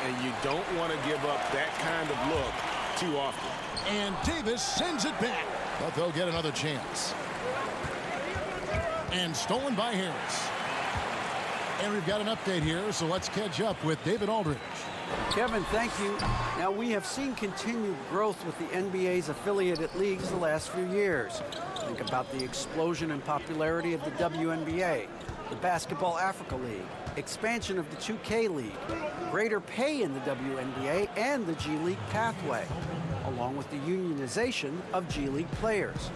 S2: And you don't want to give up that kind of look too often.
S1: And Davis sends it back. But they'll get another chance. And stolen by Harris. And we've got an update here, so let's catch up with David Aldridge.
S6: Kevin, thank you. Now, we have seen continued growth with the NBA's affiliated leagues the last few years. Think about the explosion in popularity of the WNBA, the Basketball Africa League, expansion of the 2K League, greater pay in the WNBA and the G League pathway, along with the unionization of G League players.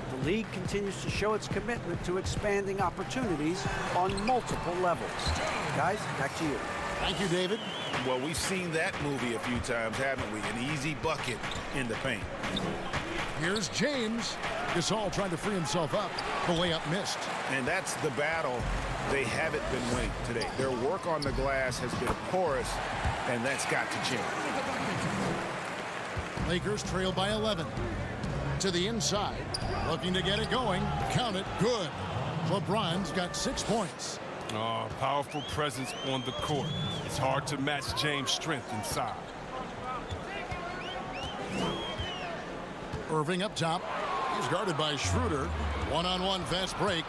S6: The league continues to show its commitment to expanding opportunities on multiple levels. Guys, back to you.
S1: Thank you, David.
S4: Well, we've seen that movie a few times, haven't we? An easy bucket in the paint.
S1: Here's James. Gasol trying to free himself up. The layup missed.
S4: And that's the battle they haven't been winning today. Their work on the glass has been porous, and that's got to change.
S1: Lakers trail by 11. To the inside. Looking to get it going. Count it. Good. LeBron's got 6 points.
S14: Oh, powerful presence on the court. It's hard to match James' strength inside.
S1: Irving up top. He's guarded by Schroeder. One-on-one fast break.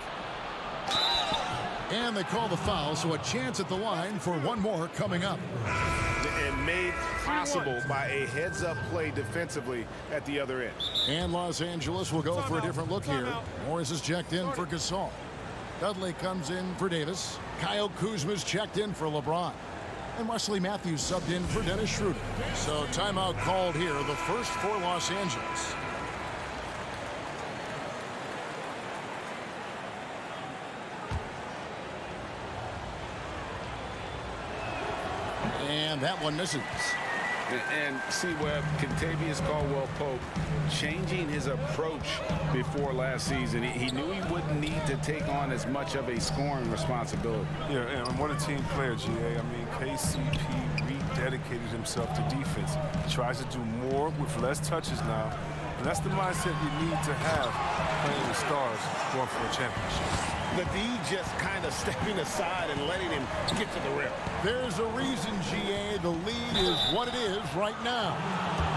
S1: And they call the foul, so a chance at the line for one more coming up.
S4: And made possible by a heads-up play defensively at the other end.
S1: And Los Angeles will go for a different look here. Morris is checked in for Gasol. Dudley comes in for Davis. Kyle Kuzma's checked in for LeBron. And Wesley Matthews subbed in for Dennis Schroeder. So timeout called here, the first for Los Angeles. And that one misses.
S4: And see, Webb, Kentavious Caldwell-Pope changing his approach before last season. He knew he wouldn't need to take on as much of a scoring responsibility.
S14: Yeah, and what a team player, GA. I mean, KCP rededicated himself to defense. He tries to do more with less touches now. And that's the mindset you need to have playing the stars going for a championship.
S2: The D just kind of stepping aside and letting him get to the rim.
S1: There's a reason, GA, the lead is what it is right now.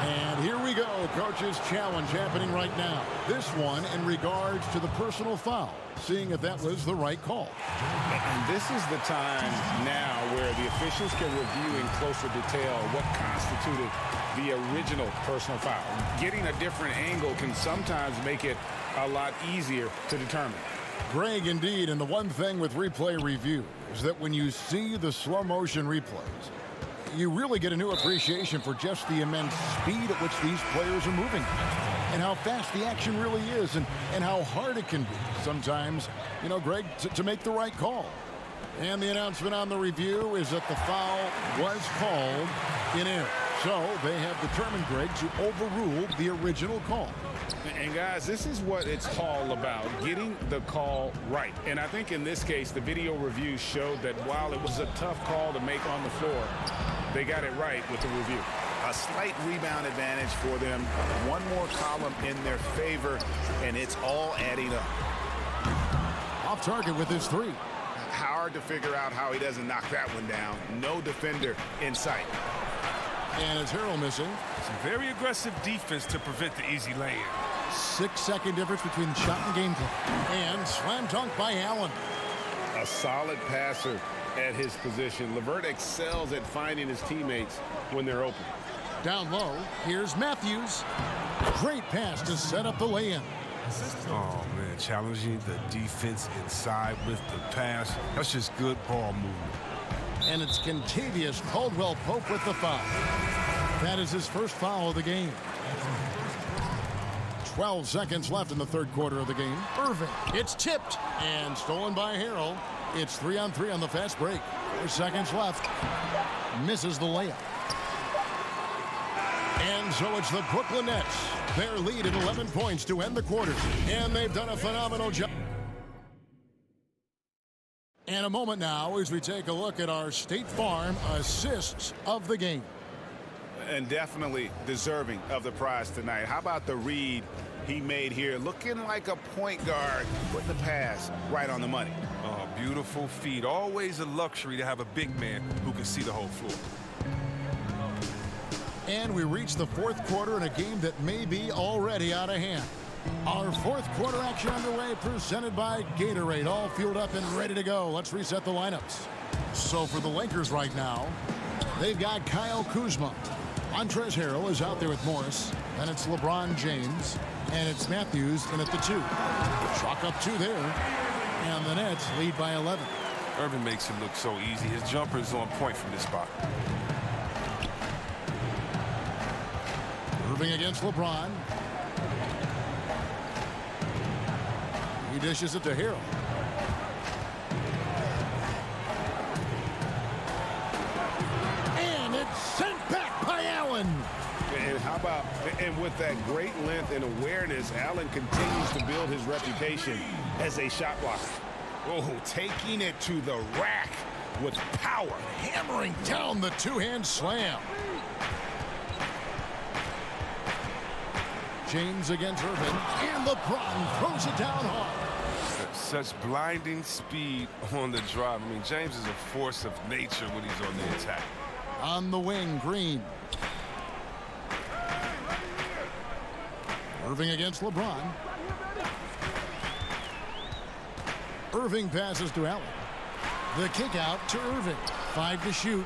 S1: And here we go, coach's challenge happening right now. This one in regards to the personal foul, seeing if that was the right call.
S2: And this is the time now where the officials can review in closer detail what constituted the original personal foul.
S4: Getting a different angle can sometimes make it a lot easier to determine.
S1: Greg, indeed, and the one thing with replay review is that when you see the slow motion replays, you really get a new appreciation for just the immense speed at which these players are moving and how fast the action really is and how hard it can be sometimes, you know, Greg, to make the right call. And the announcement on the review is that the foul was called in error. So they have determined, Greg, to overrule the original call.
S4: And guys, this is what it's all about, getting the call right. And I think in this case, the video review showed that while it was a tough call to make on the floor, they got it right with the review. A slight rebound advantage for them. One more column in their favor, and it's all adding up.
S1: Off target with his 3.
S4: Hard to figure out how he doesn't knock that one down. No defender in sight.
S1: And it's Harrell missing.
S14: Some very aggressive defense to prevent the easy lay-in.
S1: 6-second difference between shot and game clock. And slam dunk by Allen.
S4: A solid passer at his position. LeVert excels at finding his teammates when they're open.
S1: Down low, here's Matthews. Great pass to set up the lay-in.
S14: Oh, man, challenging the defense inside with the pass. That's just good ball movement.
S1: And it's Kentavious Caldwell-Pope with the foul. That is his first foul of the game. 12 seconds left in the third quarter of the game. Irving, it's tipped and stolen by Harrell. It's 3-on-3 on the fast break. 4 seconds left. Misses the layup. And so it's the Brooklyn Nets. Their lead at 11 points to end the quarter. And they've done a phenomenal job. And a moment now as we take a look at our State Farm assists of the game.
S4: And definitely deserving of the prize tonight. How about the read he made here? Looking like a point guard with the pass right on the money.
S14: Oh, beautiful feed. Always a luxury to have a big man who can see the whole floor.
S1: And we reach the fourth quarter in a game that may be already out of hand. Our fourth quarter action underway, presented by Gatorade. All fueled up and ready to go. Let's reset the lineups. So for the Lakers right now, they've got Kyle Kuzma. Montrezl Harrell is out there with Morris. Then it's LeBron James. And it's Matthews in at the 2. Chalk up 2 there. And the Nets lead by 11.
S14: Irving makes it look so easy. His jumper is on point from this spot.
S1: Irving against LeBron. He dishes it to Harrell. And it's sent back by Allen.
S4: And how about, and with that great length and awareness, Allen continues to build his reputation as a shot blocker.
S1: Oh, taking it to the rack with power, hammering down the two-hand slam. James against Irving, and LeBron throws it down hard.
S14: Such blinding speed on the drive. I mean, James is a force of nature when he's on the attack.
S1: On the wing, Green. Irving against LeBron. Irving passes to Allen. The kick out to Irving. 5 to shoot.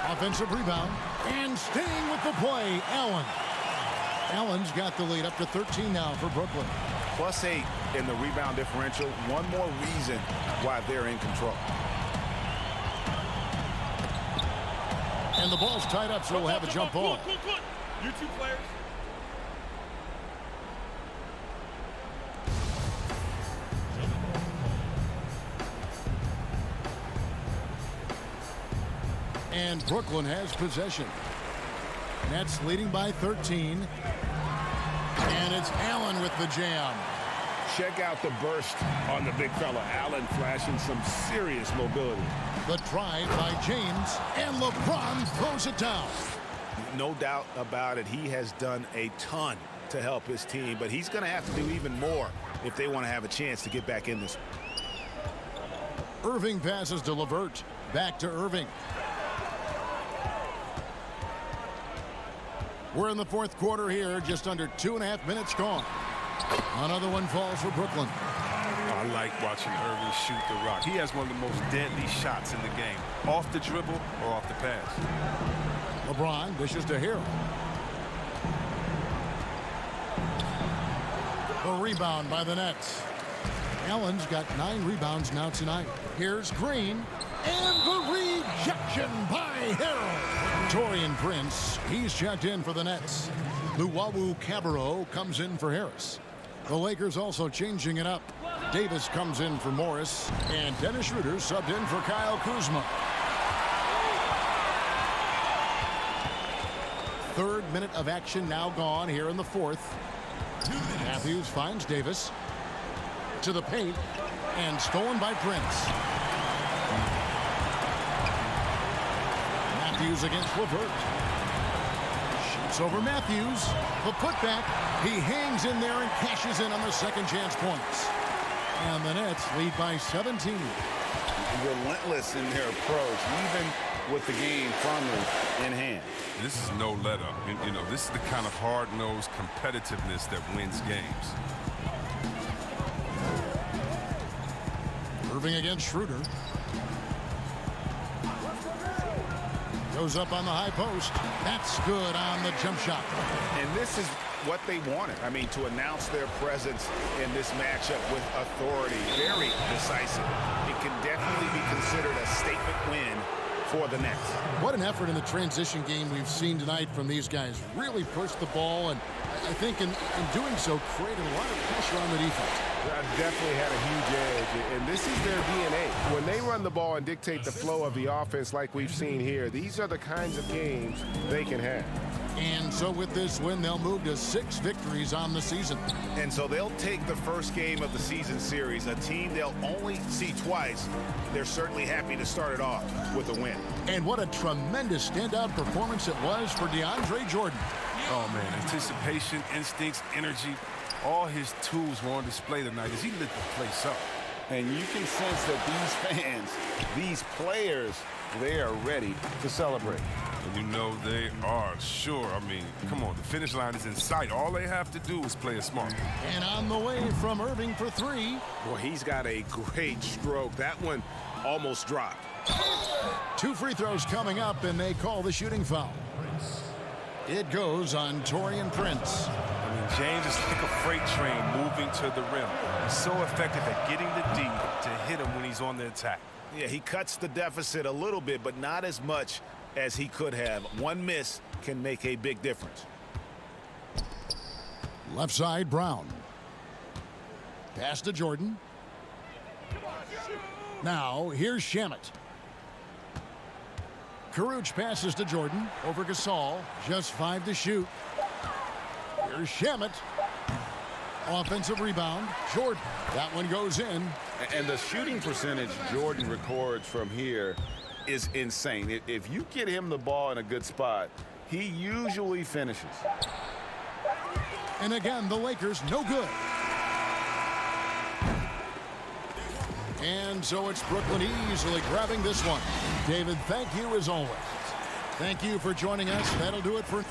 S1: Offensive rebound. And staying with the play, Allen. Allen's got the lead up to 13 now for Brooklyn.
S4: +8 in the rebound differential. One more reason why they're in control.
S1: And the ball's tied up, so we'll have a jump ball.
S16: You two players.
S1: And Brooklyn has possession. Nets leading by 13. And it's Allen with the jam.
S4: Check out the burst on the big fella. Allen flashing some serious mobility.
S1: The drive by James, and LeBron throws it down.
S4: No doubt about it. He has done a ton to help his team, but he's going to have to do even more if they want to have a chance to get back in this.
S1: Irving passes to LeVert. Back to Irving. We're in the fourth quarter here, just under 2.5 minutes gone. Another one falls for Brooklyn.
S14: I like watching Irving shoot the rock. He has one of the most deadly shots in the game, off the dribble or off the pass.
S1: LeBron dishes to Harrell. The rebound by the Nets. Allen's got 9 rebounds now tonight. Here's Green. And the rejection by Harrell. Torian Prince, he's checked in for the Nets. Luwawu Cabarro comes in for Harris. The Lakers also changing it up. Davis comes in for Morris. And Dennis Schroeder subbed in for Kyle Kuzma. Third minute of action now gone here in the fourth. Matthews finds Davis. To the paint. And stolen by Prince. Matthews against LeVert. Shoots over Matthews. The putback. He hangs in there and cashes in on the second chance points. And the Nets lead by 17.
S4: Relentless in their approach, even with the game firmly in hand.
S14: This is no let up. You know, this is the kind of hard-nosed competitiveness that wins games.
S1: Irving against Schroeder. Goes up on the high post. That's good on the jump shot.
S4: And this is what they wanted. I mean, to announce their presence in this matchup with authority. Very decisive. It can definitely be considered a statement win
S2: for the Nets.
S1: What an effort in the transition game we've seen tonight from these guys. Really pushed the ball, and I think in doing so created a lot of pressure on the defense.
S2: Definitely had a huge edge, and this is their DNA. When they run the ball and dictate the flow of the offense like we've seen here, these are the kinds of games they can have.
S1: And so with this win, they'll move to 6 victories on the season.
S4: And so they'll take the first game of the season series, a team they'll only see twice. They're certainly happy to start it off with a win.
S1: And what a tremendous standout performance it was for DeAndre Jordan.
S14: Oh, man, anticipation, instincts, energy, all his tools were on display tonight as he lit the place up.
S4: And you can sense that these fans, these players, they are ready to celebrate.
S14: And you know they are, sure. I mean, come on, the finish line is in sight. All they have to do is play it smart.
S1: And on the way from Irving for 3.
S2: Well, he's got a great stroke. That one almost dropped.
S1: 2 free throws coming up, and they call the shooting foul. It goes on Taurean Prince.
S14: I mean, James is like a freight train moving to the rim. He's so effective at getting the D to hit him when he's on the attack.
S4: Yeah, he cuts the deficit a little bit, but not as much as he could have. One miss can make a big difference.
S1: Left side, Brown. Pass to Jordan. Now, here's Shamet. Caruch passes to Jordan. Over Gasol. Just 5 to shoot. Here's Shamet. Offensive rebound. Jordan. That one goes in.
S4: And the shooting percentage Jordan records from here is insane. If you get him the ball in a good spot, he usually finishes.
S1: And again, the Lakers no good. And so it's Brooklyn easily grabbing this one. David, thank you as always. Thank you for joining us. That'll do it for...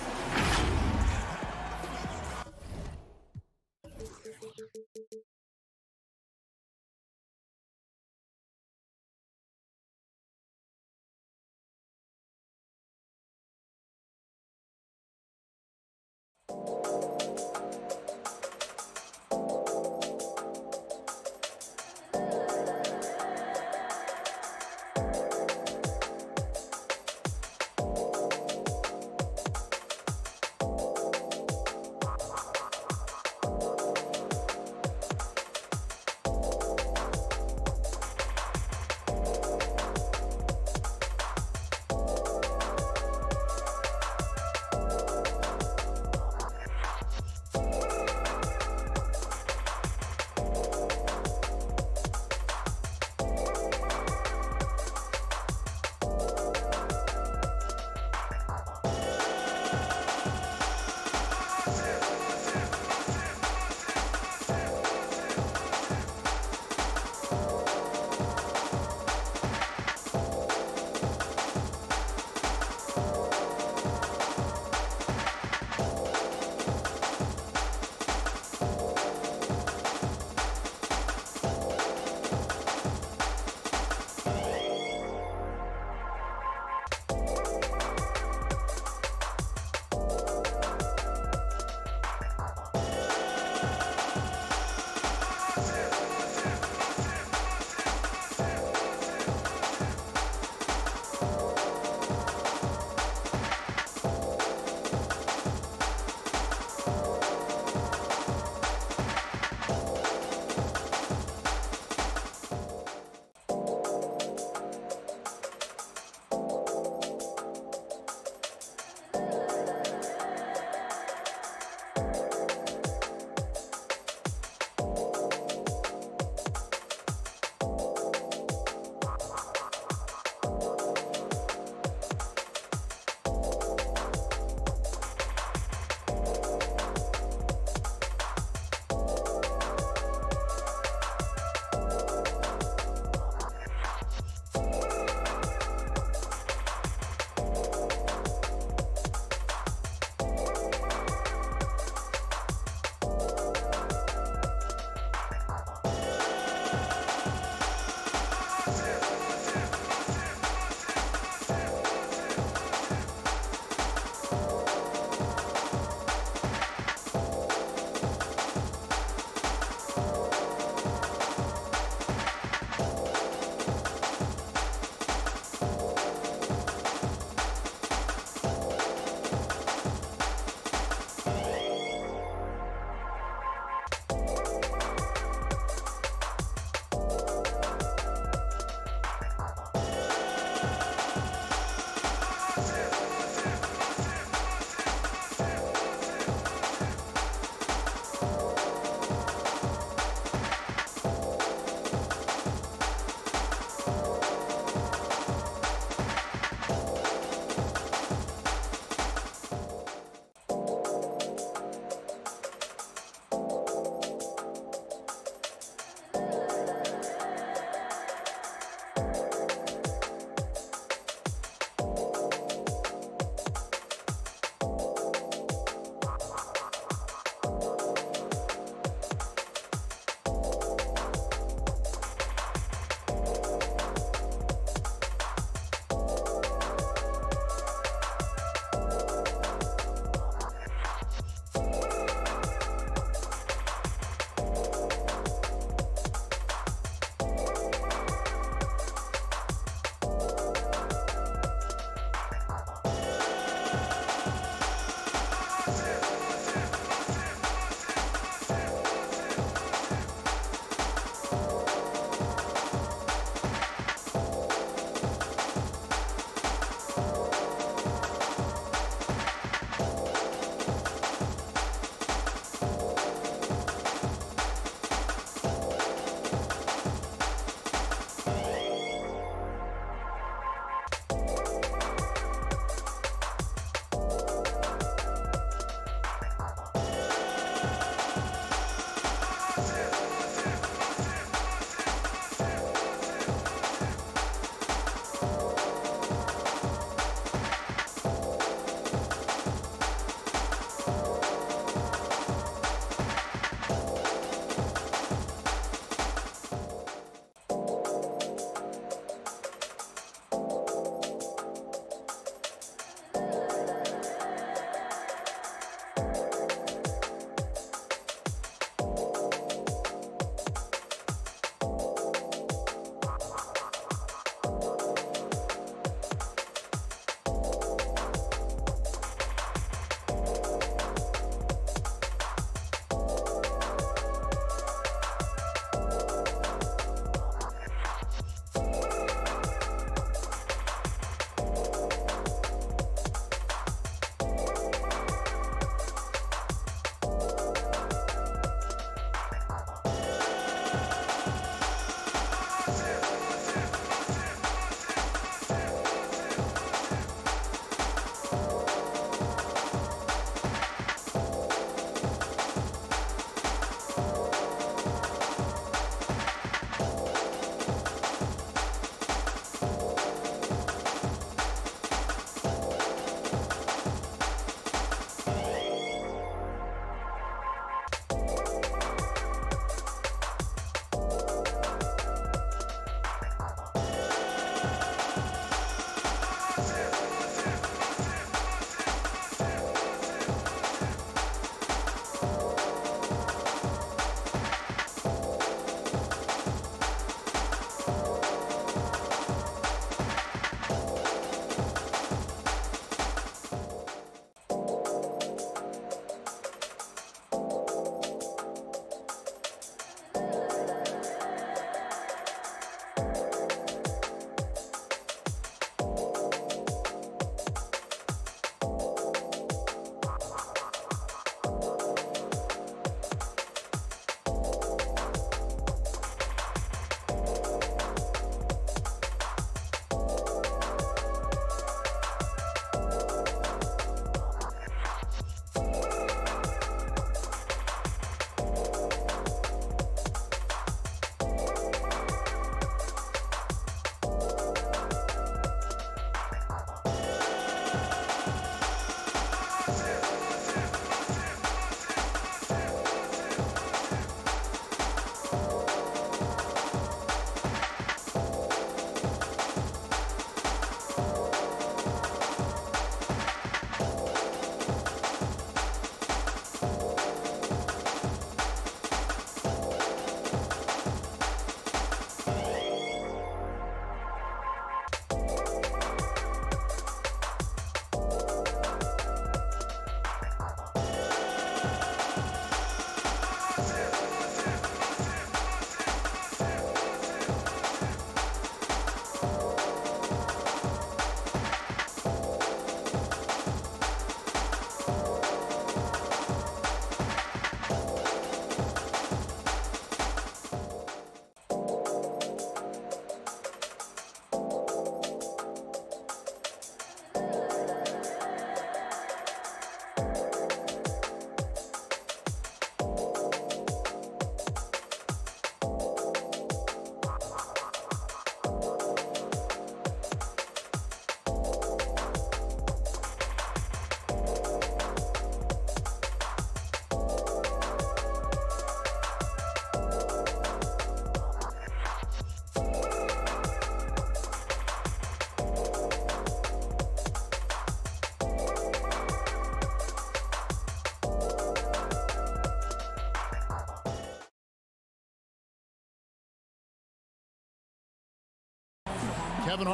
S1: Kevin,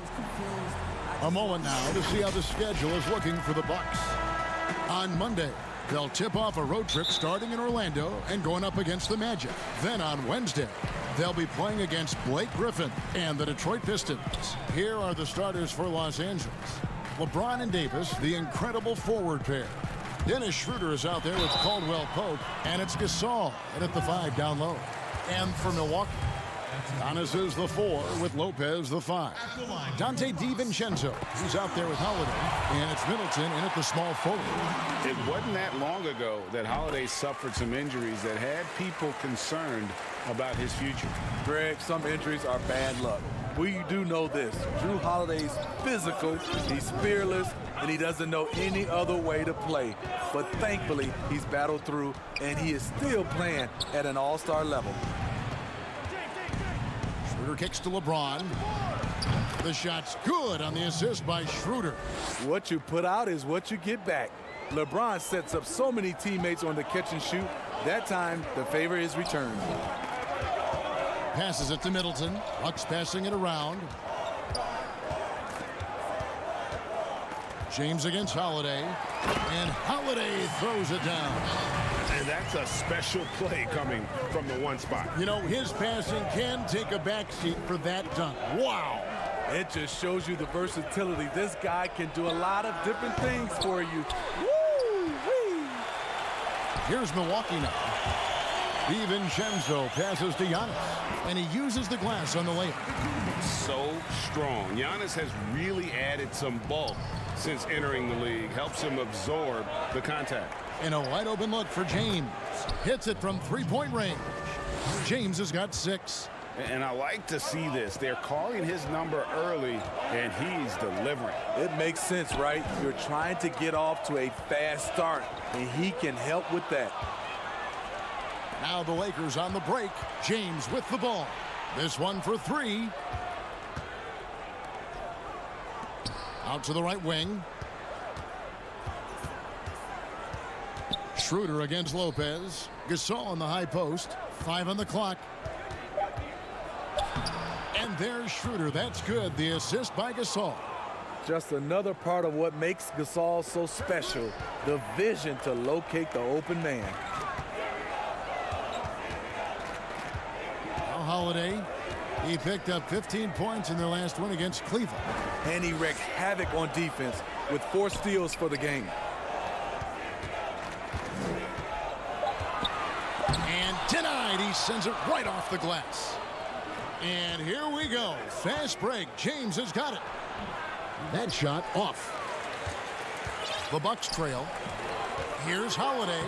S1: a moment now to see how the schedule is looking for the Bucks. On Monday, they'll tip off a road trip starting in Orlando and going up against the Magic. Then on Wednesday, they'll be playing against Blake Griffin and the Detroit Pistons. Here are the starters for Los Angeles. LeBron and Davis, the incredible forward pair. Dennis Schroeder is out there with Caldwell Pope, and it's Gasol at the 5 down low. And for Milwaukee, Giannis is the 4 with Lopez the 5. Dante DiVincenzo, he's out there with Holiday, and it's Middleton in at the small forward.
S3: It wasn't that long ago that Holiday suffered some injuries that had people concerned about his future.
S16: Greg, some injuries are bad luck. We do know this. Drew Holiday's physical, he's fearless, and he doesn't know any other way to play. But thankfully, he's battled through, and he is still playing at an all-star level.
S1: Schroeder kicks to LeBron. The shot's good on the assist by Schroeder.
S16: What you put out is what you get back. LeBron sets up so many teammates on the catch and shoot. That time, the favor is returned.
S1: Passes it to Middleton. Bucks passing it around. James against Holiday. And Holiday throws it down.
S2: And that's a special play coming from the one spot.
S1: You know, his passing can take a backseat for that dunk. Wow.
S16: It just shows you the versatility. This guy can do a lot of different things for you. Woo-wee.
S1: Here's Milwaukee now. DiVincenzo passes to Giannis, and he uses the glass on the layup.
S3: So strong. Giannis has really added some bulk since entering the league. Helps him absorb the contact.
S1: And a wide open look for James. Hits it from three-point range. James has got 6.
S3: And I like to see this. They're calling his number early, and he's delivering.
S16: It makes sense, right? You're trying to get off to a fast start, and he can help with that.
S1: Now the Lakers on the break. James with the ball. This one for 3. Out to the right wing. Schroeder against Lopez. Gasol on the high post. 5 on the clock. And there's Schroeder. That's good. The assist by Gasol.
S16: Just another part of what makes Gasol so special. The vision to locate the open man.
S1: Holiday, he picked up 15 points in their last win against Cleveland.
S16: And he wreaked havoc on defense with 4 steals for the game.
S1: And denied. He sends it right off the glass. And here we go. Fast break. James has got it. That shot off. The Bucks trail. Here's Holiday.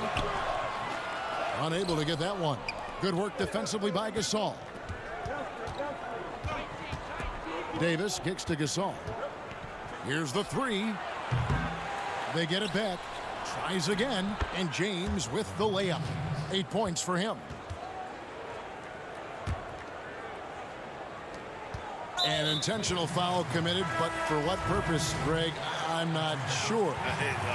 S1: Unable to get that one. Good work defensively by Gasol. Davis kicks to Gasol. Here's the 3. They get it back. Tries again. And James with the layup. 8 points for him. An intentional foul committed, but for what purpose, Greg? I'm not sure.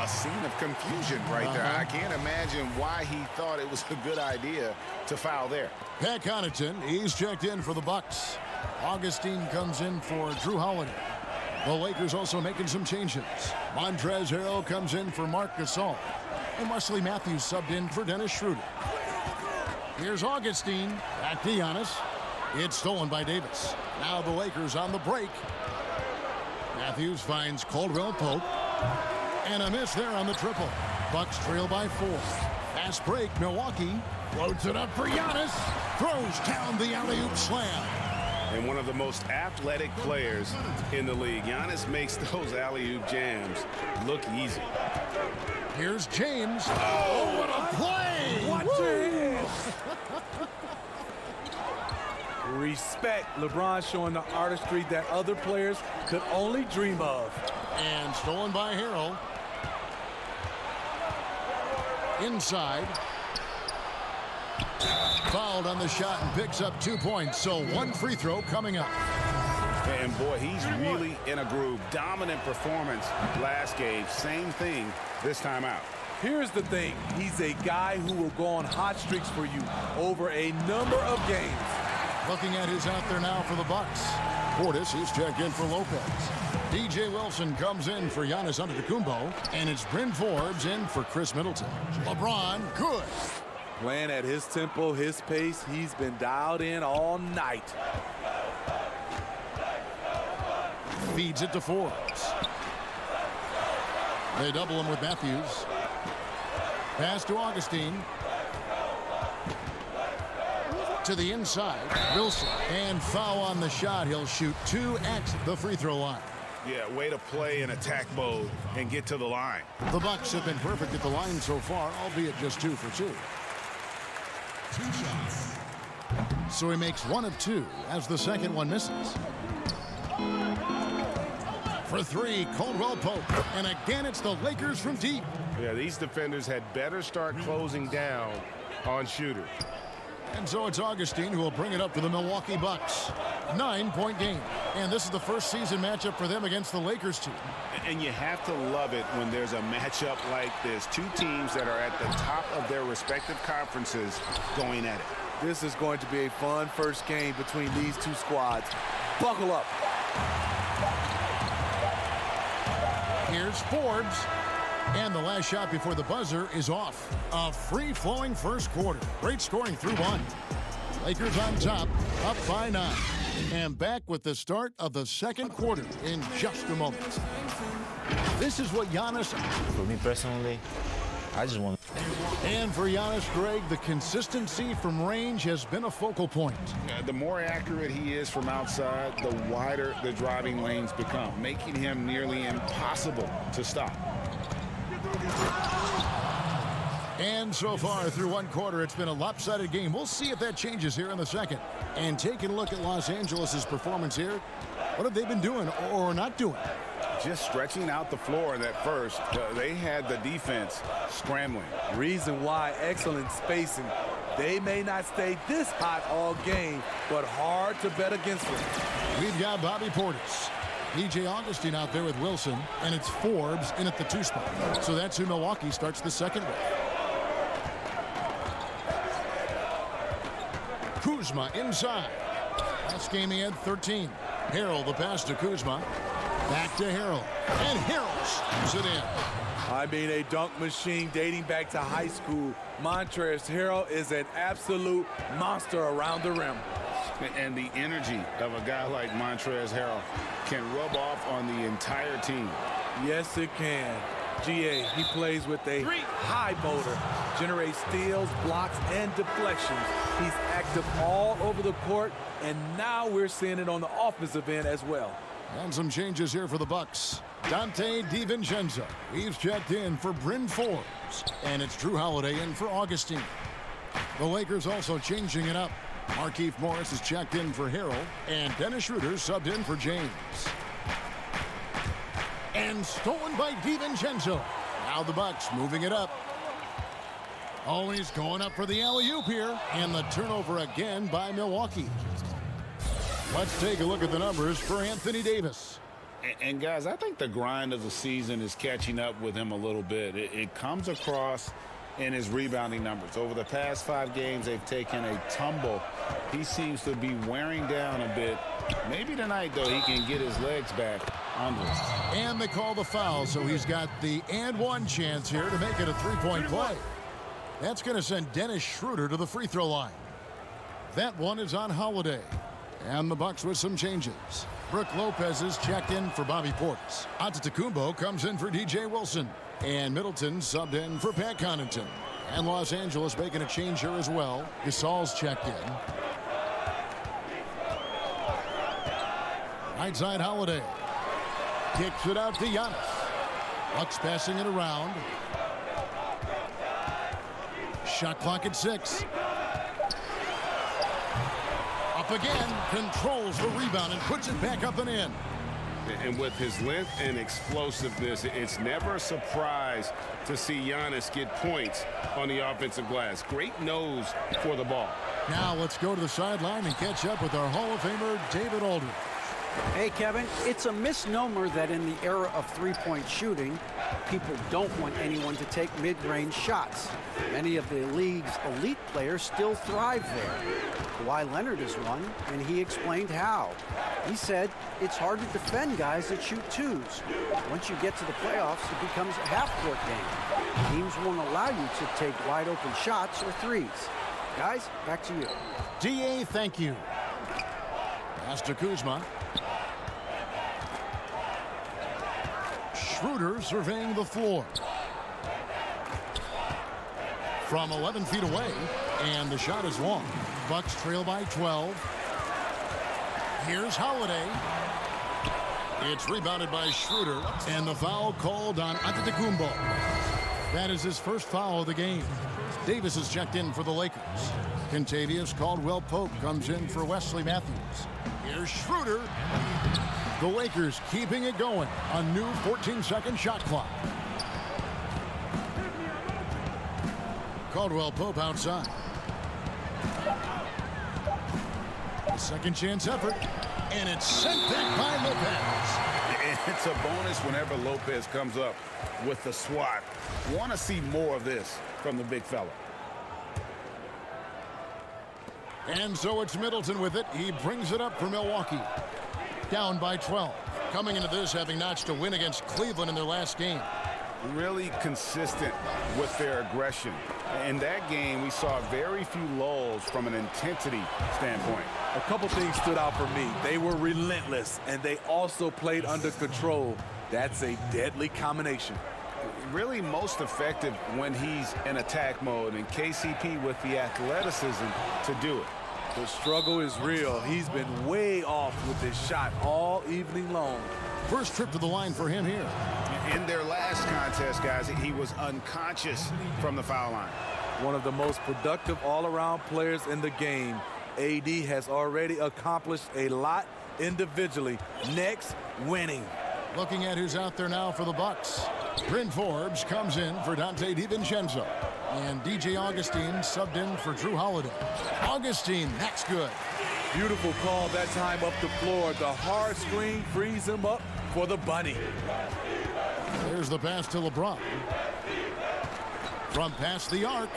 S4: A scene of confusion right there. I can't imagine why he thought it was a good idea to foul there.
S1: Pat Connaughton, he's checked in for the Bucks. Augustine comes in for Drew Holiday. The Lakers also making some changes. Montrezl Harrell comes in for Marc Gasol. And Wesley Matthews subbed in for Dennis Schroeder. Here's Augustine. Back to Giannis. It's stolen by Davis. Now the Lakers on the break. Matthews finds Caldwell Pope. And a miss there on the triple. Bucks trail by 4. Fast break. Milwaukee floats it up for Giannis. Throws down the alley-oop slam.
S3: And one of the most athletic players in the league. Giannis makes those alley-oop jams look easy.
S1: Here's James. Oh, what a play!
S16: Watch it! Respect. LeBron showing the artistry that other players could only dream of.
S1: And stolen by Harrell. Inside. Fouled on the shot and picks up 2 points. So 1 free throw coming up.
S3: And boy, he's really in a groove. Dominant performance last game. Same thing this time out.
S16: Here's the thing. He's a guy who will go on hot streaks for you over a number of games.
S1: Looking at who's out there now for the Bucks. Portis is checked in for Lopez. DJ Wilson comes in for Giannis Antetokounmpo, and it's Bryn Forbes in for Chris Middleton. LeBron, good.
S16: Playing at his tempo, his pace. He's been dialed in all night.
S1: Feeds it to Forbes. They double him with Matthews. Pass to Augustine. To the inside, Wilson. And foul on the shot. He'll shoot 2 at the free throw line.
S2: Yeah, way to play in attack mode and get to the line.
S1: The Bucks have been perfect at the line so far, albeit just 2 for 2.
S12: 2 shots.
S1: So he makes 1 of 2 as the second one misses. For 3, Caldwell Pope. And again, it's the Lakers from deep.
S2: Yeah, these defenders had better start closing down on shooters.
S1: And so it's Augustine who will bring it up for the Milwaukee Bucks. 9-point game. And this is the first season matchup for them against the Lakers team.
S2: And you have to love it when there's a matchup like this. 2 teams that are at the top of their respective conferences going at it.
S16: This is going to be a fun first game between these 2 squads. Buckle up.
S1: Here's Forbes. And the last shot before the buzzer is off. A free-flowing first quarter. Great scoring through 1. Lakers on top, up by 9. And back with the start of the second quarter in just a moment. This is what Giannis...
S10: For me personally, I just want...
S1: And for Giannis, Greg, the consistency from range has been a focal point.
S4: The more accurate he is from outside, the wider the driving lanes become, making him nearly impossible to stop.
S1: And so far through 1 quarter, it's been a lopsided game. We'll see if that changes here in the second. And taking a look at Los Angeles' performance here, what have they been doing or not doing?
S4: Just stretching out the floor in that first. They had the defense scrambling.
S16: Reason why, excellent spacing. They may not stay this hot all game, but hard to bet against them.
S1: We've got Bobby Portis. DJ Augustine out there with Wilson, and it's Forbes in at the 2 spot. So that's who Milwaukee starts the second with. Kuzma inside. Last game he had 13. Harrell the pass to Kuzma. Back to Harrell. And Harrell slams it in.
S16: I mean, a dunk machine dating back to high school. Montrezl Harrell is an absolute monster around the rim.
S4: And the energy of a guy like Montrezl Harrell can rub off on the entire team.
S16: Yes, it can. GA, he plays with a high motor, generates steals, blocks, and deflections. He's active all over the court, and now we're seeing it on the offensive end as well.
S1: And some changes here for the Bucks. Dante DiVincenzo. He's checked in for Bryn Forbes. And it's Drew Holiday in for Augustine. The Lakers also changing it up. Markieff Morris is checked in for Harrell. And Dennis Schroeder subbed in for James. And stolen by DiVincenzo. Now the Bucks moving it up. Oh, he's going up for the alley-oop here. And the turnover again by Milwaukee. Let's take a look at the numbers for Anthony Davis.
S4: And guys, I think the grind of the season is catching up with him a little bit. It comes across in his rebounding numbers. Over the past 5 games, they've taken a tumble. He seems to be wearing down a bit. Maybe tonight, though, he can get his legs back under it.
S1: And they call the foul, so he's got the and one chance here to make it a 3-point play. That's going to send Dennis Schroeder to the free throw line. That one is on Holiday. And the Bucks with some changes. Brook Lopez is checked in for Bobby Portis. Antetokounmpo comes in for DJ Wilson. And Middleton subbed in for Pat Connaughton. And Los Angeles making a change here as well. Gasol's checked in. Right side Holiday. Kicks it out to Giannis. Bucks passing it around. Shot clock at 6. Up again, controls the rebound and puts it back up and in.
S2: And with his length and explosiveness, it's never a surprise to see Giannis get points on the offensive glass. Great nose for the ball.
S1: Now let's go to the sideline and catch up with our Hall of Famer, David Aldridge.
S6: Hey, Kevin, it's a misnomer that in the era of three-point shooting, People don't want anyone to take mid-range shots. Many of the league's elite players still thrive there. Kawhi Leonard is one, and he explained how. He said it's hard to defend guys that shoot twos. Once you get to the playoffs, it becomes a half-court game. Teams won't allow you to take wide-open shots or threes. Guys, back to you.
S1: D.A., thank you. Pass to Kuzma. Schroeder surveying the floor. From 11 feet away, and the shot is long. Bucks trail by 12. Here's Holiday. It's rebounded by Schroeder, and the foul called on Antetokounmpo. That is his first foul of the game. Davis is checked in for the Lakers. Kentavious Caldwell-Pope comes in for Wesley Matthews. Here's Schroeder. The Lakers keeping it going. A new 14-second shot clock. Caldwell-Pope outside. A second chance effort. And it's sent back by Lopez.
S3: It's a bonus whenever Lopez comes up with the swat. Want to see more of this from the big fella.
S1: And so it's Middleton with it. He brings it up for Milwaukee. Down by 12. Coming into this having notched a win against Cleveland in their last game.
S3: Really consistent with their aggression. In that game, we saw very few lulls from an intensity standpoint.
S16: A couple things stood out for me. They were relentless, and they also played under control. That's a deadly combination.
S3: Really most effective when he's in attack mode, and KCP with the athleticism to do it.
S16: The struggle is real. He's been way off with his shot all evening long.
S1: First trip to the line for him here.
S3: In their last contest, guys, he was unconscious from the foul line.
S16: One of the most productive all-around players in the game. AD has already accomplished a lot individually. Next, winning.
S1: Looking at who's out there now for the Bucks. Bryn Forbes comes in for Dante DiVincenzo. And DJ Augustine subbed in for Drew Holiday. Augustine, that's good.
S16: Beautiful call that time up the floor. The hard screen frees him up for the bunny.
S1: There's the pass to LeBron. From past the arc.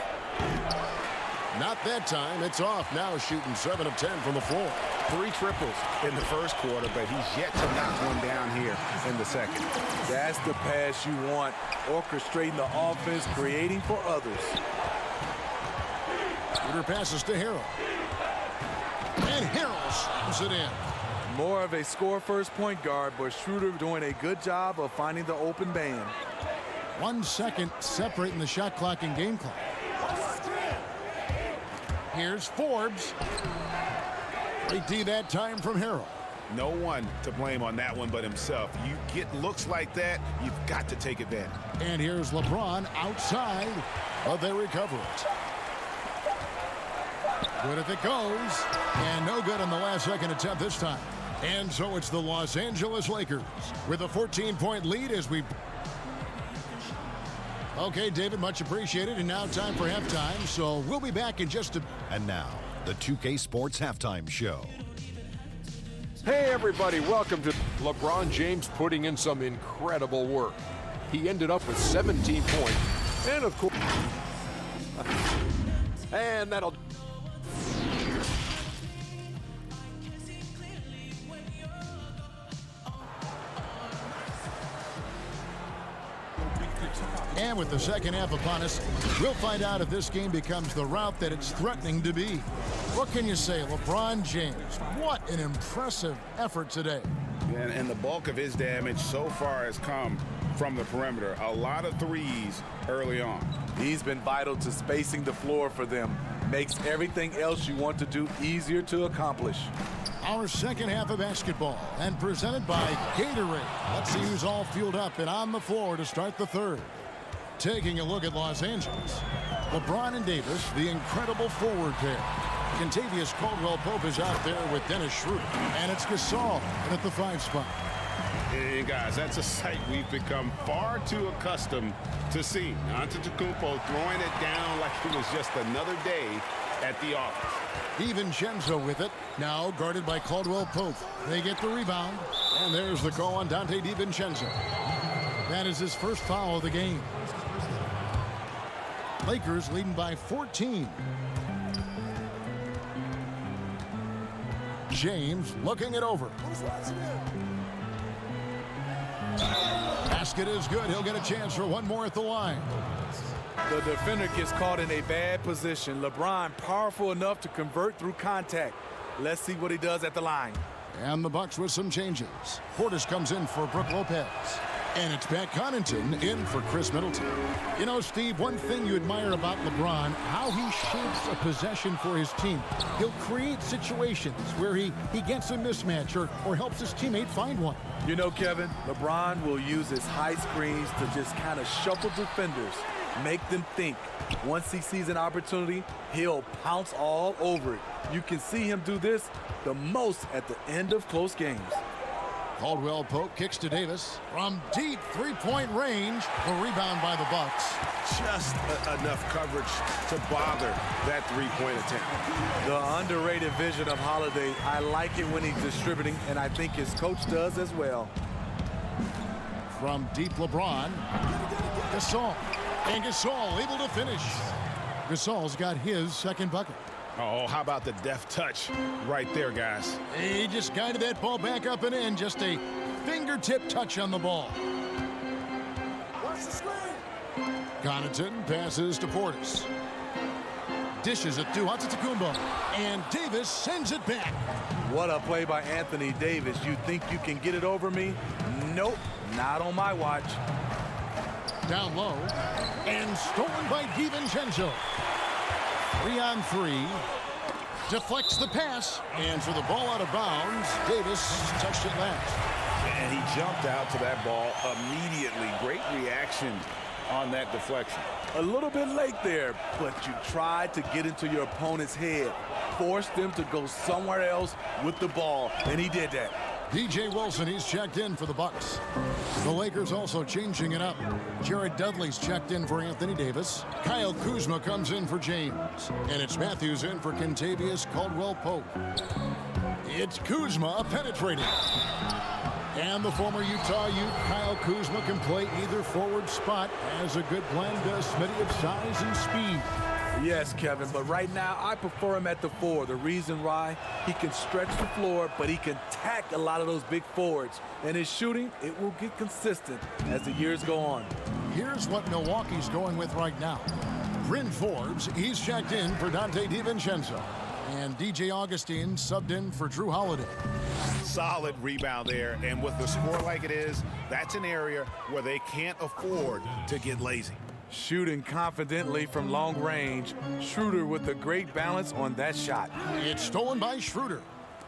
S1: Not that time. It's off. Now shooting 7 of 10 from the floor.
S3: 3 triples in the first quarter, but he's yet to knock one down here in the second.
S16: That's the pass you want. Orchestrating the offense, creating for others.
S1: Shooter passes to Harrell. And Harrell slams it in.
S16: More of a score-first point guard, but Schroeder doing a good job of finding the open man.
S1: 1 second separating the shot clock and game clock. Here's Forbes. Great D that time from Harrell.
S3: No one to blame on that one but himself. You get looks like that, you've got to take advantage.
S1: And here's LeBron outside, but they recover it. Good if it goes, and no good on the last second attempt this time. And so it's the Los Angeles Lakers with a 14-point lead as we... Okay, David, much appreciated. And now time for halftime, so we'll be back in just a...
S7: And now, the 2K Sports Halftime Show.
S8: Hey, everybody, welcome to LeBron James putting in some incredible work. He ended up with 17 points, and of course... and that'll...
S1: And with the second half upon us, we'll find out if this game becomes the route that it's threatening to be. What can you say, LeBron James? What an impressive effort today.
S3: And the bulk of his damage so far has come from the perimeter. A lot of threes early on.
S16: He's been vital to spacing the floor for them. Makes everything else you want to do easier to accomplish.
S1: Our second half of basketball, and presented by Gatorade. Let's see who's all fueled up and on the floor to start the third. Taking a look at Los Angeles. LeBron and Davis, the incredible forward pair. Kentavious Caldwell-Pope is out there with Dennis Schroeder. And it's Gasol at the 5 spot.
S3: And guys, that's a sight we've become far too accustomed to seeing. Antetokounmpo throwing it down like it was just another day at the office.
S1: DiVincenzo with it, now guarded by Caldwell-Pope. They get the rebound, and there's the call on Dante DiVincenzo. That is his first foul of the game. Lakers leading by 14. James looking it over. Basket is good. He'll get a chance for one more at the line.
S16: The defender gets caught in a bad position. LeBron powerful enough to convert through contact. Let's see what he does at the line.
S1: And the Bucks with some changes. Portis comes in for Brook Lopez. And it's Pat Connaughton in for Chris Middleton. You know, Steve, one thing you admire about LeBron, how he shapes a possession for his team. He'll create situations where he gets a mismatch or helps his teammate find one.
S16: You know, Kevin, LeBron will use his high screens to just kind of shuffle defenders, make them think. Once he sees an opportunity, he'll pounce all over it. You can see him do this the most at the end of close games.
S1: Caldwell Pope kicks to Davis from deep three-point range. A rebound by the Bucks.
S2: Just enough coverage to bother that three-point attempt.
S16: The underrated vision of Holiday. I like it when he's distributing, and I think his coach does as well.
S1: From deep LeBron, Gasol. And Gasol able to finish. Gasol's got his second bucket.
S2: Oh, how about the deft touch right there, guys?
S1: He just guided that ball back up and in. Just a fingertip touch on the ball.
S15: Watch the screen.
S1: Connaughton passes to Portis. Dishes it to Antetokounmpo. And Davis sends it back.
S16: What a play by Anthony Davis. You think you can get it over me? Nope, not on my watch.
S1: Down low. And stolen by DiVincenzo. 3-on-3. Deflects the pass. And for the ball out of bounds, Davis touched it last.
S2: And he jumped out to that ball immediately. Great reaction on that deflection.
S16: A little bit late there, but you tried to get into your opponent's head. Force them to go somewhere else with the ball, and he did that.
S1: DJ Wilson, he's checked in for the Bucks. The Lakers also changing it up. Jared Dudley's checked in for Anthony Davis. Kyle Kuzma comes in for James. And it's Matthews in for Kentavious Caldwell-Pope. It's Kuzma penetrating. And the former Utah Ute, Kyle Kuzma, can play either forward spot. Has a good blend, Smitty, of size and speed.
S16: Yes, Kevin, but right now I prefer him at the 4. The reason why, he can stretch the floor, but he can tack a lot of those big forwards. And his shooting, it will get consistent as the years go on.
S1: Here's what Milwaukee's going with right now. Bryn Forbes, he's checked in for Dante DiVincenzo. And DJ Augustine subbed in for Drew Holiday.
S2: Solid rebound there, and with the score like it is, that's an area where they can't afford to get lazy.
S16: Shooting confidently from long range. Schroeder with a great balance on that shot.
S1: It's stolen by Schroeder.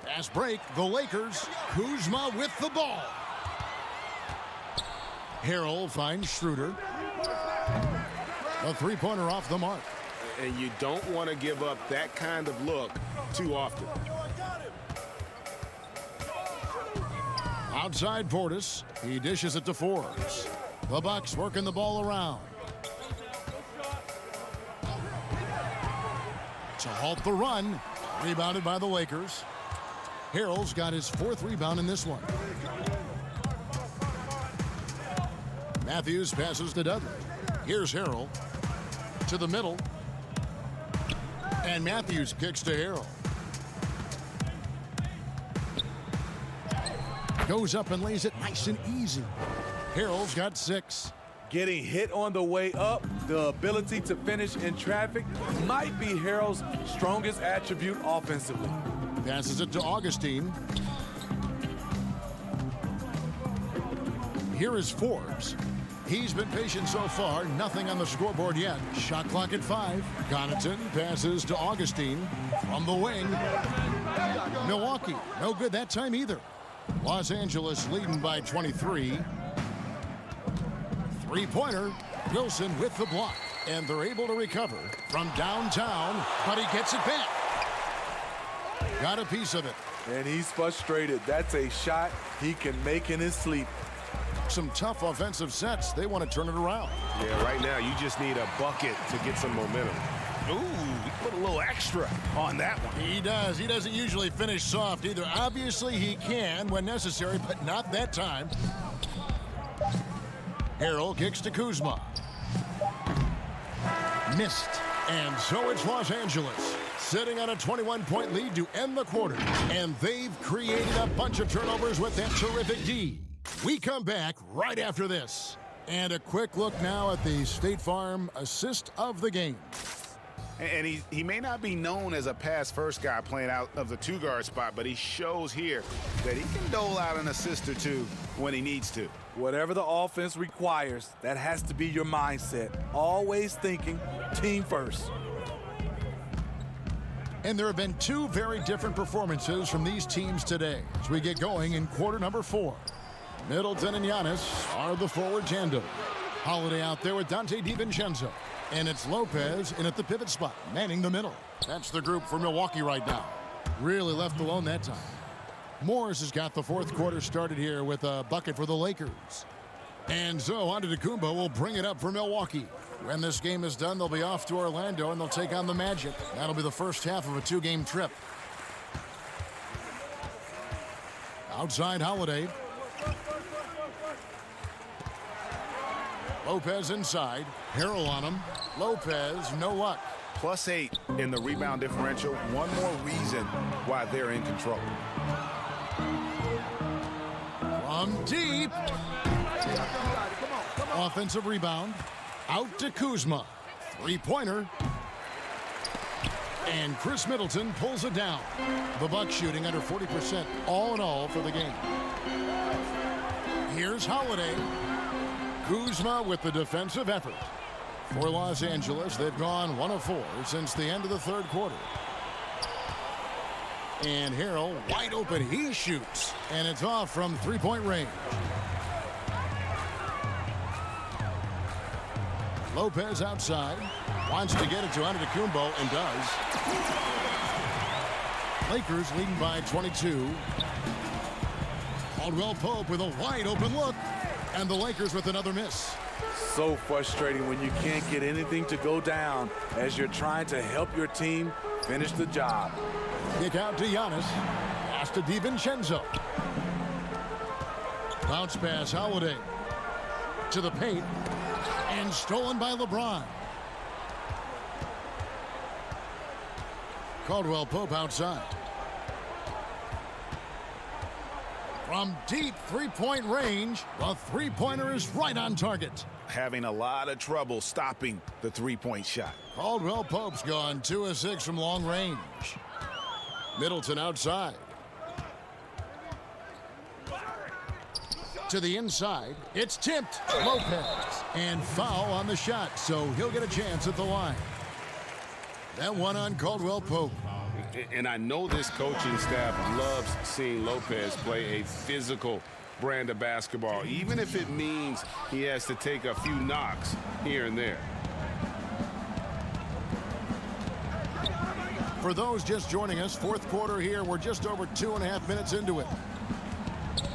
S1: Fast break, the Lakers. Kuzma with the ball. Harrell finds Schroeder. A three-pointer off the mark.
S2: And you don't want to give up that kind of look too often.
S1: Outside Portis. He dishes it to Forbes. The Bucks working the ball around. To halt the run. Rebounded by the Lakers. Harrell's got his 4th rebound in this one. Matthews passes to Dudley. Here's Harrell. To the middle. And Matthews kicks to Harrell. Goes up and lays it nice and easy. Harrell's got 6.
S16: Getting hit on the way up, the ability to finish in traffic might be Harrell's strongest attribute offensively.
S1: Passes it to Augustine. Here is Forbes. He's been patient so far. Nothing on the scoreboard yet. Shot clock at 5. Connaughton passes to Augustine from the wing. Milwaukee, no good that time either. Los Angeles leading by 23. Three-pointer. Wilson with the block. And they're able to recover from downtown, but he gets it back. Got a piece of it.
S16: And he's frustrated. That's a shot he can make in his sleep.
S1: Some tough offensive sets. They want to turn it around.
S2: Yeah, right now you just need a bucket to get some momentum. Ooh, he put a little extra on that one.
S1: He does. He doesn't usually finish soft either. Obviously he can when necessary, but not that time. Harrell kicks to Kuzma. Missed. And so it's Los Angeles sitting on a 21-point lead to end the quarter. And they've created a bunch of turnovers with that terrific D. We come back right after this. And a quick look now at the State Farm assist of the game.
S4: And he may not be known as a pass-first guy playing out of the two-guard spot, but he shows here that he can dole out an assist or two when he needs to.
S16: Whatever the offense requires, that has to be your mindset. Always thinking team first.
S1: And there have been two very different performances from these teams today as we get going in quarter number 4. Middleton and Giannis are the forward tandem. Holiday out there with Dante DiVincenzo. And it's Lopez in at the pivot spot, manning the middle. That's the group for Milwaukee right now. Really left alone that time. Morris has got the fourth quarter started here with a bucket for the Lakers. And so Antetokounmpo will bring it up for Milwaukee. When this game is done, they'll be off to Orlando and they'll take on the Magic. That'll be the first half of a 2-game trip. Outside Holiday. Lopez inside. Harrell on him. Lopez, no luck.
S4: +8 in the rebound differential. One more reason why they're in control.
S1: From deep. Offensive rebound. Out to Kuzma. Three-pointer. And Chris Middleton pulls it down. The Bucks shooting under 40% all in all for the game. Here's Holiday. Kuzma with the defensive effort. For Los Angeles, they've gone 1 of 4 since the end of the third quarter. And Harrell wide open. He shoots. And it's off from three-point range. Lopez outside. Wants to get it to Antetokounmpo and does. Lakers leading by 22. Caldwell Pope with a wide open look. And the Lakers with another miss.
S16: So frustrating when you can't get anything to go down as you're trying to help your team finish the job.
S1: Kick out to Giannis. Pass to DiVincenzo. Bounce pass, Holiday. To the paint. And stolen by LeBron. Caldwell Pope outside. From deep three-point range, the three-pointer is right on target.
S4: Having a lot of trouble stopping the three-point shot.
S1: Caldwell Pope's gone 2 of 6 from long range. Middleton outside. To the inside. It's tipped. Lopez. And foul on the shot, so he'll get a chance at the line. That one on Caldwell Pope.
S3: And I know this coaching staff loves seeing Lopez play a physical brand of basketball, even if it means he has to take a few knocks here and there.
S1: For those just joining us, fourth quarter here, we're just over 2.5 minutes into it.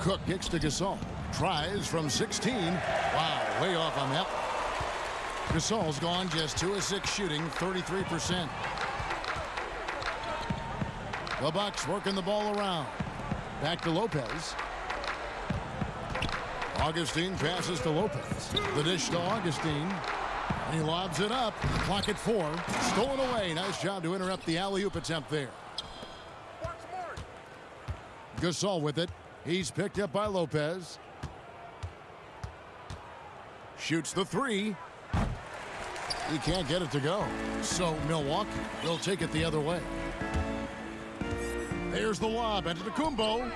S1: Cook kicks to Gasol. Tries from 16. Wow, way off on that. Gasol's gone just 2 of 6 shooting, 33%. The Bucks working the ball around. Back to Lopez. Augustine passes to Lopez. The dish to Augustine. And he lobs it up. Clock at 4. Stolen away. Nice job to interrupt the alley-oop attempt there. Gasol with it. He's picked up by Lopez. Shoots the 3. He can't get it to go. So Milwaukee will take it the other way. There's the lob. Antetokounmpo.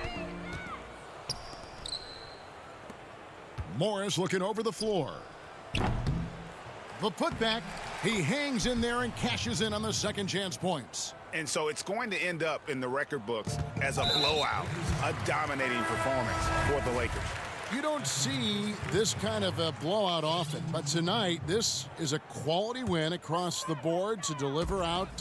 S1: Morris looking over the floor. The putback. He hangs in there and cashes in on the second chance points.
S4: And so it's going to end up in the record books as a blowout, a dominating performance for the Lakers.
S1: You don't see this kind of a blowout often, but tonight this is a quality win across the board to deliver out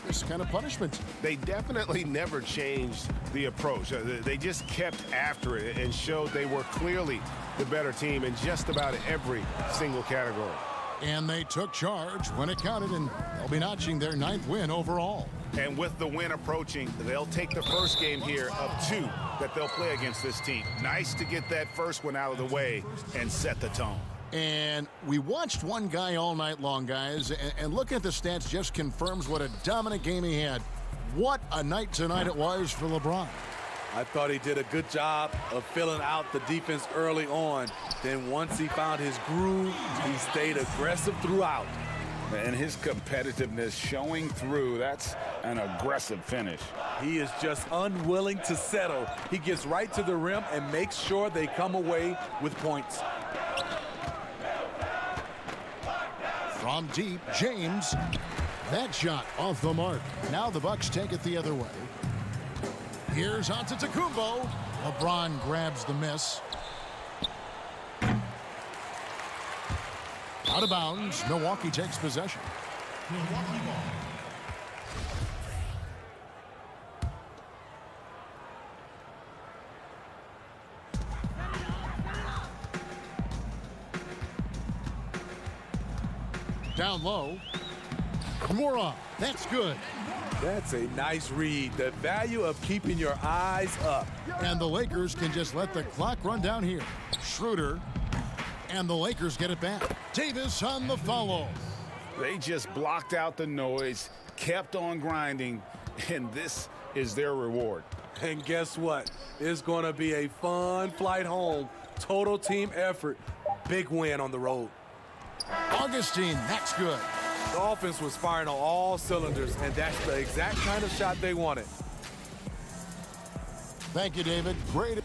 S1: this kind of punishment.
S2: They definitely never changed the approach. They just kept after it and showed they were clearly the better team in just about every single category.
S1: And they took charge when it counted, and they'll be notching their 9th win overall.
S4: And with the win approaching, they'll take the first game here of 2 that they'll play against this team. Nice to get that first one out of the way and set the tone.
S1: And we watched one guy all night long, guys, and looking at the stats just confirms what a dominant game he had. What a night tonight it was for LeBron.
S16: I thought he did a good job of filling out the defense early on. Then once he found his groove, he stayed aggressive throughout.
S3: And his competitiveness showing through. That's an aggressive finish.
S16: He is just unwilling to settle. He gets right to the rim and makes sure they come away with points.
S1: From deep, James. That shot off the mark. Now the Bucks take it the other way. Here's Antetokounmpo. LeBron grabs the miss. Out of bounds. Milwaukee takes possession.
S12: Milwaukee ball.
S1: Down low. Mora. That's good.
S16: That's a nice read. The value of keeping your eyes up.
S1: And the Lakers can just let the clock run down here. Schroeder. And the Lakers get it back. Davis on the follow.
S3: They just blocked out the noise, kept on grinding, and this is their reward.
S16: And guess what? It's going to be a fun flight home. Total team effort. Big win on the road.
S1: Augustine, that's good.
S16: The offense was firing on all cylinders, and that's the exact kind of shot they wanted.
S1: Thank you, David. Great.